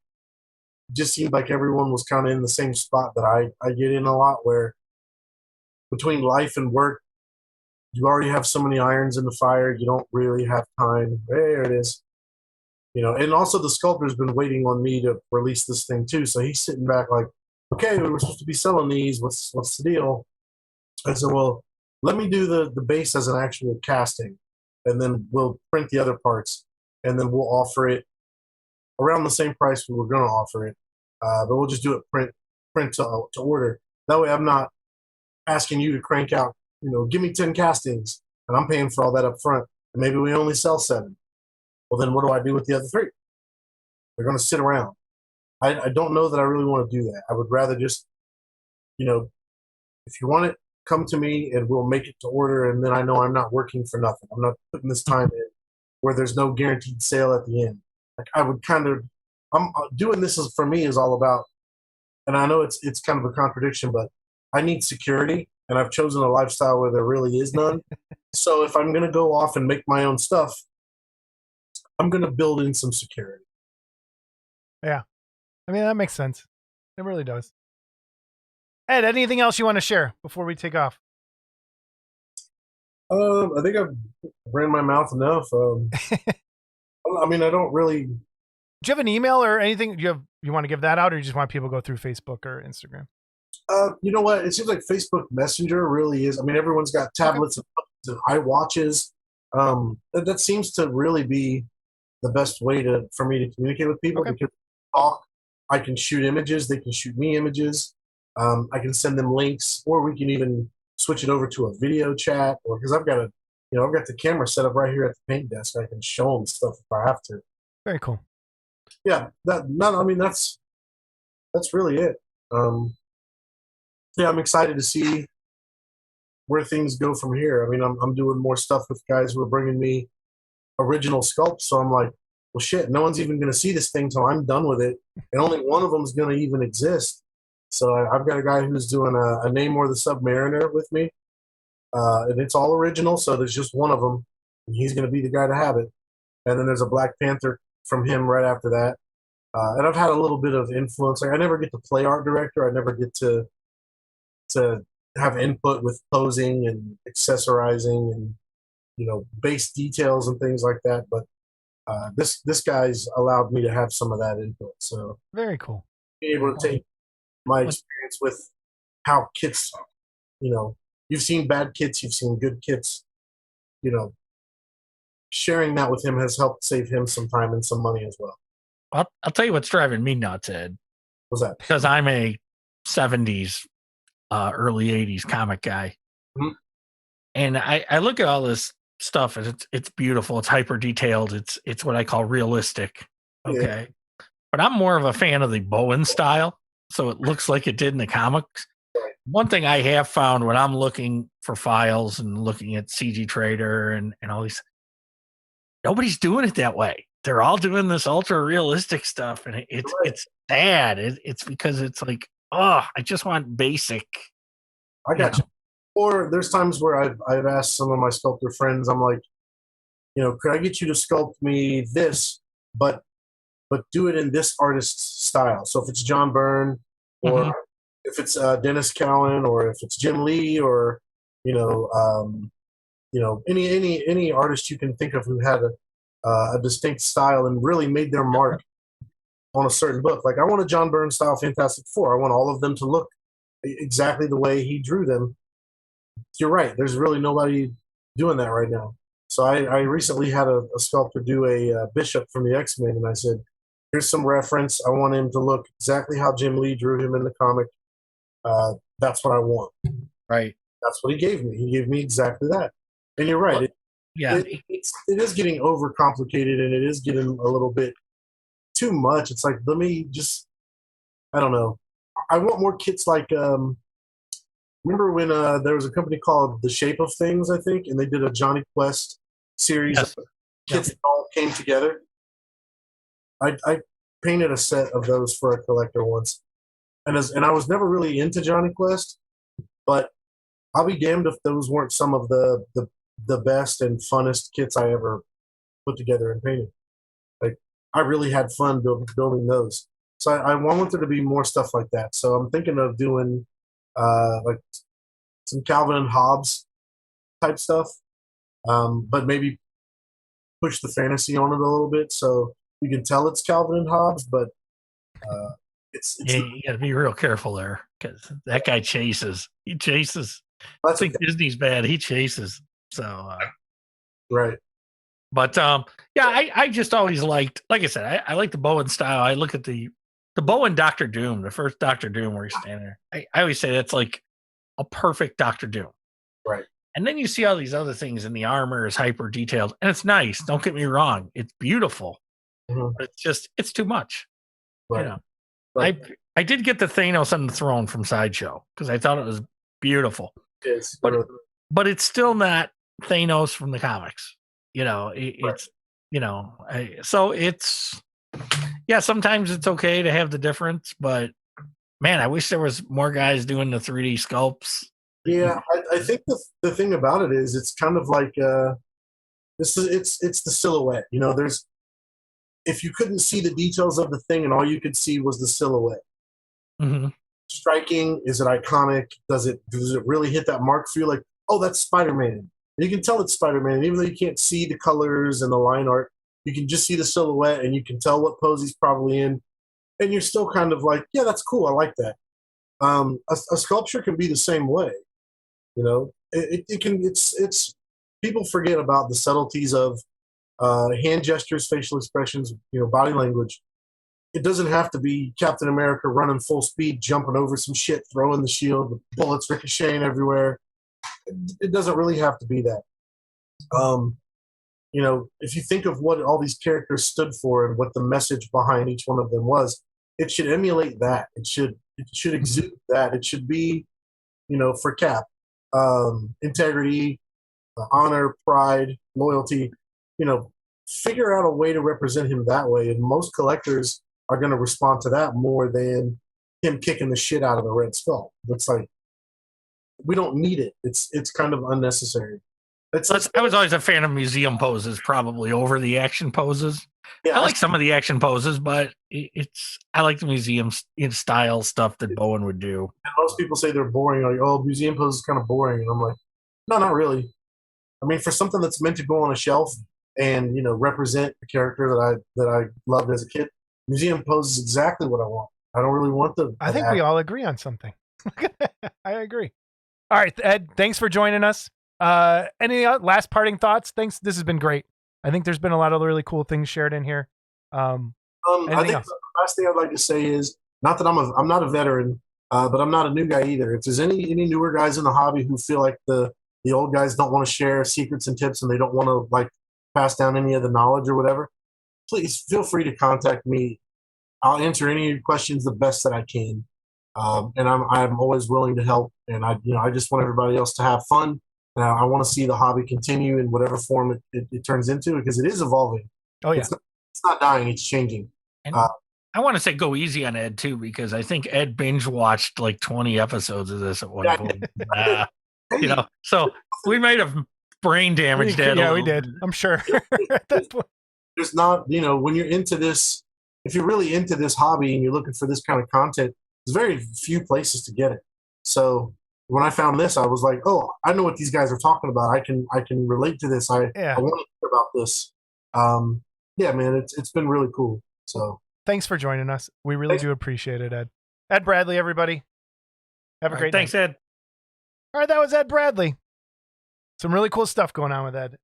It just seemed like everyone was kind of in the same spot that I get in a lot, where between life and work, you already have so many irons in the fire. You don't really have time. There it is. And also the sculptor's been waiting on me to release this thing too. So he's sitting back like, okay, we were supposed to be selling these. What's the deal? I said, well, let me do the base as an actual casting, and then we'll print the other parts, and then we'll offer it around the same price we were going to offer it. But we'll just do it print to order. That way I'm not asking you to crank out, give me 10 castings, and I'm paying for all that up front. And maybe we only sell 7. Well, then what do I do with the other 3? They're going to sit around. I don't know that I really want to do that. I would rather just, if you want it, come to me and we'll make it to order, and then I know I'm not working for nothing. I'm not putting this time in where there's no guaranteed sale at the end. Like I'm doing this for me is all about and I know it's kind of a contradiction, but I need security, and I've chosen a lifestyle where there really is none. So if I'm going to go off and make my own stuff, I'm going to build in some security. Yeah. I mean, that makes sense. It really does. Ed, anything else you want to share before we take off? I think I've ran my mouth enough. I mean, I don't really. Do you have an email or anything? You want to give that out, or you just want people to go through Facebook or Instagram? You know what? It seems like Facebook Messenger really is. I mean, everyone's got tablets and iWatches. That seems to really be the best way for me to communicate with people because I can shoot images, they can shoot me images. I can send them links, or we can even switch it over to a video chat. Or because I've got the camera set up right here at the paint desk. I can show them stuff if I have to. Very cool. Yeah, I mean that's really it. Yeah, I'm excited to see where things go from here. I mean, I'm doing more stuff with guys who are bringing me original sculpts, so I'm like, well, shit, no one's even going to see this thing till I'm done with it, and only one of them is going to even exist. So I've got a guy who's doing a Namor the Submariner with me, and it's all original, so there's just one of them, and he's going to be the guy to have it. And then there's a Black Panther from him right after that. And I've had a little bit of influence. Like I never get to play art director. I never get to have input with posing and accessorizing and base details and things like that. But this guy's allowed me to have some of that input. So very cool. Being able to take my experience with how kits, you've seen bad kits, you've seen good kits, sharing that with him has helped save him some time and some money as well. I'll tell you what's driving me nuts, Ed. What's that? Because I'm a 70s, early 80s comic guy. Mm-hmm. And I look at all this stuff and it's beautiful. It's hyper detailed. It's what I call realistic. Okay. Yeah. But I'm more of a fan of the Bowen style. So it looks like it did in the comics. One thing I have found when I'm looking for files and looking at CG Trader and all these, nobody's doing it that way. They're all doing this ultra realistic stuff, and it's bad. It's because it's like, I just want basic. I got you. Or there's times where I've asked some of my sculptor friends, I'm like, could I get you to sculpt me this, but do it in this artist's style? So if it's John Byrne, or if it's Dennis Cowan, or if it's Jim Lee, or any artist you can think of who had a distinct style and really made their mark on a certain book. Like I want a John Byrne style Fantastic Four. I want all of them to look exactly the way he drew them. You're right. There's really nobody doing that right now. So I recently had a sculptor do a Bishop from the X-Men, and I said, here's some reference. I want him to look exactly how Jim Lee drew him in the comic. That's what I want. Right. That's what he gave me. He gave me exactly that. And you're right. It is getting overcomplicated, and it is getting a little bit too much. It's like, let me just, I don't know. I want more kits like, remember when there was a company called The Shape of Things, I think, and they did a Johnny Quest series of kits that all came together? I painted a set of those for a collector once. And I was never really into Johnny Quest, but I'll be damned if those weren't some of the best and funnest kits I ever put together and painted. Like I really had fun building those. So I want there to be more stuff like that. So I'm thinking of doing like some Calvin and Hobbes type stuff, but maybe push the fantasy on it a little bit so you can tell it's Calvin and Hobbes, but it's you got to be real careful there because that guy chases. He chases. I think Disney's bad. He chases. So right. But I just always liked, like I said, I like the Bowen style. I look at the Bowen Doctor Doom, the first Doctor Doom where he's standing there. I always say that's like a perfect Doctor Doom. Right. And then you see all these other things, and the armor is hyper detailed, and it's nice. Don't get me wrong; it's beautiful, but it's too much. Right. Right. I did get the Thanos on the throne from Sideshow because I thought it was beautiful. Yes, but it's still not Thanos from the comics. It's so it's sometimes it's okay to have the difference, but Man, I wish there was more guys doing the 3D sculpts. Yeah, I think the thing about it is it's kind of like it's the silhouette. You know, there's if you couldn't see the details of the thing and all you could see was the silhouette. Mm-hmm. Striking? Is it iconic? Does it really hit that mark for you? Like, oh, that's Spider-Man. You can tell it's Spider-Man, even though you can't see the colors and the line art. You can just see the silhouette, and you can tell what pose he's probably in, and you're still kind of like, yeah, that's cool. I like that. A sculpture can be the same way. You know, it can. It's people forget about the subtleties of hand gestures, facial expressions, body language. It doesn't have to be Captain America running full speed, jumping over some shit, throwing the shield, the bullets ricocheting everywhere. It doesn't really have to be that. If you think of what all these characters stood for and what the message behind each one of them was, it should emulate that. It should exude that. It should be, for Cap, integrity, honor, pride, loyalty. Figure out a way to represent him that way, and most collectors are going to respond to that more than him kicking the shit out of the Red Skull. It's like, we don't need it. It's kind of unnecessary. I was always a fan of museum poses, probably over the action poses. Yeah, I like some of the action poses, but I like the museum style stuff that Bowen would do. And most people say they're boring. Like, oh, museum pose is kind of boring, and I'm like, no, not really. I mean, for something that's meant to go on a shelf and represent the character that I loved as a kid, museum pose is exactly what I want. I don't really want the. I think we all agree on something. I agree. All right, Ed, thanks for joining us. Any last parting thoughts? Thanks. This has been great. I think there's been a lot of really cool things shared in here. I think else? The last thing I'd like to say is not that I'm not a veteran, but I'm not a new guy either. If there's any newer guys in the hobby who feel like the old guys don't want to share secrets and tips and they don't want to pass down any of the knowledge or whatever, please feel free to contact me. I'll answer any of your questions the best that I can, and I'm always willing to help. And I just want everybody else to have fun. I want to see the hobby continue in whatever form it turns into, because it is evolving. Oh, yeah. It's not dying. It's changing. And I want to say go easy on Ed, too, because I think Ed binge watched 20 episodes of this at one point. So we might have brain damaged Ed. Yeah, we did. I'm sure. At that point. There's not, when you're into this, if you're really into this hobby and you're looking for this kind of content, there's very few places to get it. So when I found this, I was like, oh, I know what these guys are talking about. I can relate to this. I want to hear about this. Yeah, man, it's been really cool. So thanks for joining us. We really do appreciate it, Ed. Ed Bradley, everybody. Have a great thanks, night. Ed. All right, that was Ed Bradley. Some really cool stuff going on with Ed.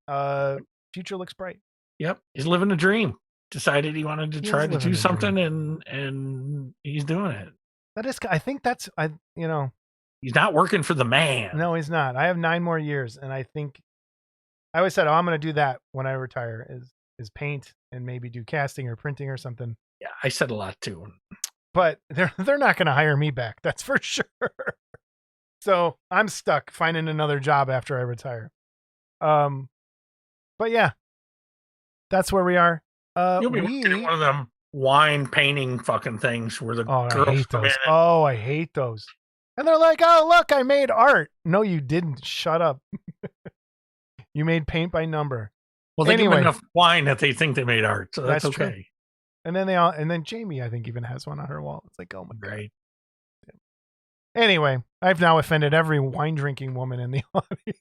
Future looks bright. Yep, he's living a dream. Decided he wanted to try to do something, and he's doing it. That is, I think that's, He's not working for the man. No, he's not. I have 9 more years, and I think I always said, I'm going to do that when I retire is paint and maybe do casting or printing or something. Yeah, I said a lot too. But they're not going to hire me back. That's for sure. So I'm stuck finding another job after I retire. But yeah, that's where we are. You'll be working in one of them wine painting fucking things where the girls I hate come those. in. Oh, I hate those. And they're like, oh, look, I made art. No, you didn't. Shut up. You made paint by number. Well, they give them enough wine that they think they made art. So that's okay. True. And then Jamie, I think, even has one on her wall. It's like, oh my God. Right. Anyway, I've now offended every wine drinking woman in the audience.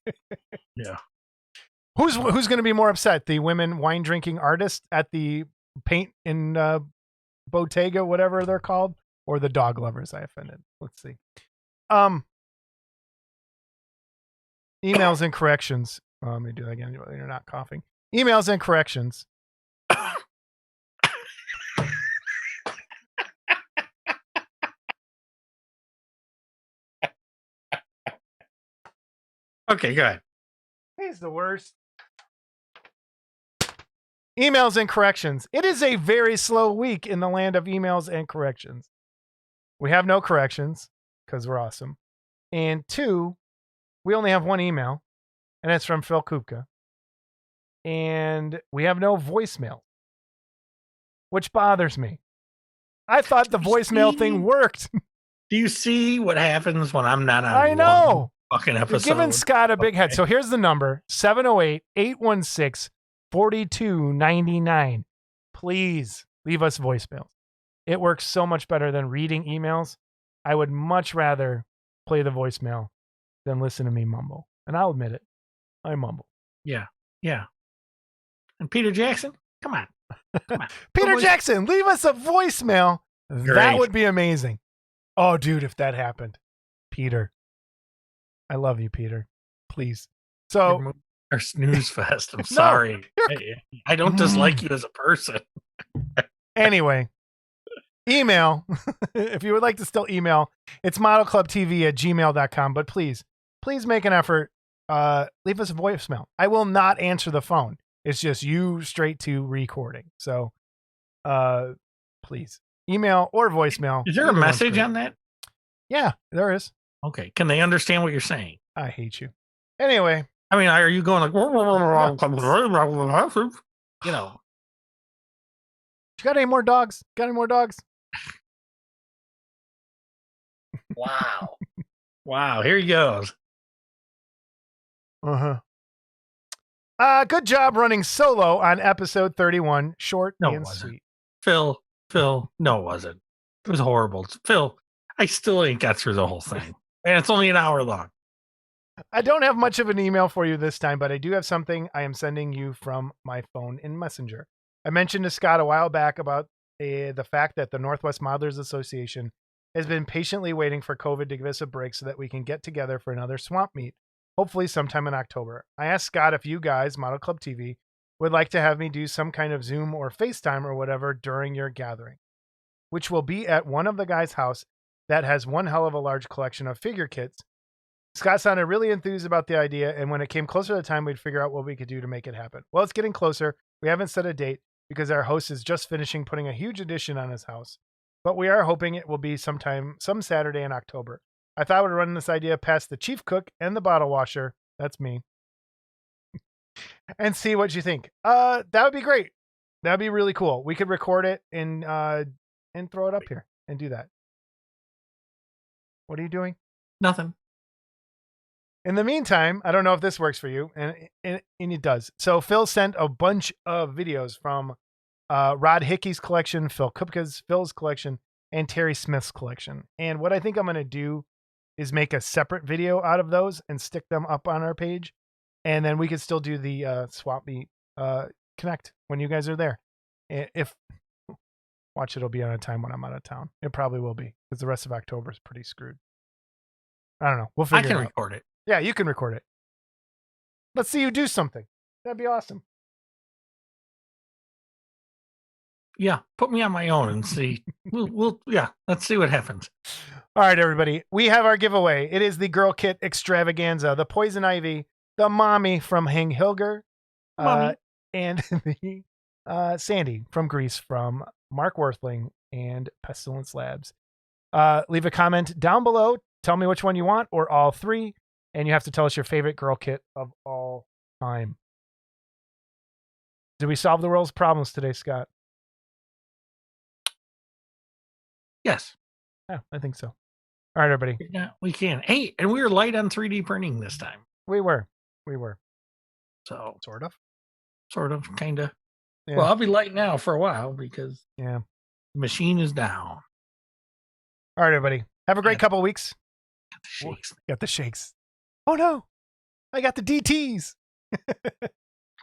Yeah. Who's going to be more upset? The women wine drinking artists at the paint in Bottega, whatever they're called, or the dog lovers I offended? Let's see. Emails and corrections. Let me do that again. You're not coughing. Emails and corrections. Okay, go ahead. He's the worst. Emails and corrections. It is a very slow week in the land of emails and corrections. We have no corrections because we're awesome. And 2, we only have 1 email, and it's from Phil Kupka. And we have no voicemail, which bothers me. I thought the voicemail thing worked. Do you see what happens when I'm not on? I know. Fucking You're episode. giving Scott a big head. So here's the number: 708-816-4299. Please leave us voicemails. It works so much better than reading emails. I would much rather play the voicemail than listen to me mumble. And I'll admit it. I mumble. Yeah. And Peter Jackson, come on. Peter Jackson, leave us a voicemail. That Great. would be amazing. Oh, dude, if that happened. Peter. I love you, Peter. Please. So Our snooze fest. I'm sorry. I don't dislike you as a person. Anyway, email. If you would like to still email, it's modelclubtv@gmail.com. But please make an effort. Leave us a voicemail. I will not answer the phone. It's just you straight to recording. So please email or voicemail. Is there a message on that? Yeah, there is. Okay. Can they understand what you're saying? I hate you. Anyway. I mean, are you going like, you know? You got any more dogs? Wow. Here he goes. Good job running solo on episode 31. Short and sweet. Phil, no, it wasn't. It was horrible. Phil, I still ain't got through the whole thing. And it's only an hour long. I don't have much of an email for you this time, but I do have something I am sending you from my phone in Messenger. I mentioned to Scott a while back about the fact that the Northwest Modelers Association has been patiently waiting for COVID to give us a break so that we can get together for another swamp meet, hopefully sometime in October. I asked Scott if you guys, Model Club TV, would like to have me do some kind of Zoom or FaceTime or whatever during your gathering, which will be at one of the guys' house that has one hell of a large collection of figure kits. Scott sounded really enthused about the idea, and when it came closer to the time, we'd figure out what we could do to make it happen. Well, it's getting closer. We haven't set a date because our host is just finishing putting a huge addition on his house, but we are hoping it will be some Saturday in October. I thought I would run this idea past the chief cook and the bottle washer, that's me, and see what you think. That would be great. That would be really cool. We could record it and throw it up here and do that. What are you doing? Nothing. In the meantime, I don't know if this works for you, and it does. So Phil sent a bunch of videos from Rod Hickey's collection, Phil's collection, and Terry Smith's collection. And what I think I'm going to do is make a separate video out of those and stick them up on our page. And then we could still do the swap meet connect when you guys are there. Watch, it'll be on a time when I'm out of town. It probably will be because the rest of October is pretty screwed. I don't know. We'll figure it out. I can record it. Yeah, you can record it. Let's see you do something. That'd be awesome. Yeah, put me on my own and see. Let's see what happens. All right, everybody. We have our giveaway. It is the Girl Kit Extravaganza, the Poison Ivy, the Mommy from Heng Hilger, and the Sandy from Greece from Mark Worthling and Pestilence Labs. Leave a comment down below. Tell me which one you want or all three. And you have to tell us your favorite girl kit of all time. Did we solve the world's problems today, Scott? Yes. Yeah, I think so. All right, everybody. Yeah, we can. Hey, and we were light on 3D printing this time. We were. So Sort of, kind of. Yeah. Well, I'll be light now for a while because the machine is down. All right, everybody. Have a great couple of weeks. Got the shakes. Oh, no. I got the DTs.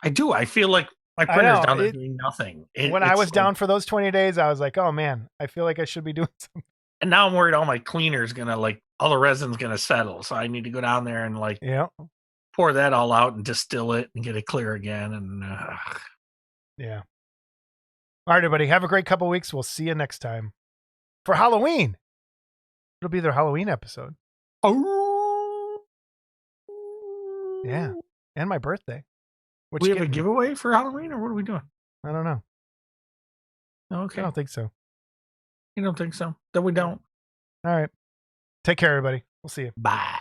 I do. I feel like my printer's down there doing nothing. When I was down for those 20 days, I was like, oh, man, I feel like I should be doing something. And now I'm worried all my cleaner's going to, all the resin's going to settle. So I need to go down there and, pour that all out and distill it and get it clear again. And yeah. All right, everybody. Have a great couple of weeks. We'll see you next time for Halloween. It'll be their Halloween episode. Oh. Yeah. And my birthday. We have a giveaway for Halloween, or what are we doing? I don't know. Okay. I don't think so. You don't think so? Then we don't. All right. Take care, everybody. We'll see you. Bye.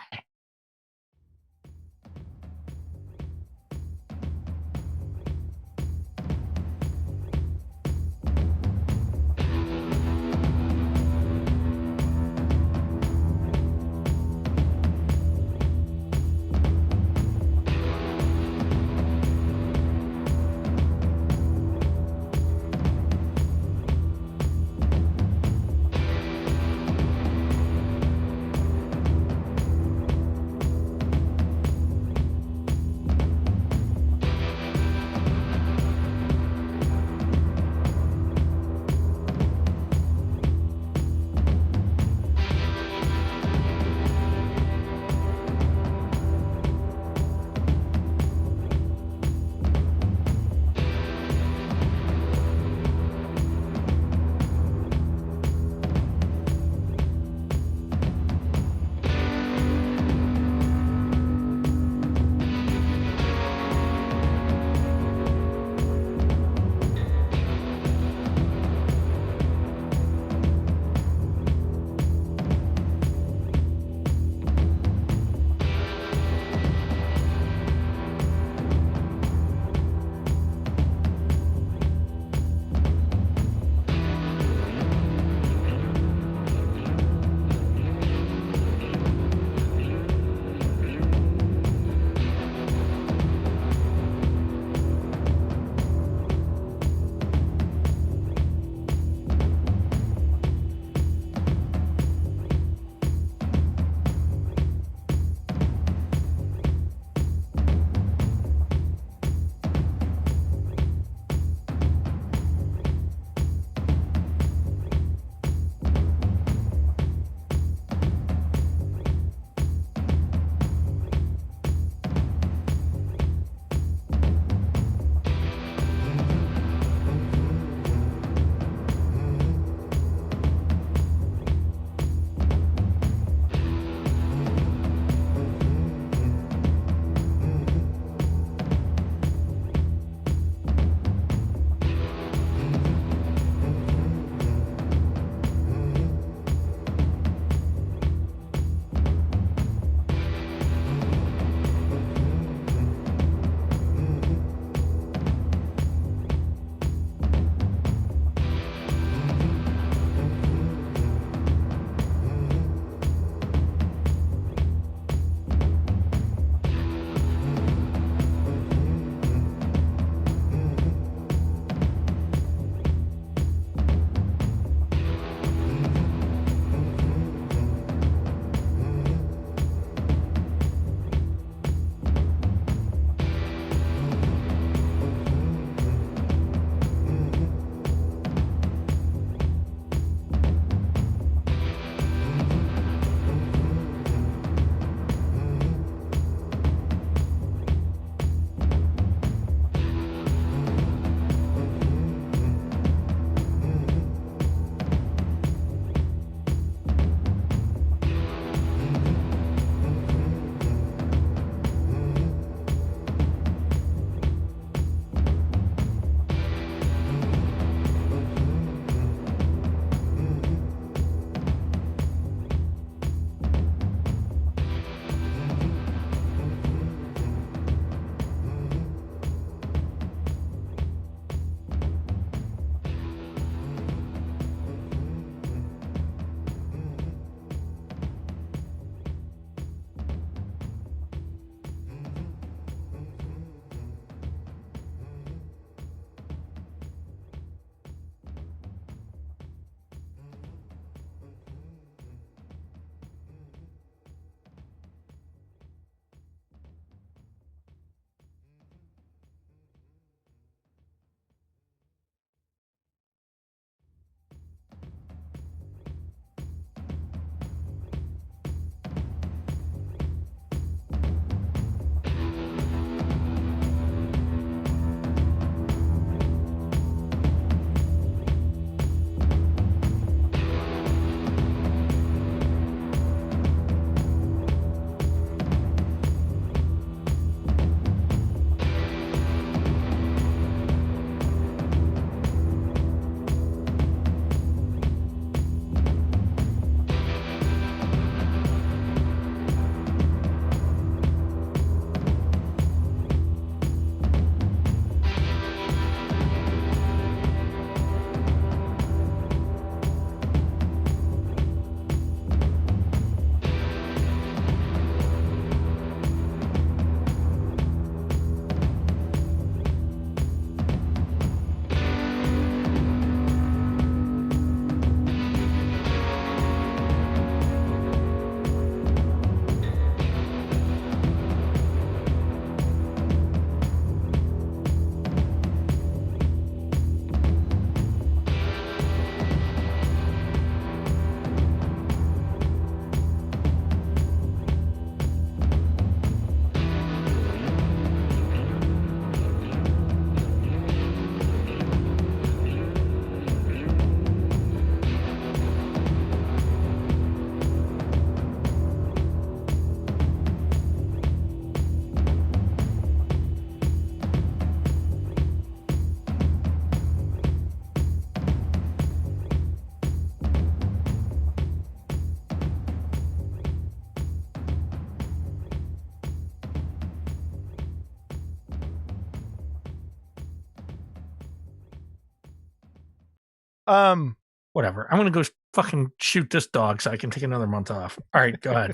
Whatever. I'm gonna go fucking shoot this dog so I can take another month off. All right, go ahead.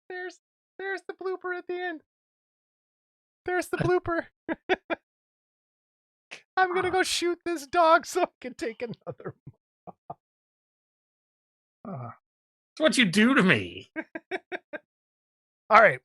There's the blooper at the end. There's the blooper. I'm gonna go shoot this dog so I can take another. It's what you do to me. All right.